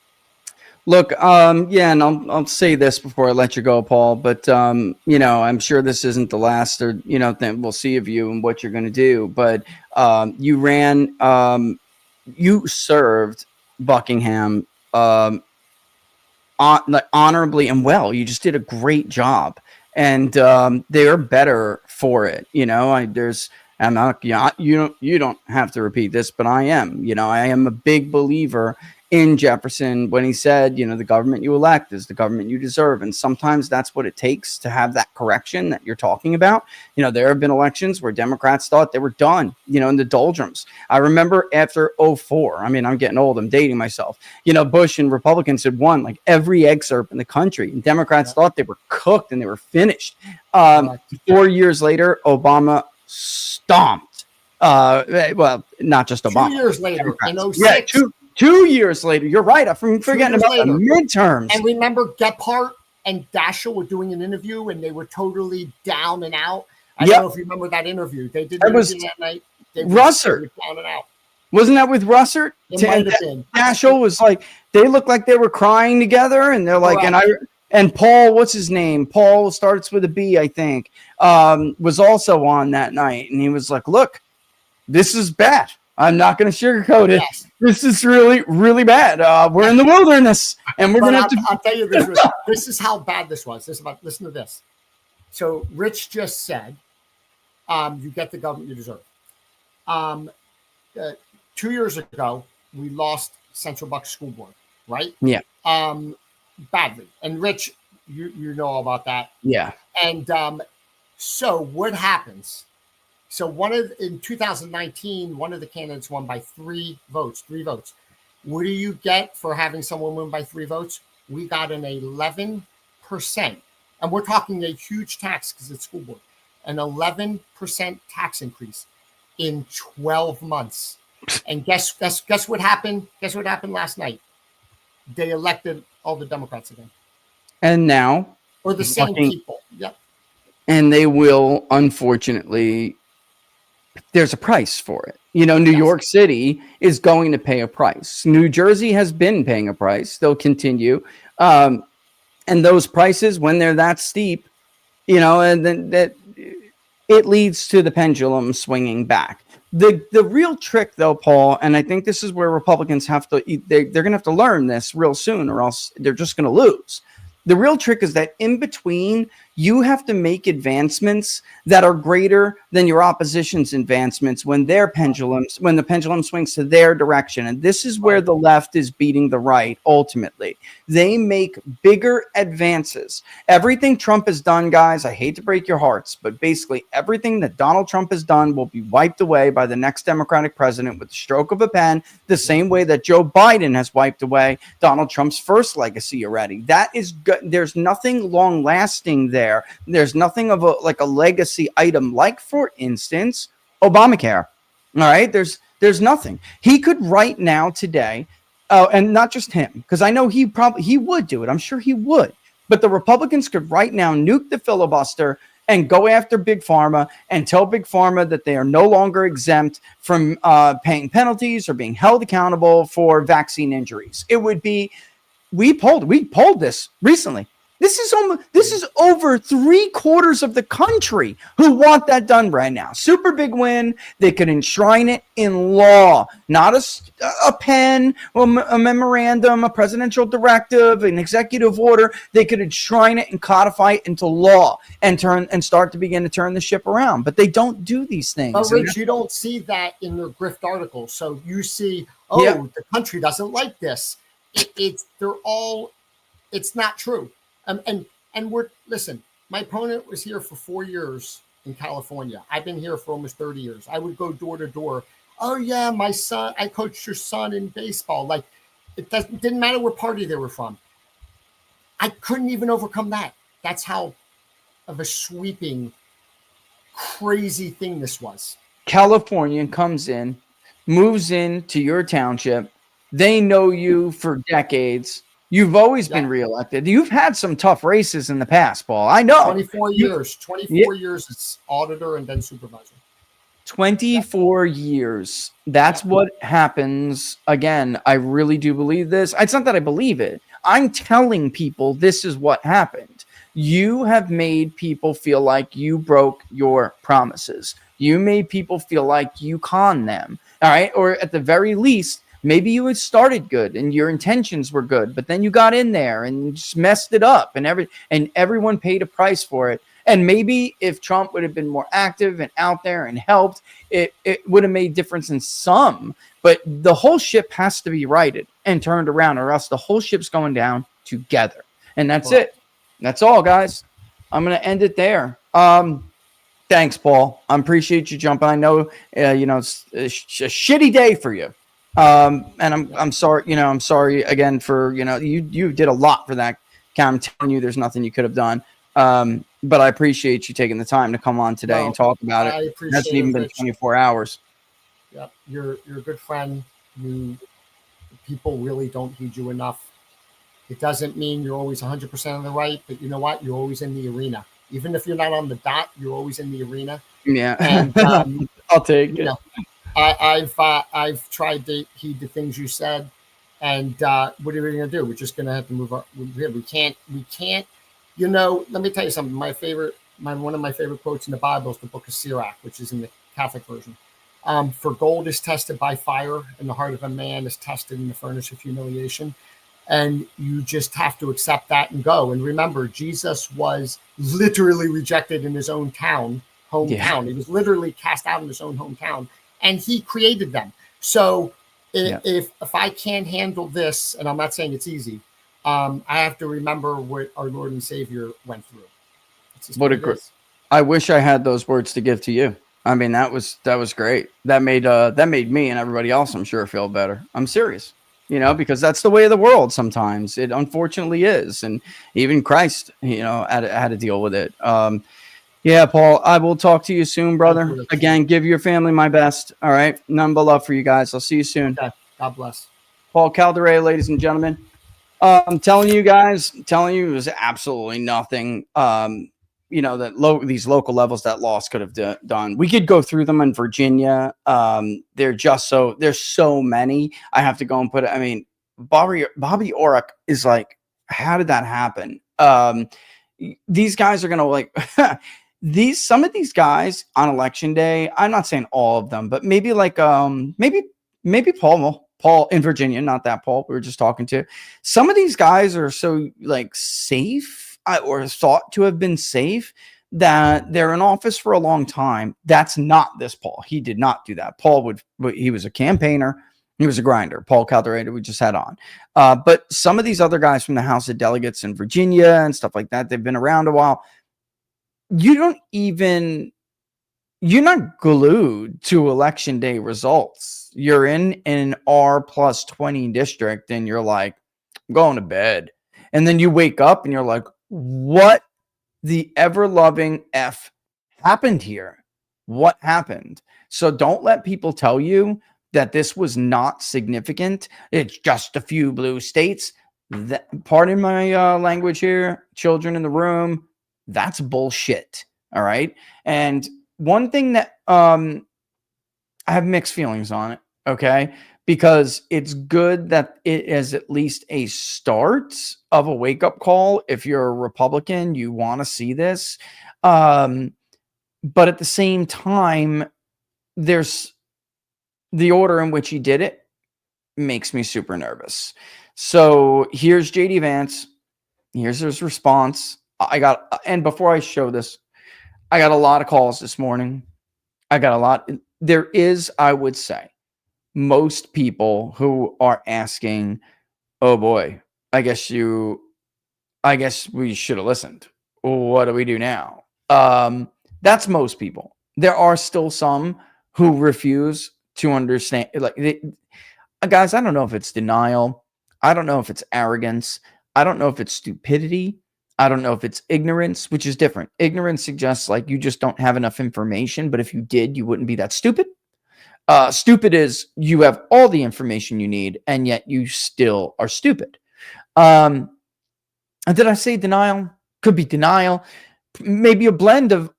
Speaker 1: Look, and I'll say this before I let you go, Paul, but, I'm sure this isn't the last or, then we'll see of you and what you're going to do. But you served Buckingham honorably and well. You just did a great job, and they're better for it. You don't have to repeat this, but I am. I am a big believer in Jefferson when he said, the government you elect is the government you deserve. And sometimes that's what it takes to have that correction that you're talking about. There have been elections where Democrats thought they were done, in the doldrums. I remember after 2004, I mean, I'm getting old, I'm dating myself. Bush and Republicans had won like every excerpt in the country. And Democrats thought they were cooked and they were finished. 4 years later, Obama stomped. Well, not just Obama.
Speaker 4: 2 years later, in 06.
Speaker 1: Yeah, 2 years later. You're right. I'm forgetting about the midterms.
Speaker 4: And remember, Gephardt and Daschle were doing an interview, and they were totally down and out. I don't know if you remember that interview. They did that night.
Speaker 1: Russert.
Speaker 4: Down and out.
Speaker 1: Wasn't that with Russert?
Speaker 4: It might have been.
Speaker 1: Daschle was like, they looked like they were crying together, and they're like, and Paul, what's his name? Paul starts with a B, I think, was also on that night, and he was like, look, this is bad. I'm not going to sugarcoat it. Yes. This is really, really bad. We're in the wilderness, and we're going to have to.
Speaker 4: I'll tell you this. This is how bad this was. Listen to this. So Rich just said, "You get the government you deserve." 2 years ago, we lost Central Bucks School Board, right?
Speaker 1: Yeah.
Speaker 4: Badly. And Rich, you know all about that.
Speaker 1: Yeah.
Speaker 4: And so what happens? So in 2019, one of the candidates won by 3 votes. What do you get for having someone win by 3 votes? We got an 11%. And we're talking a huge tax because it's school board. An 11% tax increase in 12 months. And guess what happened? Guess what happened last night? They elected all the Democrats again.
Speaker 1: And now?
Speaker 4: Or the same people. Yep.
Speaker 1: And they will, unfortunately, there's a price for it. New York City is going to pay a price. New Jersey has been paying a price. They'll continue. And those prices, when they're that steep, and then that it leads to the pendulum swinging back. The real trick, though, Paul, and I think this is where Republicans have to, they're going to have to learn this real soon, or else they're just going to lose. The real trick is that in between, you have to make advancements that are greater than your opposition's advancements when the pendulum swings to their direction. And this is where the left is beating the right, ultimately. They make bigger advances. Everything Trump has done, guys, I hate to break your hearts, but basically everything that Donald Trump has done will be wiped away by the next Democratic president with the stroke of a pen, the same way that Joe Biden has wiped away Donald Trump's first legacy already. That is good. There's nothing long-lasting there. There's nothing of a legacy item, like, for instance, Obamacare. All right, there's nothing. He could right now today, and not just him, because I know he would do it. I'm sure he would. But the Republicans could right now nuke the filibuster and go after Big Pharma and tell Big Pharma that they are no longer exempt from paying penalties or being held accountable for vaccine injuries. It would be. We polled this recently. This is over 3/4 of the country who want that done right now. Super big win. They could enshrine it in law, not a pen, a memorandum, a presidential directive, an executive order. They could enshrine it and codify it into law and start to begin to turn the ship around. But they don't do these things.
Speaker 4: But Rich, you don't see that in their grift articles. So you see, the country doesn't like this. It's not true. And listen, my opponent was here for 4 years in California. I've been here for almost 30 years. I would go door to door. Oh yeah, my son, I coached your son in baseball. Like, it didn't matter what party they were from. I couldn't even overcome that. That's how of a sweeping, crazy thing this was.
Speaker 1: Californian comes in, moves into your township. They know you for decades. You've always been reelected. You've had some tough races in the past, Paul. I know.
Speaker 4: 24 years. 24 years as auditor and then supervisor.
Speaker 1: 24 years. That's what happens. Again, I really do believe this. It's not that I believe it. I'm telling people this is what happened. You have made people feel like you broke your promises. You made people feel like you conned them. All right. Or at the very least, maybe you had started good and your intentions were good, but then you got in there and just messed it up, and everyone paid a price for it. And maybe if Trump would have been more active and out there and helped, it would have made difference in some. But the whole ship has to be righted. and turned around, or else the whole ship's going down together. And that's
Speaker 4: Well,
Speaker 1: it. That's all, guys. I'm going to end it there. Thanks, Paul. I appreciate you jumping. I know, it's a shitty day for you. And I'm sorry, I'm sorry again for, you did a lot for that. I'm telling you, there's nothing you could have done. But I appreciate you taking the time to come on today and talk about it.
Speaker 4: I
Speaker 1: It
Speaker 4: appreciate
Speaker 1: hasn't even
Speaker 4: it,
Speaker 1: been
Speaker 4: Rich.
Speaker 1: 24 hours.
Speaker 4: Yeah, you're a good friend. People really don't heed you enough. It doesn't mean you're always 100% on the right, but you know what? You're always in the arena. Even if you're not on the dot, you're always in the arena.
Speaker 1: Yeah.
Speaker 4: And
Speaker 1: I'll take it.
Speaker 4: I've tried to heed the things you said, and what are we going to do? We're just going to have to move on. We can't. Let me tell you something. One of my favorite quotes in the Bible is the book of Sirach, which is in the Catholic version. For gold is tested by fire, and the heart of a man is tested in the furnace of humiliation. And you just have to accept that and go. And remember, Jesus was literally rejected in his own hometown. Yeah. He was literally cast out in his own hometown, and he created them. So if I can't handle this, and I'm not saying it's easy, I have to remember what our Lord and Savior went through.
Speaker 1: I wish I had those words to give to you. I mean, that was great. That made me and everybody else, I'm sure, feel better. I'm serious. Because that's the way of the world sometimes. It unfortunately is. And even Christ, had to deal with it. Yeah, Paul, I will talk to you soon, brother. Again, give your family my best. All right. None but love for you guys. I'll see you soon.
Speaker 4: Okay. God bless.
Speaker 1: Paul Calderay, ladies and gentlemen. I'm telling you guys, it was absolutely nothing. These local levels that loss could have done. We could go through them in Virginia. There's so many. I have to go and put it. I mean, Bobby Orrick is like, how did that happen? These guys are gonna some of these guys on election day. I'm not saying all of them, but maybe maybe Paul in Virginia, not that Paul we were just talking to. Some of these guys are so safe. Or thought to have been safe, that they're in office for a long time. That's not this Paul. He did not do that. He was a campaigner. He was a grinder. Paul Calderay, we just had on. But some of these other guys from the House of Delegates in Virginia and stuff like that, they've been around a while. You're not glued to election day results. You're in an R+20 district and you're like, I'm going to bed. And then you wake up and you're like, what the ever-loving F happened here? What happened? So don't let people tell you that this was not significant. It's just a few blue states. Pardon my language here, children in the room, that's bullshit. All right. And one thing that I have mixed feelings on it. Okay. Because it's good that it is at least a start of a wake-up call. If you're a Republican, you want to see this. But at the same time, there's the order in which he did it makes me super nervous. So here's JD Vance. Here's his response. And before I show this, I got a lot of calls this morning. There is, I would say, most people who are asking, oh boy, I guess we should have listened. What do we do now? That's most people. There are still some who refuse to understand. Guys, I don't know if it's denial. I don't know if it's arrogance. I don't know if it's stupidity. I don't know if it's ignorance, which is different. Ignorance suggests you just don't have enough information, but if you did, you wouldn't be that stupid. Stupid is you have all the information you need, and yet you still are stupid. And did I say denial? Could be denial. Maybe a blend of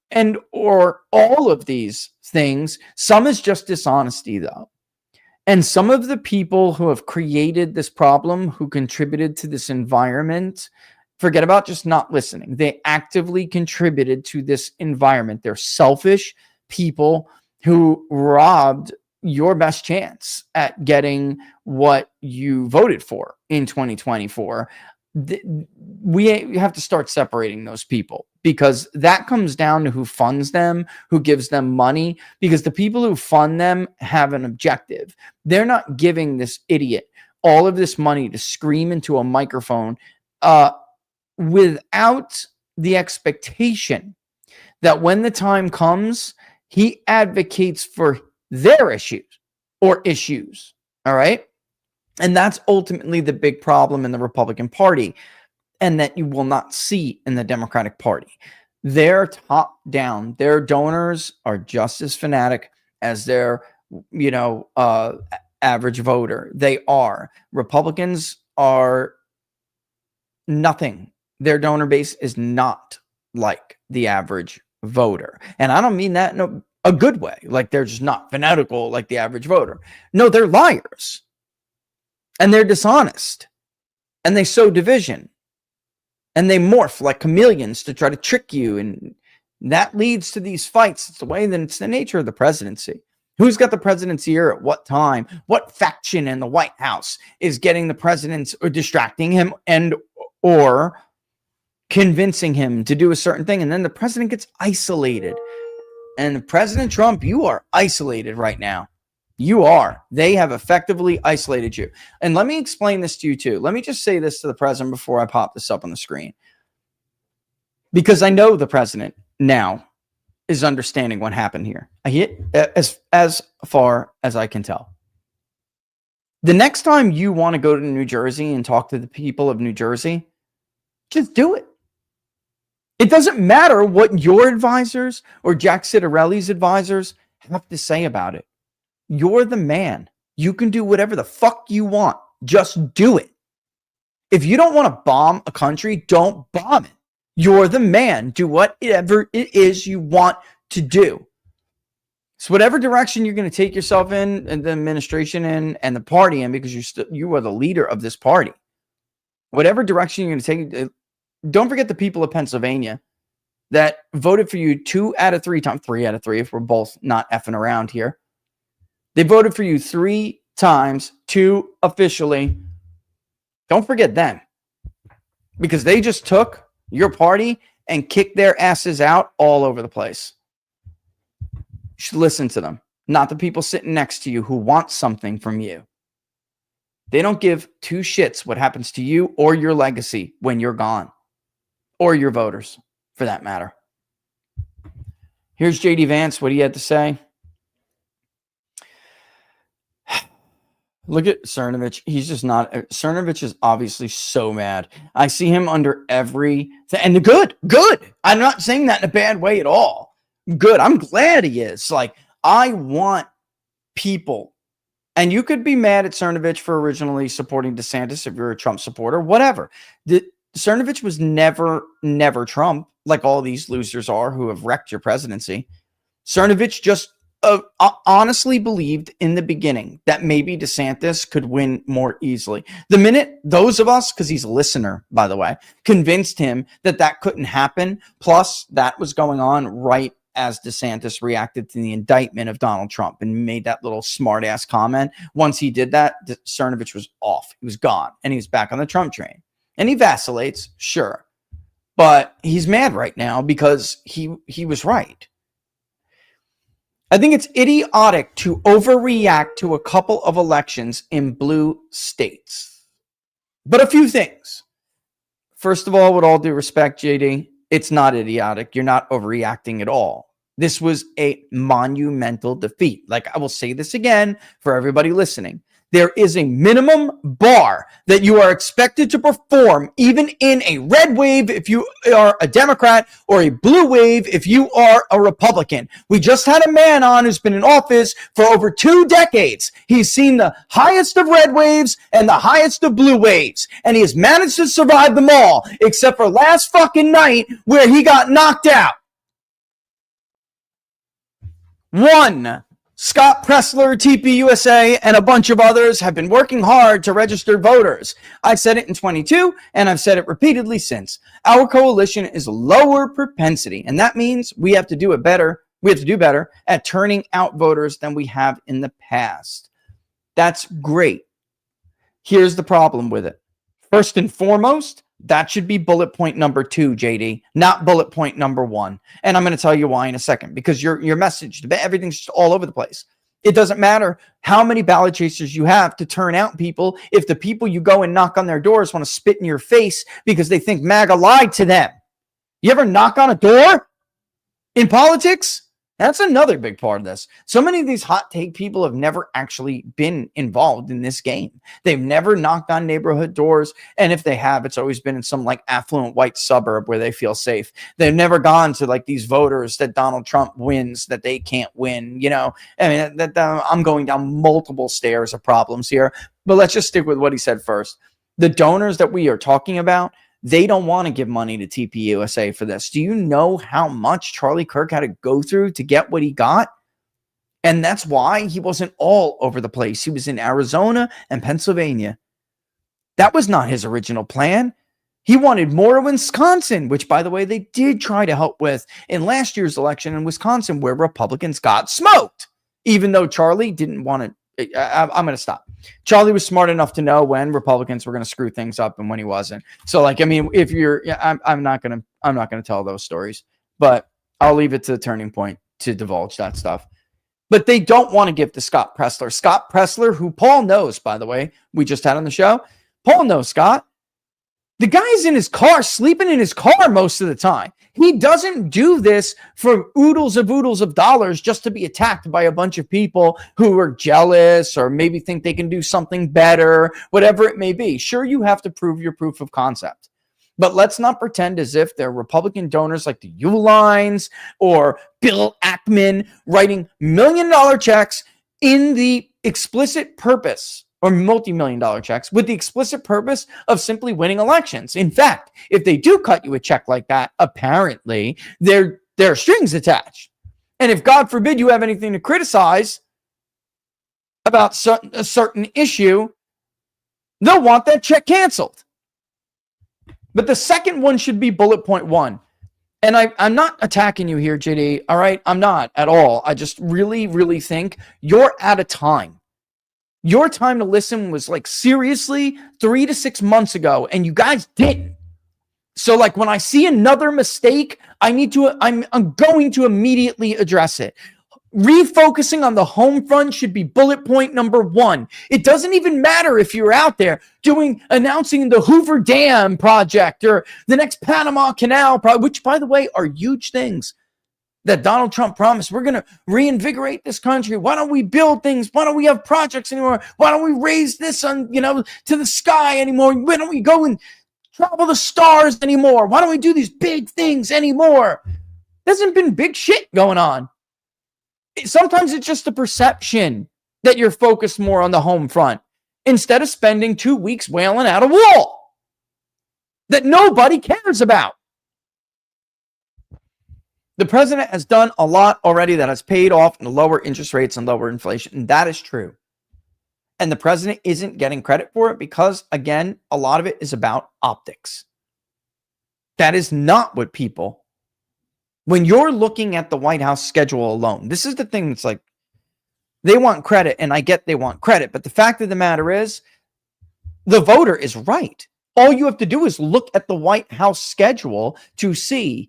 Speaker 1: or all of these things. Some is just dishonesty, though. And some of the people who have created this problem, who contributed to this environment, forget about just not listening. They actively contributed to this environment. They're selfish people who robbed your best chance at getting what you voted for in 2024. We have to start separating those people, because that comes down to who funds them, who gives them money, because the people who fund them have an objective. They're not giving this idiot all of this money to scream into a microphone without the expectation that when the time comes, he advocates for their issues or issues. All right. And that's ultimately the big problem in the Republican Party, and that you will not see in the Democratic Party. They're top down. Their donors are just as fanatic as their, average voter. They are. Republicans are nothing. Their donor base is not like the average voter. And I don't mean that in a good way. Like they're just not fanatical like the average voter. No, they're liars. And they're dishonest. And they sow division. And they morph like chameleons to try to trick you. And that leads to these fights. It's the way that it's the nature of the presidency. Who's got the presidency here at what time? What faction in the White House is getting the president or distracting him and or convincing him to do a certain thing? And then the president gets isolated. And President Trump, you are isolated right now. You are. They have effectively isolated you. And let me explain this to you too. Let me just say this to the president before I pop this up on the screen. Because I know the president now is understanding what happened here. I hit as far as I can tell. The next time you want to go to New Jersey and talk to the people of New Jersey, just do it. It doesn't matter what your advisors or Jack Citarelli's advisors have to say about it. You're the man. You can do whatever the fuck you want. Just do it. If you don't want to bomb a country, don't bomb it. You're the man. Do whatever it is you want to do. So whatever direction you're going to take yourself in, and the administration in, and the party in, because you are the leader of this party. Whatever direction you're going to take, don't forget the people of Pennsylvania that voted for you 2 out of 3 times, 3 out of 3 if we're both not effing around here. They voted for you 3 times, 2 officially. Don't forget them, because they just took your party and kicked their asses out all over the place. You should listen to them, not the people sitting next to you who want something from you. They don't give 2 shits what happens to you or your legacy when you're gone, or your voters, for that matter. Here's JD Vance, what he had to say. Look at Cernovich. He's just not. Cernovich is obviously so mad. I see him under every and good. I'm not saying that in a bad way at all. Good. I'm glad he is. Like, I want people, and you could be mad at Cernovich for originally supporting DeSantis if you're a Trump supporter, whatever. Cernovich was never Trump, like all these losers are who have wrecked your presidency. Cernovich just honestly believed in the beginning that maybe DeSantis could win more easily. The minute those of us, because he's a listener, by the way, convinced him that couldn't happen, plus that was going on right as DeSantis reacted to the indictment of Donald Trump and made that little smart-ass comment. Once he did that, Cernovich was off. He was gone, and he was back on the Trump train. And he vacillates, sure. But he's mad right now because he was right. I think it's idiotic to overreact to a couple of elections in blue states. But a few things. First of all, with all due respect, JD, it's not idiotic. You're not overreacting at all. This was a monumental defeat. Like, I will say this again for everybody listening. There is a minimum bar that you are expected to perform, even in a red wave if you are a Democrat, or a blue wave if you are a Republican. We just had a man on who's been in office for over 2 decades. He's seen the highest of red waves and the highest of blue waves, and he has managed to survive them all, except for last fucking night where he got knocked out. 1. Scott Pressler, TPUSA, and a bunch of others have been working hard to register voters. I said it in 22, and I've said it repeatedly since. Our coalition is lower propensity, and that means we have to do it better. We have to do better at turning out voters than we have in the past. That's great. Here's the problem with it. First and foremost, that should be bullet point number 2, JD, not bullet point number 1. And I'm going to tell you why in a second, because your message, everything's just all over the place. It doesn't matter how many ballot chasers you have to turn out people if the people you go and knock on their doors want to spit in your face because they think MAGA lied to them. You ever knock on a door in politics? That's another big part of this. So many of these hot take people have never actually been involved in this game. They've never knocked on neighborhood doors. And if they have, it's always been in some like affluent white suburb where they feel safe. They've never gone to like these voters that Donald Trump wins that they can't win. You know, I mean, I'm going down multiple stairs of problems here, but let's just stick with what he said first. The donors that we are talking about, they don't want to give money to TPUSA for this. Do you know how much Charlie Kirk had to go through to get what he got? And that's why he wasn't all over the place. He was in Arizona and Pennsylvania. That was not his original plan. He wanted more of Wisconsin, which, by the way, they did try to help with in last year's election in Wisconsin, where Republicans got smoked, even though Charlie didn't want to. I'm going to stop. Charlie was smart enough to know when Republicans were going to screw things up and when he wasn't. So, like, I mean, if you're, I'm not going to tell those stories, but I'll leave it to the Turning Point to divulge that stuff. But they don't want to give to Scott Pressler. Scott Pressler, who Paul knows, by the way, we just had on the show. Paul knows Scott. The guy's in his car, sleeping in his car most of the time. He doesn't do this for oodles of dollars just to be attacked by a bunch of people who are jealous or maybe think they can do something better, whatever it may be. Sure, you have to prove your proof of concept. But let's not pretend as if they're Republican donors like the Uihleins or Bill Ackman writing $1 million checks in the explicit purpose, or multi-million-dollar checks, with the explicit purpose of simply winning elections. In fact, if they do cut you a check like that, apparently there are strings attached. And if, God forbid, you have anything to criticize about a certain issue, they'll want that check canceled. But the second one should be bullet point one. And I'm not attacking you here, JD, all right? I'm not at all. I just really, really think you're out of time. Your time to listen was like seriously 3 to 6 months ago, and you guys didn't. So like when I see another mistake, I'm going to immediately address it. Refocusing on the home front should be bullet point number one. It doesn't even matter if you're out there announcing the Hoover Dam project or the next Panama Canal project, which, by the way, are huge things that Donald Trump promised. We're going to reinvigorate this country. Why don't we build things? Why don't we have projects anymore? Why don't we raise this to the sky anymore? Why don't we go and travel the stars anymore? Why don't we do these big things anymore? There hasn't been big shit going on. Sometimes it's just a perception that you're focused more on the home front instead of spending 2 weeks wailing out a wall that nobody cares about. The president has done a lot already that has paid off in lower interest rates and lower inflation, and that is true. And the president isn't getting credit for it because, again, a lot of it is about optics. That is not what people, when you're looking at the White House schedule alone, this is the thing that's like, they want credit, and I get they want credit, but the fact of the matter is, the voter is right. All you have to do is look at the White House schedule to see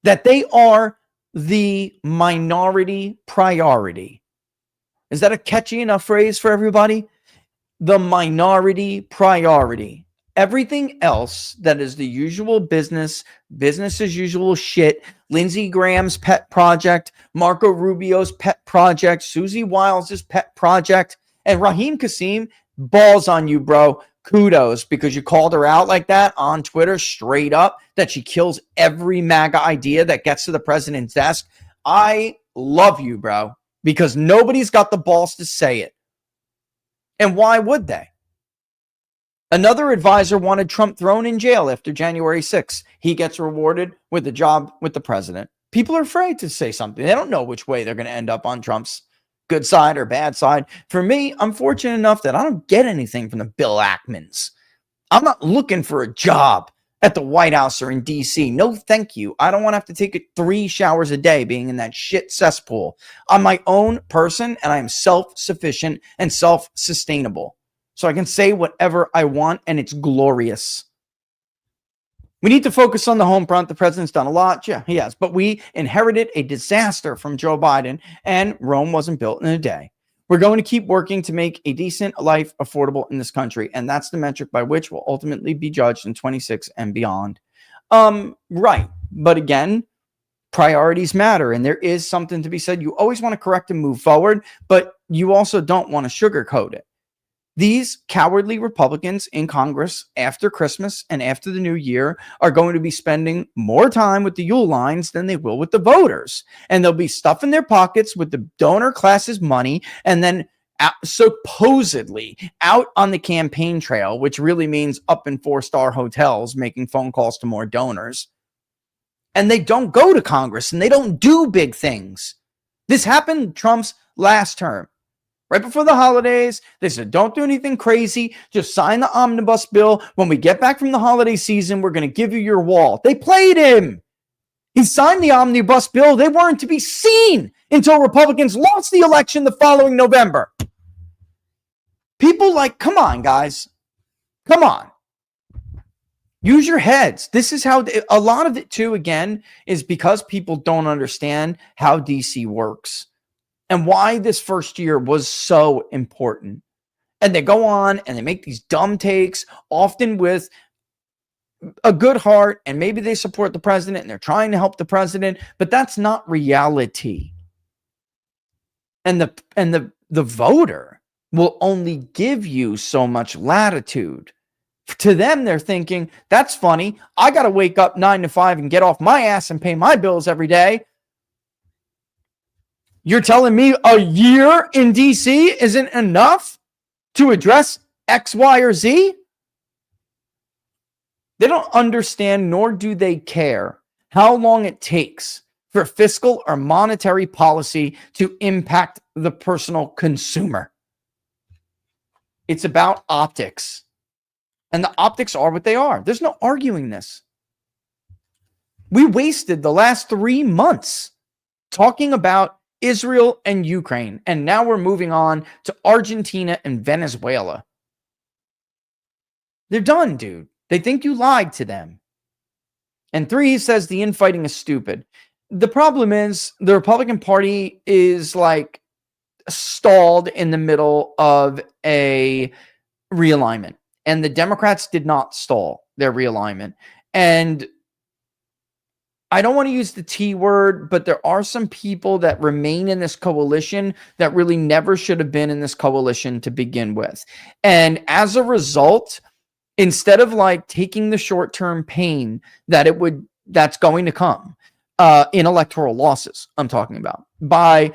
Speaker 1: that they are the minority priority. Is that a catchy enough phrase for everybody? The minority priority. Everything else that is the usual business as usual shit, Lindsey Graham's pet project, Marco Rubio's pet project, Susie Wiles' pet project, and Raheem Kasim, balls on you, bro. Kudos, because you called her out like that on Twitter straight up, that she kills every MAGA idea that gets to the president's desk. I love you, bro, because nobody's got the balls to say it. And why would they? Another advisor wanted Trump thrown in jail after January 6th. He gets rewarded with a job with the president. People are afraid to say something. They don't know which way they're going to end up on Trump's good side or bad side. For me, I'm fortunate enough that I don't get anything from the Bill Ackmans. I'm not looking for a job at the White House or in D.C. No, thank you. I don't want to have to take 3 showers a day being in that shit cesspool. I'm my own person, and I am self-sufficient and self-sustainable. So I can say whatever I want, and it's glorious. We need to focus on the home front. The president's done a lot. Yeah, he has. But we inherited a disaster from Joe Biden, and Rome wasn't built in a day. We're going to keep working to make a decent life affordable in this country, and that's the metric by which we'll ultimately be judged in 26 and beyond. Right. But again, priorities matter, and there is something to be said. You always want to correct and move forward, but you also don't want to sugarcoat it. These cowardly Republicans in Congress after Christmas and after the new year are going to be spending more time with the Yule lines than they will with the voters. And they'll be stuffing their pockets with the donor class's money and then supposedly out on the campaign trail, which really means up in 4-star hotels, making phone calls to more donors. And they don't go to Congress and they don't do big things. This happened Trump's last term. Right before the holidays, they said, don't do anything crazy. Just sign the omnibus bill. When we get back from the holiday season, we're going to give you your wall. They played him. He signed the omnibus bill. They weren't to be seen until Republicans lost the election the following November. People like, come on, guys. Come on. Use your heads. This is how a lot of it, too, again, is because people don't understand how DC works. And why this first year was so important. And they go on and they make these dumb takes, often with a good heart, and maybe they support the president and they're trying to help the president, but that's not reality. And the voter will only give you so much latitude. To them, they're thinking, that's funny. I got to wake up 9 to 5 and get off my ass and pay my bills every day. You're telling me a year in DC isn't enough to address X, Y, or Z? They don't understand, nor do they care how long it takes for fiscal or monetary policy to impact the personal consumer. It's about optics. And the optics are what they are. There's no arguing this. We wasted the last 3 months talking about Israel and Ukraine, and now we're moving on to Argentina and Venezuela. They're done, dude. They think you lied to them. And 3 says the infighting is stupid. The problem is the Republican Party is like stalled in the middle of a realignment, and the Democrats did not stall their realignment. And I don't want to use the T word, but there are some people that remain in this coalition that really never should have been in this coalition to begin with. And as a result, instead of like taking the short-term pain that's going to come in electoral losses, I'm talking about, by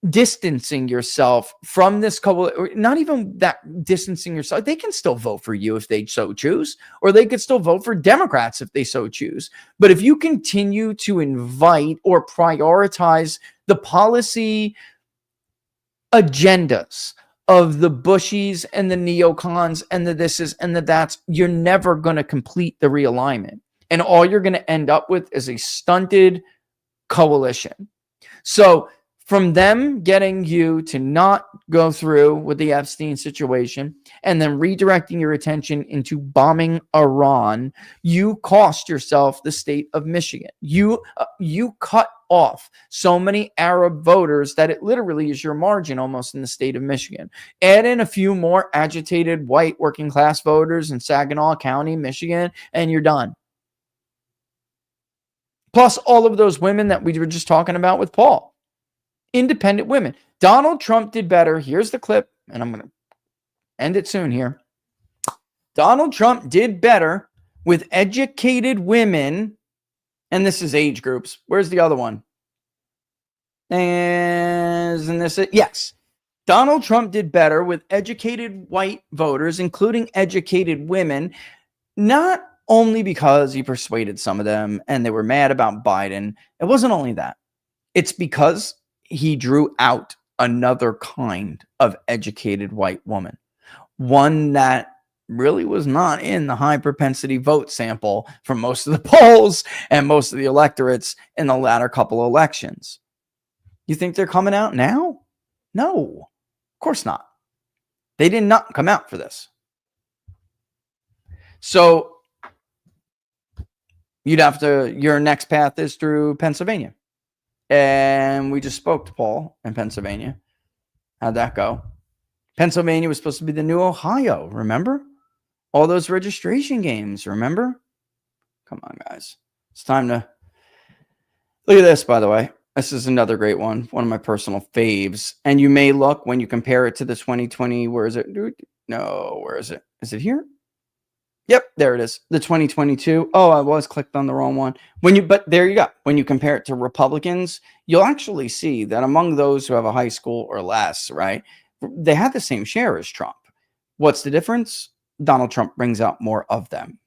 Speaker 1: distancing yourself from this coalition, not even that distancing yourself, they can still vote for you if they so choose, or they could still vote for Democrats if they so choose. But if you continue to invite or prioritize the policy agendas of the Bushies and the neocons and the thises and the that's, you're never going to complete the realignment. And all you're going to end up with is a stunted coalition. So from them getting you to not go through with the Epstein situation and then redirecting your attention into bombing Iran, you cost yourself the state of Michigan. You cut off so many Arab voters that it literally is your margin almost in the state of Michigan. Add in a few more agitated white working class voters in Saginaw County, Michigan, and you're done. Plus all of those women that we were just talking about with Paul. Independent women. Donald Trump did better. Here's the clip, and I'm going to end it soon here. Donald Trump did better with educated women, and this is age groups. Where's the other one? Isn't this it? Yes. Donald Trump did better with educated white voters, including educated women, not only because he persuaded some of them and they were mad about Biden. It wasn't only that. It's because he drew out another kind of educated white woman, one that really was not in the high propensity vote sample from most of the polls and most of the electorates in the latter couple of elections. You think they're coming out now? No, of course not. They did not come out for this. So Your next path is through Pennsylvania. And we just spoke to Paul in Pennsylvania. How'd that go? Pennsylvania was supposed to be the new Ohio, remember? All those registration games, remember? Come on, guys. It's time to... Look at this, by the way. This is another great one. One of my personal faves. And you may look, when you compare it to the 2020... Where is it? No, where is it? Is it here? Yep, there it is. The 2022. Oh, I was clicked on the wrong one. But there you go. When you compare it to Republicans, you'll actually see that among those who have a high school or less, right, they had the same share as Trump. What's the difference? Donald Trump brings out more of them.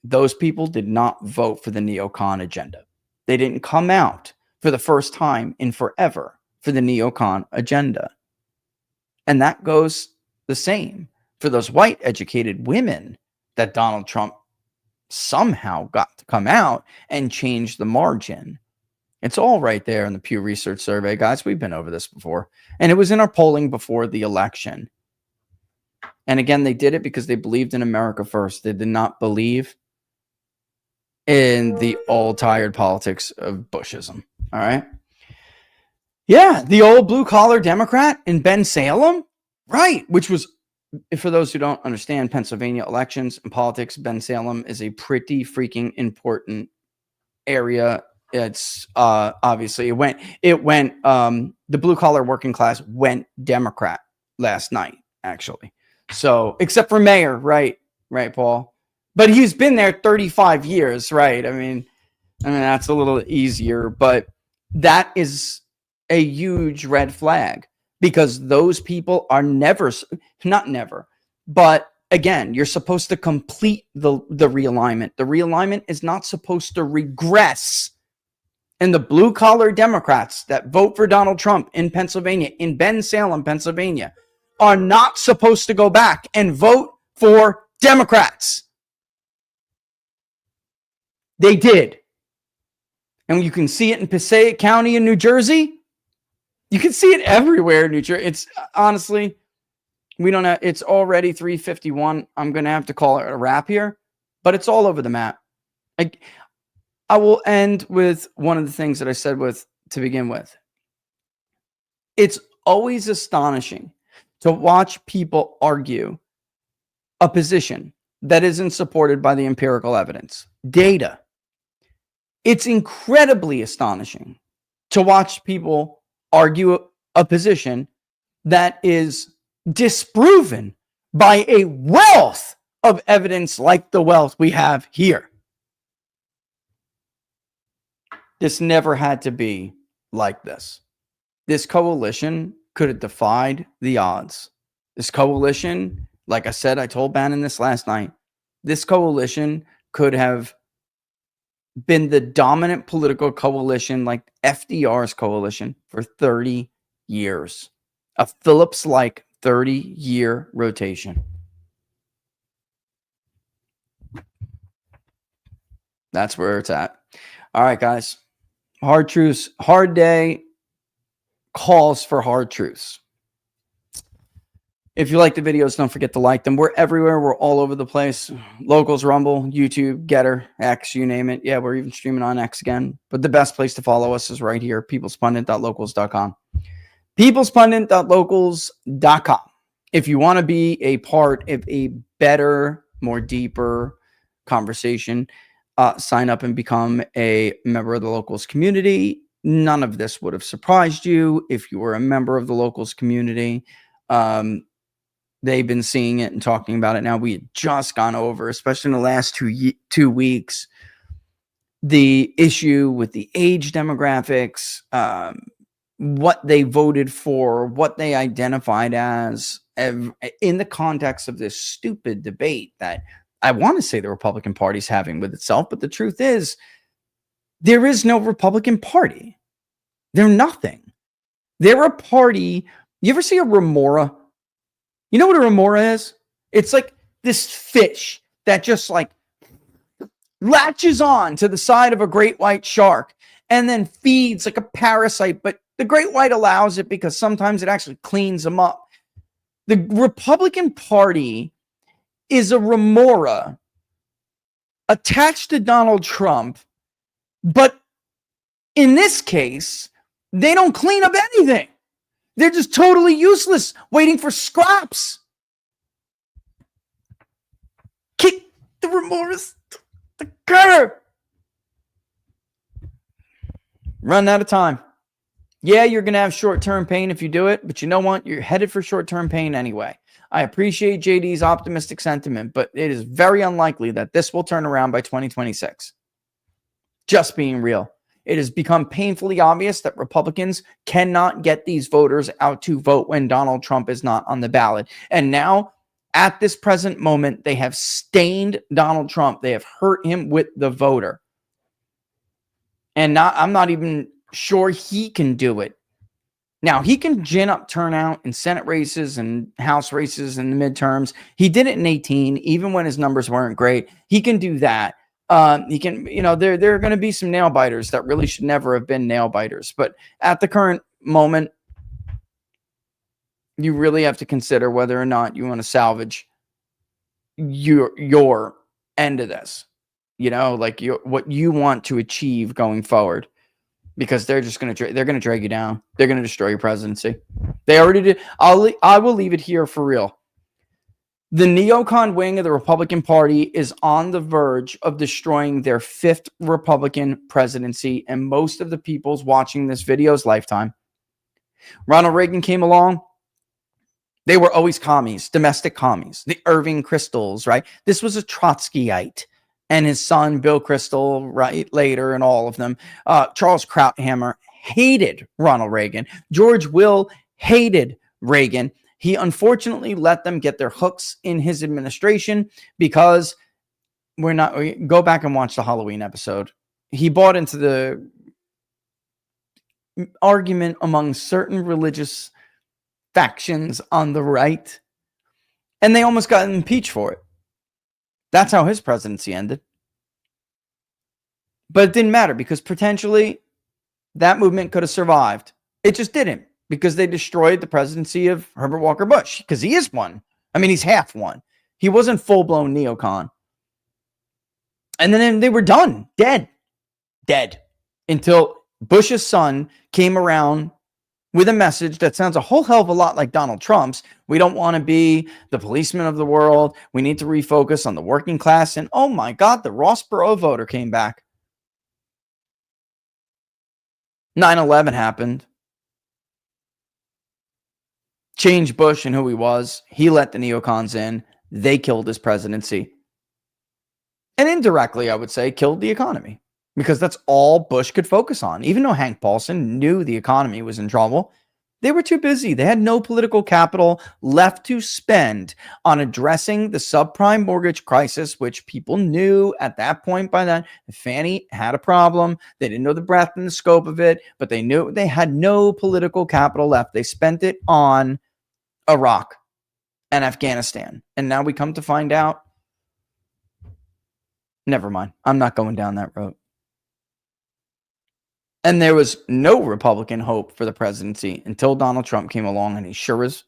Speaker 1: Those people did not vote for the neocon agenda. They didn't come out for the first time in forever for the neocon agenda. And that goes the same for those white educated women that Donald Trump somehow got to come out and change the margin. It's all right there in the Pew Research survey, guys. We've been over this before. And it was in our polling before the election. And again, they did it because they believed in America first. They did not believe in the old tired politics of Bushism. All right. Yeah, the old blue collar Democrat in Ben Salem. Right. Which was, for those who don't understand Pennsylvania elections and politics, Ben Salem is a pretty freaking important area. It's obviously it went the blue collar working class went Democrat last night, actually. So except for mayor, right, Paul? But he's been there 35 years, right? I mean that's a little easier, but that is a huge red flag. Because those people are not never, but again, you're supposed to complete the realignment. The realignment is not supposed to regress. And the blue collar Democrats that vote for Donald Trump in Pennsylvania, in Ben Salem, Pennsylvania, are not supposed to go back and vote for Democrats. They did. And you can see it in Passaic County in New Jersey. You can see it everywhere in New Jersey. It's honestly, we don't have, it's already 3:51. I'm going to have to call it a wrap here, but it's all over the map. I will end with one of the things that I said to begin with. It's always astonishing to watch people argue a position that isn't supported by the empirical evidence, data. It's incredibly astonishing to watch people argue a position that is disproven by a wealth of evidence like the wealth we have here. This never had to be like this. This coalition could have defied the odds. This coalition, like I said, I told Bannon this last night, this coalition could have been the dominant political coalition like FDR's coalition for 30 years. A Phillips-like 30-year rotation. That's where it's at. All right, guys. Hard truths. Hard day calls for hard truths. If you like the videos, don't forget to like them. We're everywhere. We're all over the place. Locals, Rumble, YouTube, Getter, X, you name it. Yeah, we're even streaming on X again. But the best place to follow us is right here, peoplespundit.locals.com. peoplespundit.locals.com. If you want to be a part of a better, more deeper conversation, sign up and become a member of the Locals community. None of this would have surprised you if you were a member of the Locals community. They've been seeing it and talking about it now. We had just gone over, especially in the last 2 weeks, the issue with the age demographics, what they voted for, what they identified as, in the context of this stupid debate that I want to say the Republican Party's having with itself. But the truth is, there is no Republican Party. They're nothing. They're a party. You ever see a remora? You know what a remora is? It's like this fish that just like latches on to the side of a great white shark and then feeds like a parasite. But the great white allows it because sometimes it actually cleans them up. The Republican Party is a remora attached to Donald Trump, but in this case, they don't clean up anything. They're just totally useless, waiting for scraps. Kick the remorse to the curb. Run out of time. Yeah, you're going to have short-term pain if you do it, but you know what? You're headed for short-term pain anyway. I appreciate JD's optimistic sentiment, but it is very unlikely that this will turn around by 2026. Just being real. It has become painfully obvious that Republicans cannot get these voters out to vote when Donald Trump is not on the ballot. And now, at this present moment, they have stained Donald Trump. They have hurt him with the voter. And I'm not even sure he can do it. Now, he can gin up turnout in Senate races and House races in the midterms. He did it in 18, even when his numbers weren't great. He can do that. He can, there are going to be some nail biters that really should never have been nail biters. But at the current moment, you really have to consider whether or not you want to salvage your end of this. What you want to achieve going forward. Because they're just going to drag you down. They're going to destroy your presidency. They already did. I will leave it here for real. The neocon wing of the Republican Party is on the verge of destroying their 5th Republican presidency and most of the people's watching this video's lifetime. Ronald Reagan came along. They were always commies, domestic commies. The Irving Kristals, right? This was a Trotskyite. And his son, Bill Kristol, right, later, and all of them. Charles Krauthammer hated Ronald Reagan. George Will hated Reagan. He unfortunately let them get their hooks in his administration because go back and watch the Halloween episode. He bought into the argument among certain religious factions on the right, and they almost got impeached for it. That's how his presidency ended. But it didn't matter because potentially that movement could have survived. It just didn't because they destroyed the presidency of Herbert Walker Bush because he is one. I mean, he's half one. He wasn't full-blown neocon. And then they were done. Dead. Until Bush's son came around with a message that sounds a whole hell of a lot like Donald Trump's. We don't want to be the policeman of the world. We need to refocus on the working class. And oh my God, the Ross Perot voter came back. 9/11 happened. Changed Bush and who he was. He let the neocons in. They killed his presidency. And indirectly, I would say, killed the economy. Because that's all Bush could focus on. Even though Hank Paulson knew the economy was in trouble, they were too busy. They had no political capital left to spend on addressing the subprime mortgage crisis, which people knew at that point by then. Fannie had a problem. They didn't know the breadth and the scope of it, but they knew they had no political capital left. They spent it on Iraq and Afghanistan. And now we come to find out, never mind. I'm not going down that road. And there was no Republican hope for the presidency until Donald Trump came along, and he sure as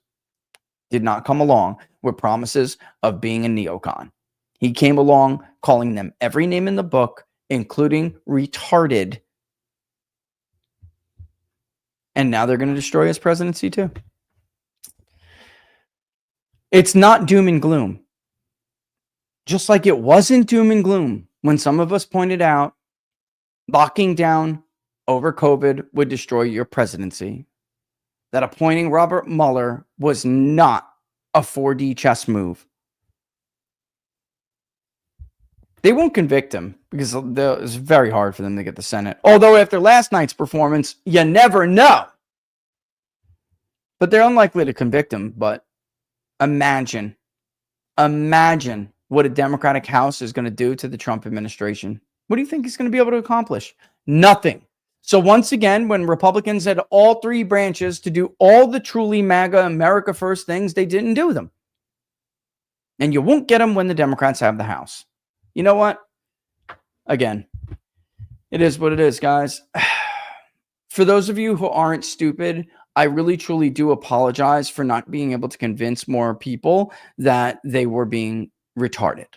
Speaker 1: did not come along with promises of being a neocon. He came along calling them every name in the book, including retarded. And now they're going to destroy his presidency too. It's not doom and gloom. Just like it wasn't doom and gloom when some of us pointed out locking down over COVID would destroy your presidency. That appointing Robert Mueller was not a 4D chess move. They won't convict him because it's very hard for them to get the Senate. Although after last night's performance, you never know. But they're unlikely to convict him. But imagine what a Democratic House is going to do to the Trump administration. What do you think he's going to be able to accomplish? Nothing. So once again, when Republicans had all 3 branches to do all the truly MAGA America first things, they didn't do them. And you won't get them when the Democrats have the House. You know what? Again, it is what it is, guys. For those of you who aren't stupid, I really truly do apologize for not being able to convince more people that they were being retarded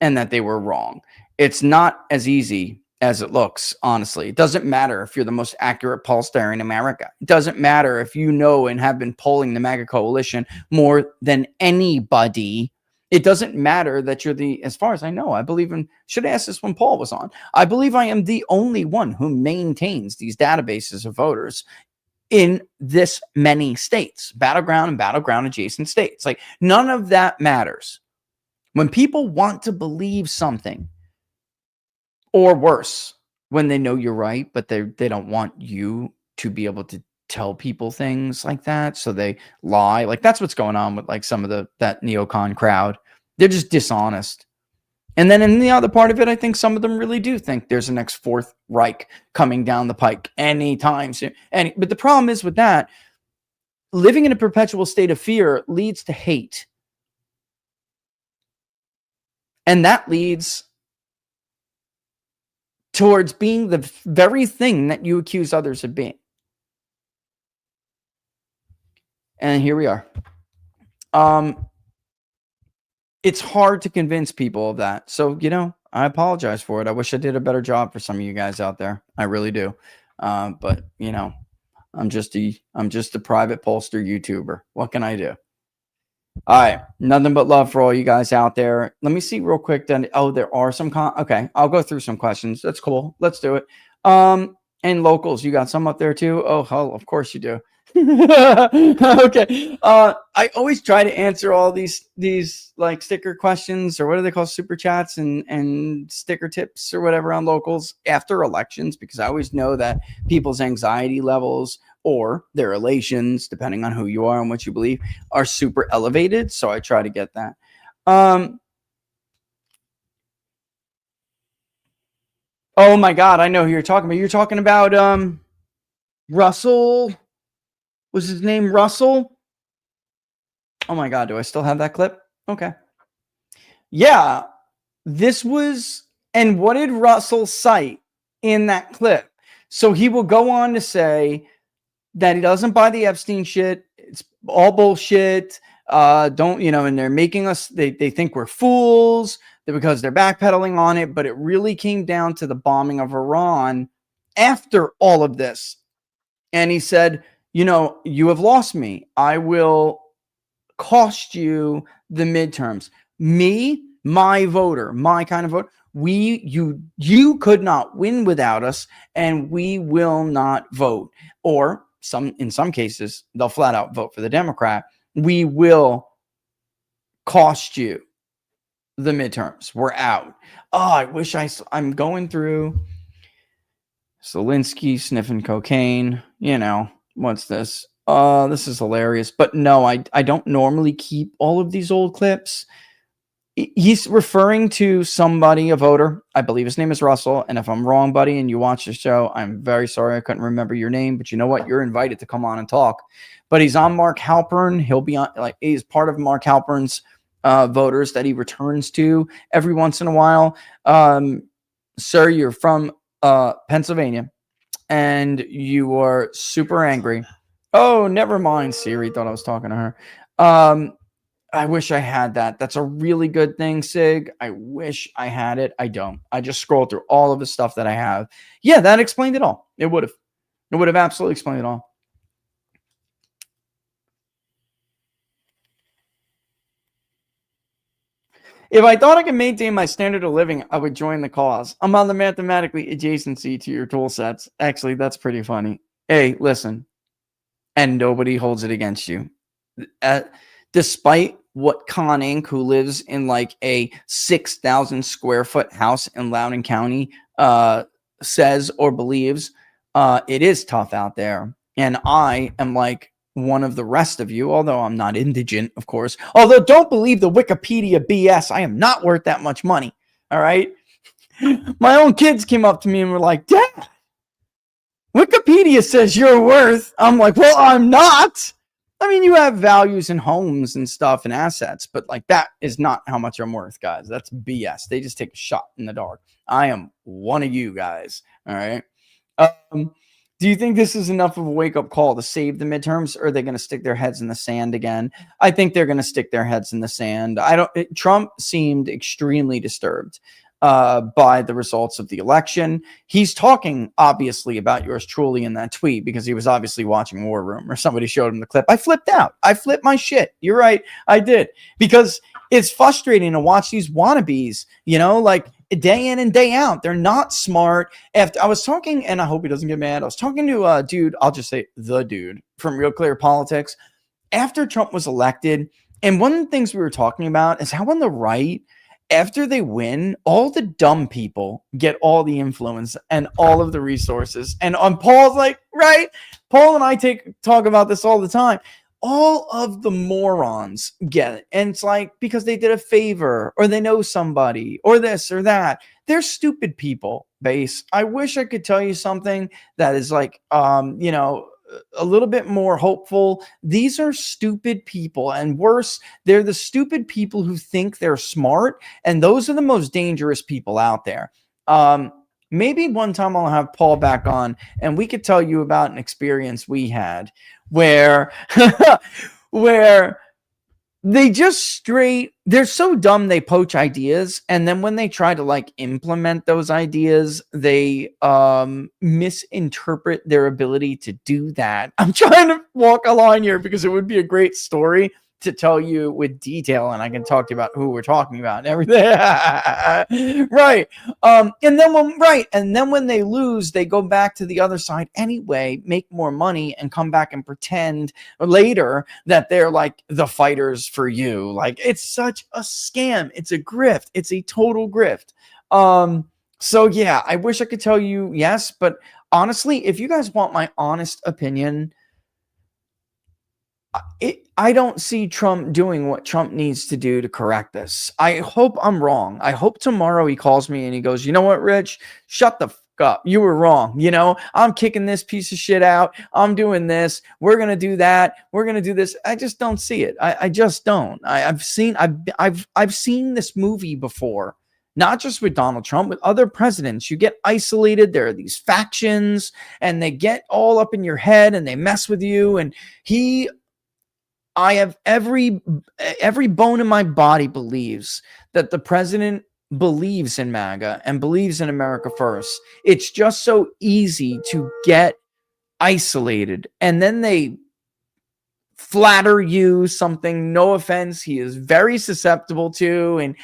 Speaker 1: and that they were wrong. It's not as easy as it looks, honestly. It doesn't matter if you're the most accurate pollster in America. It doesn't matter if you know and have been polling the MAGA coalition more than anybody. It doesn't matter that you're the, as far as I know, I believe in, should have asked this when Paul was on. I believe I am the only one who maintains these databases of voters in this many states, battleground and battleground adjacent states. Like, none of that matters. When people want to believe something, or worse, when they know you're right, but they don't want you to be able to tell people things like that, so they lie. Like, that's what's going on with like some of that neocon crowd. They're just dishonest. And then in the other part of it, I think some of them really do think there's a next Fourth Reich coming down the pike anytime soon. But the problem is with that, living in a perpetual state of fear leads to hate. And that leads towards being the very thing that you accuse others of being. And here we are. It's hard to convince people of that. So, I apologize for it. I wish I did a better job for some of you guys out there. I really do. But, I'm just a private pollster YouTuber. What can I do? All right. Nothing but love for all you guys out there. Let me see real quick then. Oh, there are some okay. I'll go through some questions. That's cool. Let's do it. And locals, you got some up there too? Oh, hell, of course you do. Okay. I always try to answer all these like sticker questions, or what do they call, super chats and sticker tips or whatever on locals after elections, because I always know that people's anxiety levels or their elations, depending on who you are and what you believe, are super elevated. So I try to get that. Oh my God, I know who you're talking about. You're talking about Russell. Was his name Russell? Oh my God, do I still have that clip? Okay. Yeah, this was, and what did Russell cite in that clip? So he will go on to say that he doesn't buy the Epstein shit. It's all bullshit. And they're making us, they think we're fools because they're backpedaling on it. But it really came down to the bombing of Iran after all of this. And he said, you have lost me. I will cost you the midterms. Me, my voter, my kind of vote. You could not win without us, and we will not vote. Or in some cases, they'll flat out vote for the Democrat. We will cost you the midterms. We're out. Oh, I wish I'm going through Zelensky sniffing cocaine. What's this? This is hilarious. But no, I don't normally keep all of these old clips. He's referring to somebody, a voter. I believe his name is Russell. And if I'm wrong, buddy, and you watch the show, I'm very sorry. I couldn't remember your name. But you know what? You're invited to come on and talk. But he's on Mark Halpern. He'll be on, he's part of Mark Halpern's voters that he returns to every once in a while. Sir, you're from Pennsylvania, and you are super angry. Oh, never mind. Siri thought I was talking to her. I wish I had that. That's a really good thing, Sig. I wish I had it. I don't. I just scrolled through all of the stuff that I have. Yeah, that explained it all. It would have. It would have absolutely explained it all. If I thought I could maintain my standard of living, I would join the cause. I'm on the mathematically adjacency to your tool sets. Actually, that's pretty funny. Hey, listen. And nobody holds it against you. Despite what Con Inc., who lives in like a 6,000 square foot house in Loudoun County, says or believes, it is tough out there. And I am like one of the rest of you, although I'm not indigent, of course. Although don't believe the Wikipedia BS. I am not worth that much money. All right. My own kids came up to me and were like, Dad, Wikipedia says you're worth. I'm like, well, I'm not. I mean, you have values in homes and stuff and assets, but like that is not how much I'm worth, guys. That's BS. They just take a shot in the dark. I am one of you guys. All right. Do you think this is enough of a wake-up call to save the midterms, or are they going to stick their heads in the sand again? I think they're going to stick their heads in the sand. Trump seemed extremely disturbed by the results of the election. He's talking obviously about yours truly in that tweet because he was obviously watching War Room or somebody showed him the clip. I flipped out. I flipped my shit. You're right. I did, because it's frustrating to watch these wannabes, you know, like day in and day out. They're not smart. After I was talking, and I hope he doesn't get mad, I was talking to a dude, I'll just say the dude from Real Clear Politics after Trump was elected. And one of the things we were talking about is how on the right, after they win, all the dumb people get all the influence and all of the resources. And on Paul's like, right? Paul and I talk about this all the time. All of the morons get it. And it's like, because they did a favor or they know somebody or this or that. They're stupid people, base. I wish I could tell you something that is like, you know, a little bit more hopeful. These are stupid people, and worse, they're the stupid people who think they're smart, and those are the most dangerous people out there. Maybe one time I'll have Paul back on and we could tell you about an experience we had where they just they're so dumb they poach ideas, and then when they try to like implement those ideas, they misinterpret their ability to do that. I'm trying to walk a line here because it would be a great story to tell you with detail, and I can talk to you about who we're talking about and everything. Right. And then when they lose, they go back to the other side anyway, make more money, and come back and pretend later that they're like the fighters for you. Like, it's such a scam. It's a grift. It's a total grift. So yeah, I wish I could tell you yes, but honestly, if you guys want my honest opinion, I don't see Trump doing what Trump needs to do to correct this. I hope I'm wrong. I hope tomorrow he calls me and he goes, you know what, Rich, shut the fuck up. You were wrong. You know, I'm kicking this piece of shit out. I'm doing this. We're going to do that. We're going to do this. I just don't see it. I just don't. I've seen this movie before. Not just with Donald Trump, with other presidents. You get isolated. There are these factions and they get all up in your head and they mess with you. And I have every bone in my body believes that the president believes in MAGA and believes in America first. It's just so easy to get isolated, and then they flatter you something, no offense, he is very susceptible to. And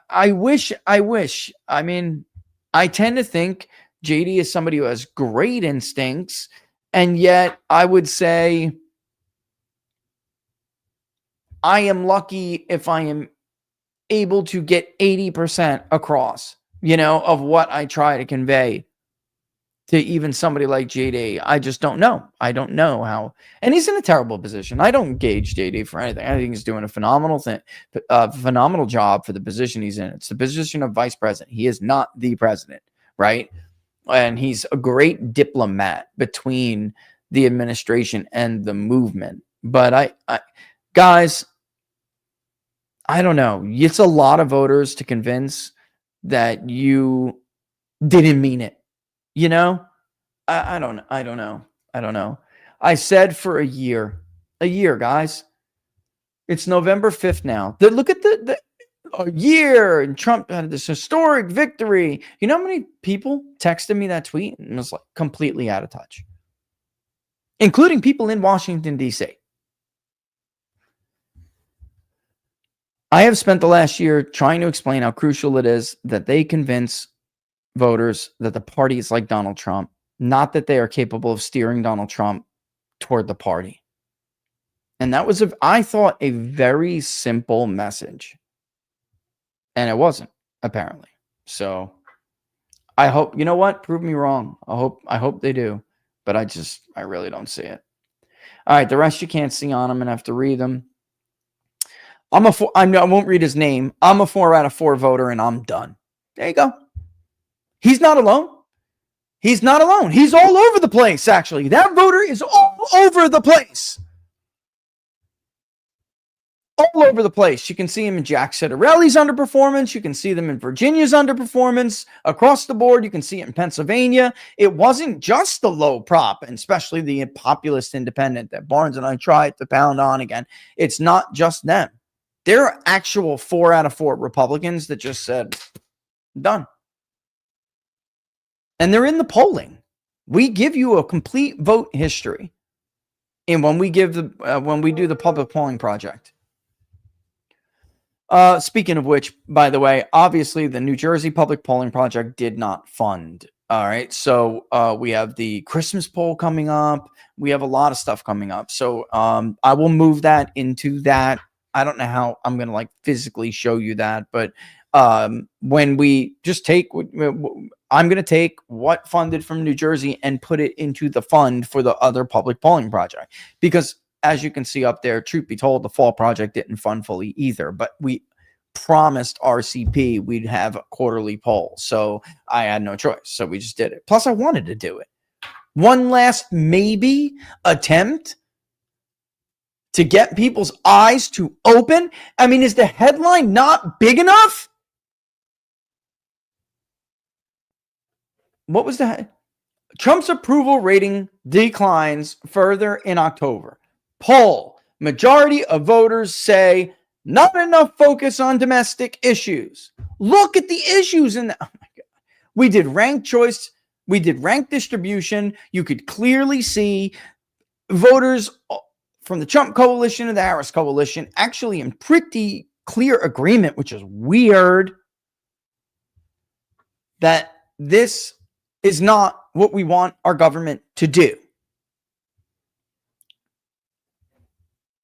Speaker 1: I wish, I mean, I tend to think JD is somebody who has great instincts, and yet I would say I am lucky if I am able to get 80% across, you know, of what I try to convey to even somebody like JD. I just don't know. I don't know how. And he's in a terrible position. I don't gauge JD for anything. I think he's doing a phenomenal job for the position he's in. It's the position of vice president. He is not the president, right? And he's a great diplomat between the administration and the movement. But guys, I don't know. It's a lot of voters to convince that you didn't mean it. You know, I don't know. I said for a year, guys. It's November 5th now. Look at a year, and Trump had this historic victory. You know how many people texted me that tweet and was like completely out of touch, including people in Washington, D.C. I have spent the last year trying to explain how crucial it is that they convince voters that the party is like Donald Trump, not that they are capable of steering Donald Trump toward the party. And that was, I thought, a very simple message. And it wasn't, apparently. So I hope, you know what? Prove me wrong. I hope they do. But I really don't see it. All right, the rest you can't see on them and have to read them. I won't read his name. I'm a 4 out of 4 voter, and I'm done. There you go. He's not alone. He's not alone. He's all over the place, actually. That voter is all over the place. All over the place. You can see him in Jack Citarelli's underperformance. You can see them in Virginia's underperformance. Across the board, you can see it in Pennsylvania. It wasn't just the low prop, and especially the populist independent that Barnes and I tried to pound on again. It's not just them. There are actual 4 out of 4 Republicans that just said, done. And they're in the polling. We give you a complete vote history. And when we give when we do the public polling project. Speaking of which, by the way, obviously the New Jersey Public Polling Project did not fund. All right. So we have the Christmas poll coming up. We have a lot of stuff coming up. So I will move that into that. I don't know how I'm going to like physically show you that, but when we just take, I'm going to take what funded from New Jersey and put it into the fund for the other public polling project. Because as you can see up there, truth be told, the fall project didn't fund fully either, but we promised RCP we'd have a quarterly poll. So I had no choice. So we just did it. Plus I wanted to do it. One last maybe attempt to get people's eyes to open. I mean, is the headline not big enough? What was that? Trump's approval rating declines further in October. Poll. Majority of voters say not enough focus on domestic issues. Look at the issues in that. Oh my God. We did ranked choice. We did ranked distribution. You could clearly see voters from the Trump coalition and the Harris coalition actually in pretty clear agreement, which is weird, that this is not what we want our government to do.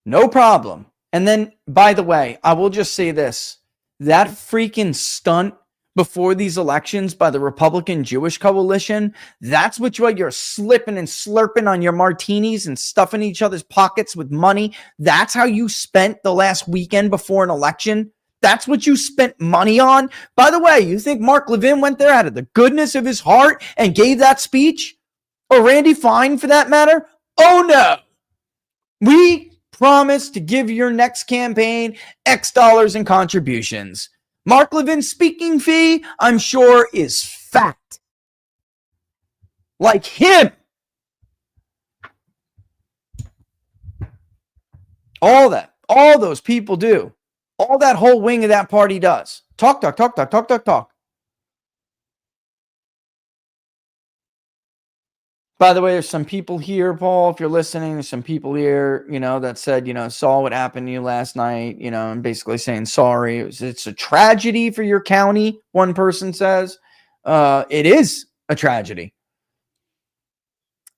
Speaker 1: No problem. And then, by the way, I will just say this. That freaking stunt before these elections by the Republican Jewish coalition, that's what you're slipping and slurping on your martinis and stuffing each other's pockets with money. That's how you spent the last weekend before an election. That's what you spent money on. By the way, you think Mark Levin went there out of the goodness of his heart and gave that speech? Or Randy Fine, for that matter? Oh, no. We promise to give your next campaign X dollars in contributions. Mark Levin's speaking fee, I'm sure, is fat. Like him. All that. All those people do. All that whole wing of that party does. Talk. By the way, there's some people here, Paul, if you're listening, there's some people here, that said, saw what happened to you last night, and basically saying sorry. It's a tragedy for your county, one person says. It is a tragedy.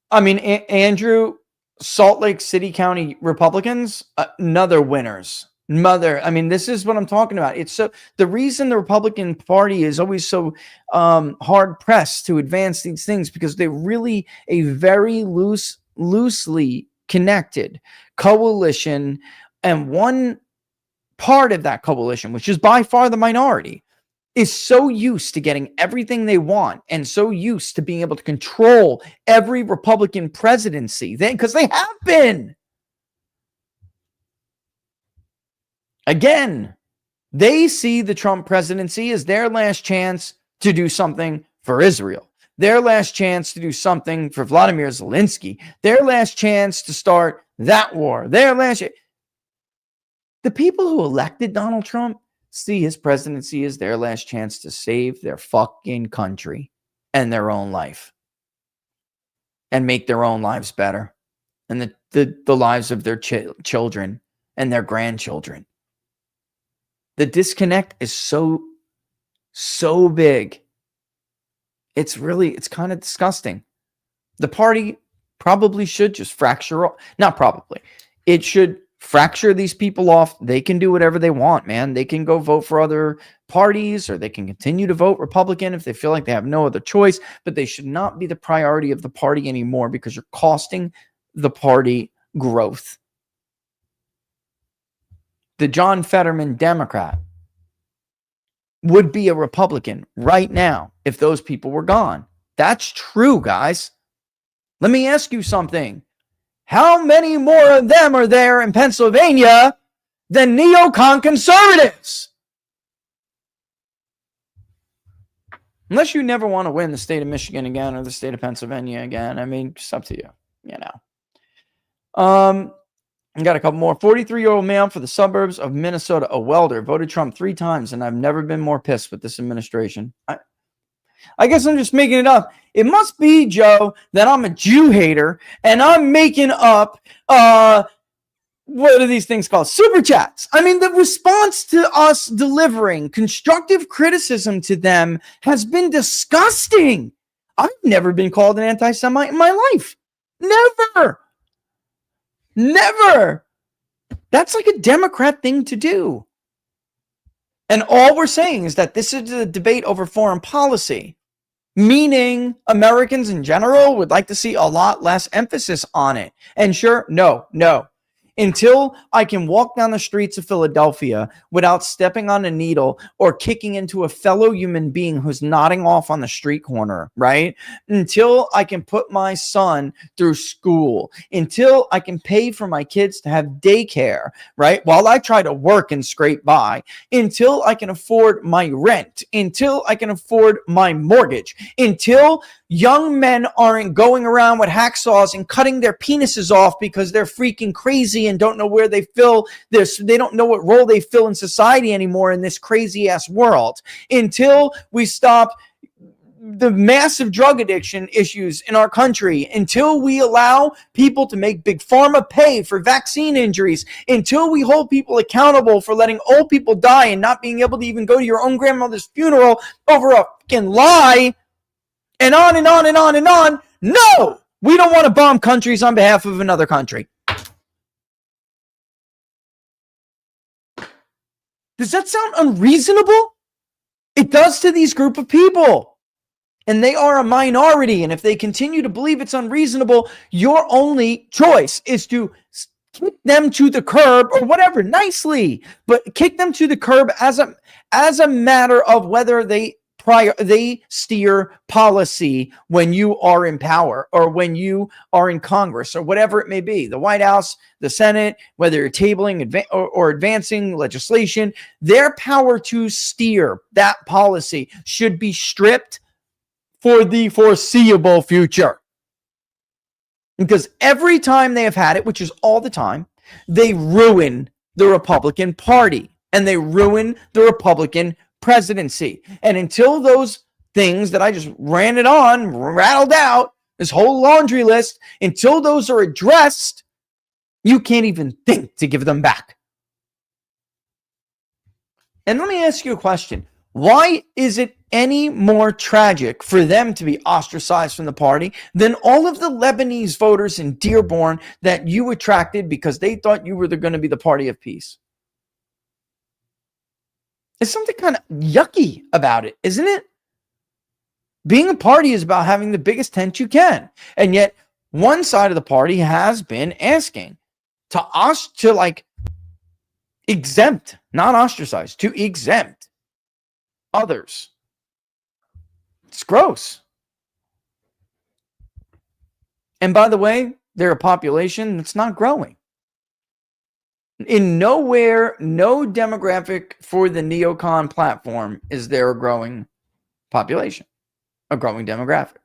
Speaker 1: I mean, Andrew, Salt Lake City County Republicans, another winners. This is what I'm talking about. It's so the reason the Republican Party is always so hard pressed to advance these things, because they're really a very loosely connected coalition, and one part of that coalition, which is by far the minority, is so used to getting everything they want and so used to being able to control every Republican presidency, because they have been. Again, they see the Trump presidency as their last chance to do something for Israel, their last chance to do something for Vladimir Zelensky, their last chance to start that war, the people who elected Donald Trump see his presidency as their last chance to save their fucking country and their own life and make their own lives better and the lives of their children and their grandchildren. The disconnect is so big. It's kind of disgusting. The party probably should just fracture. Not probably. It should fracture these people off. They can do whatever they want, man. They can go vote for other parties, or they can continue to vote Republican if they feel like they have no other choice, but they should not be the priority of the party anymore, because you're costing the party growth. The John Fetterman Democrat would be a Republican right now if those people were gone. That's true, guys. Let me ask you something. How many more of them are there in Pennsylvania than neocon conservatives? Unless you never want to win the state of Michigan again or the state of Pennsylvania again. It's up to you, I got a couple more. 43-year-old male for the suburbs of Minnesota, a welder, voted Trump 3 times, and I've never been more pissed with this administration. I guess I'm just making it up. It must be, Joe, that I'm a Jew hater, and I'm making up, what are these things called? Super chats. I mean, the response to us delivering constructive criticism to them has been disgusting. I've never been called an anti-Semite in my life. Never. Never. That's like a Democrat thing to do. And all we're saying is that this is a debate over foreign policy, meaning Americans in general would like to see a lot less emphasis on it. And sure, no. Until I can walk down the streets of Philadelphia without stepping on a needle or kicking into a fellow human being who's nodding off on the street corner, right? Until I can put my son through school, until I can pay for my kids to have daycare, right? While I try to work and scrape by, until I can afford my rent, until I can afford my mortgage, until young men aren't going around with hacksaws and cutting their penises off because they're freaking crazy and don't know where they fill this. They don't know what role they fill in society anymore in this crazy ass world. Until we stop the massive drug addiction issues in our country, until we allow people to make big pharma pay for vaccine injuries, until we hold people accountable for letting old people die and not being able to even go to your own grandmother's funeral over a fucking lie, and on and on and on and on. No, we don't want to bomb countries on behalf of another country. Does that sound unreasonable? It does to these group of people. And they are a minority. And if they continue to believe it's unreasonable, your only choice is to kick them to the curb or whatever, nicely, but kick them to the curb as a matter of whether they steer policy when you are in power or when you are in Congress or whatever it may be, the White House, the Senate, whether you're tabling or advancing legislation, their power to steer that policy should be stripped for the foreseeable future. Because every time they have had it, which is all the time, they ruin the Republican Party and they ruin the Republican presidency. And until those things that I just rattled out, this whole laundry list, until those are addressed, you can't even think to give them back. And let me ask you a question. Why is it any more tragic for them to be ostracized from the party than all of the Lebanese voters in Dearborn that you attracted because they thought you were going to be the party of peace? There's something kind of yucky about it, isn't it? Being a party is about having the biggest tent you can. And yet one side of the party has been asking to exempt, not ostracize, to exempt others. It's gross. And by the way, they're a population that's not growing. In nowhere, no demographic for the neocon platform is there a growing population, a growing demographic.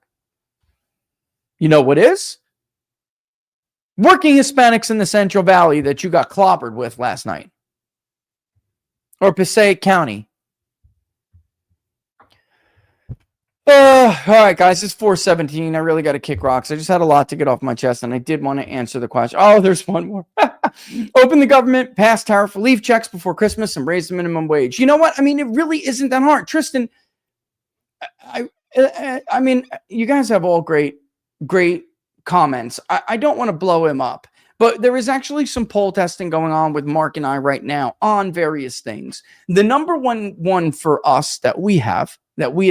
Speaker 1: You know what is? Working Hispanics in the Central Valley that you got clobbered with last night. Or Passaic County. All right, guys, it's 4:17. I really got to kick rocks. I just had a lot to get off my chest, and I did want to answer the question. Oh, there's one more. Open the government, pass tariff relief checks before Christmas, and raise the minimum wage. You know what? I mean, it really isn't that hard. Tristan, I mean, you guys have all great comments. I don't want to blow him up, but there is actually some poll testing going on with Mark and I right now on various things. The number one for us that we have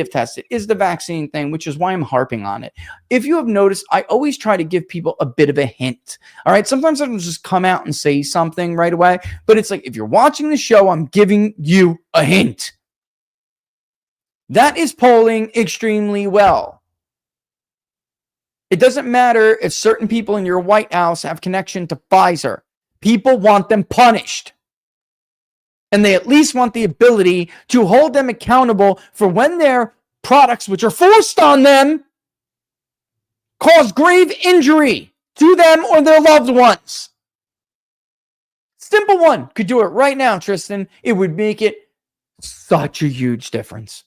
Speaker 1: tested is the vaccine thing, which is why I'm harping on it. If you have noticed, I always try to give people a bit of a hint. All right. Sometimes I don't just come out and say something right away, but it's like, if you're watching the show, I'm giving you a hint. That is polling extremely well. It doesn't matter if certain people in your White House have connection to Pfizer. People want them punished. And they at least want the ability to hold them accountable for when their products, which are forced on them, cause grave injury to them or their loved ones. Simple one. Could do it right now, Tristan. It would make it such a huge difference.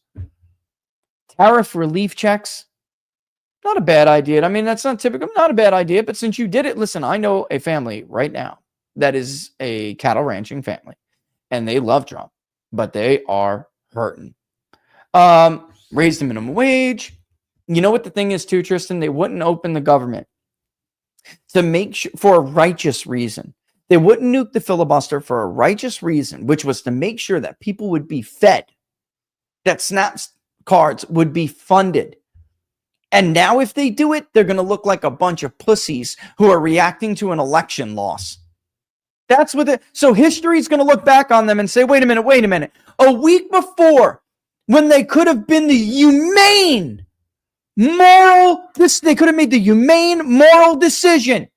Speaker 1: Tariff relief checks. Not a bad idea. I mean, that's not typical. Not a bad idea. But since you did it, listen, I know a family right now that is a cattle ranching family. And they love Trump. But they are hurting. Raise the minimum wage. You know what the thing is too, Tristan? They wouldn't open the government to make sure for a righteous reason. They wouldn't nuke the filibuster for a righteous reason, which was to make sure that people would be fed, that SNAP cards would be funded. And now if they do it, they're going to look like a bunch of pussies who are reacting to an election loss. That's what it. So history is going to look back on them and say, wait a minute. A week before, when they could have been the humane, moral, they could have made the humane, moral decision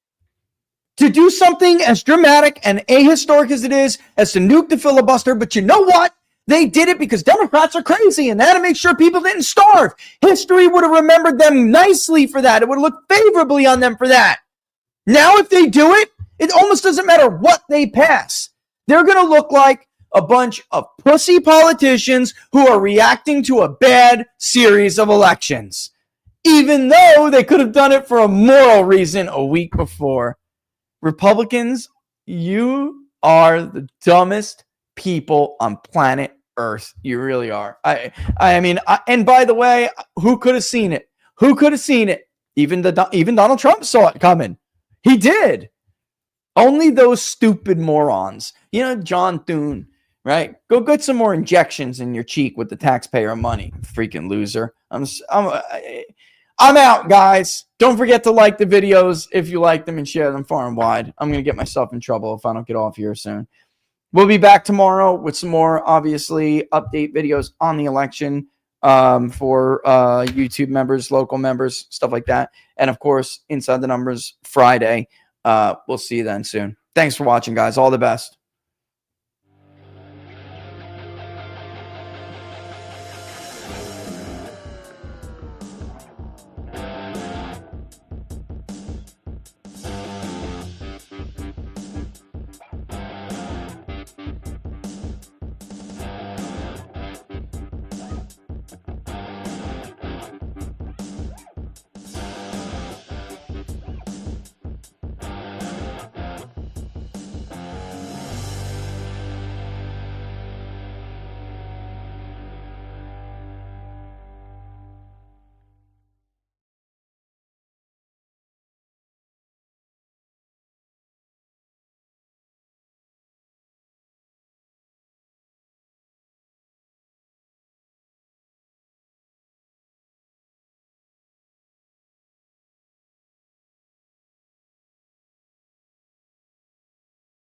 Speaker 1: to do something as dramatic and ahistoric as it is, as to nuke the filibuster. But you know what? They did it because Democrats are crazy and they had to make sure people didn't starve. History would have remembered them nicely for that. It would have looked favorably on them for that. Now, if they do it, it almost doesn't matter what they pass. They're going to look like a bunch of pussy politicians who are reacting to a bad series of elections, even though they could have done it for a moral reason a week before. Republicans, you are the dumbest people on planet Earth. You really are. I mean, and by the way, who could have seen it? Who could have seen it? Even Donald Trump saw it coming. He did. Only those stupid morons. You know, John Thune, right? Go get some more injections in your cheek with the taxpayer money, freaking loser. I'm out, guys. Don't forget to like the videos if you like them and share them far and wide. I'm going to get myself in trouble if I don't get off here soon. We'll be back tomorrow with some more, obviously, update videos on the election for YouTube members, local members, stuff like that. And, of course, Inside the Numbers Friday. We'll see you then soon. Thanks for watching, guys. All the best.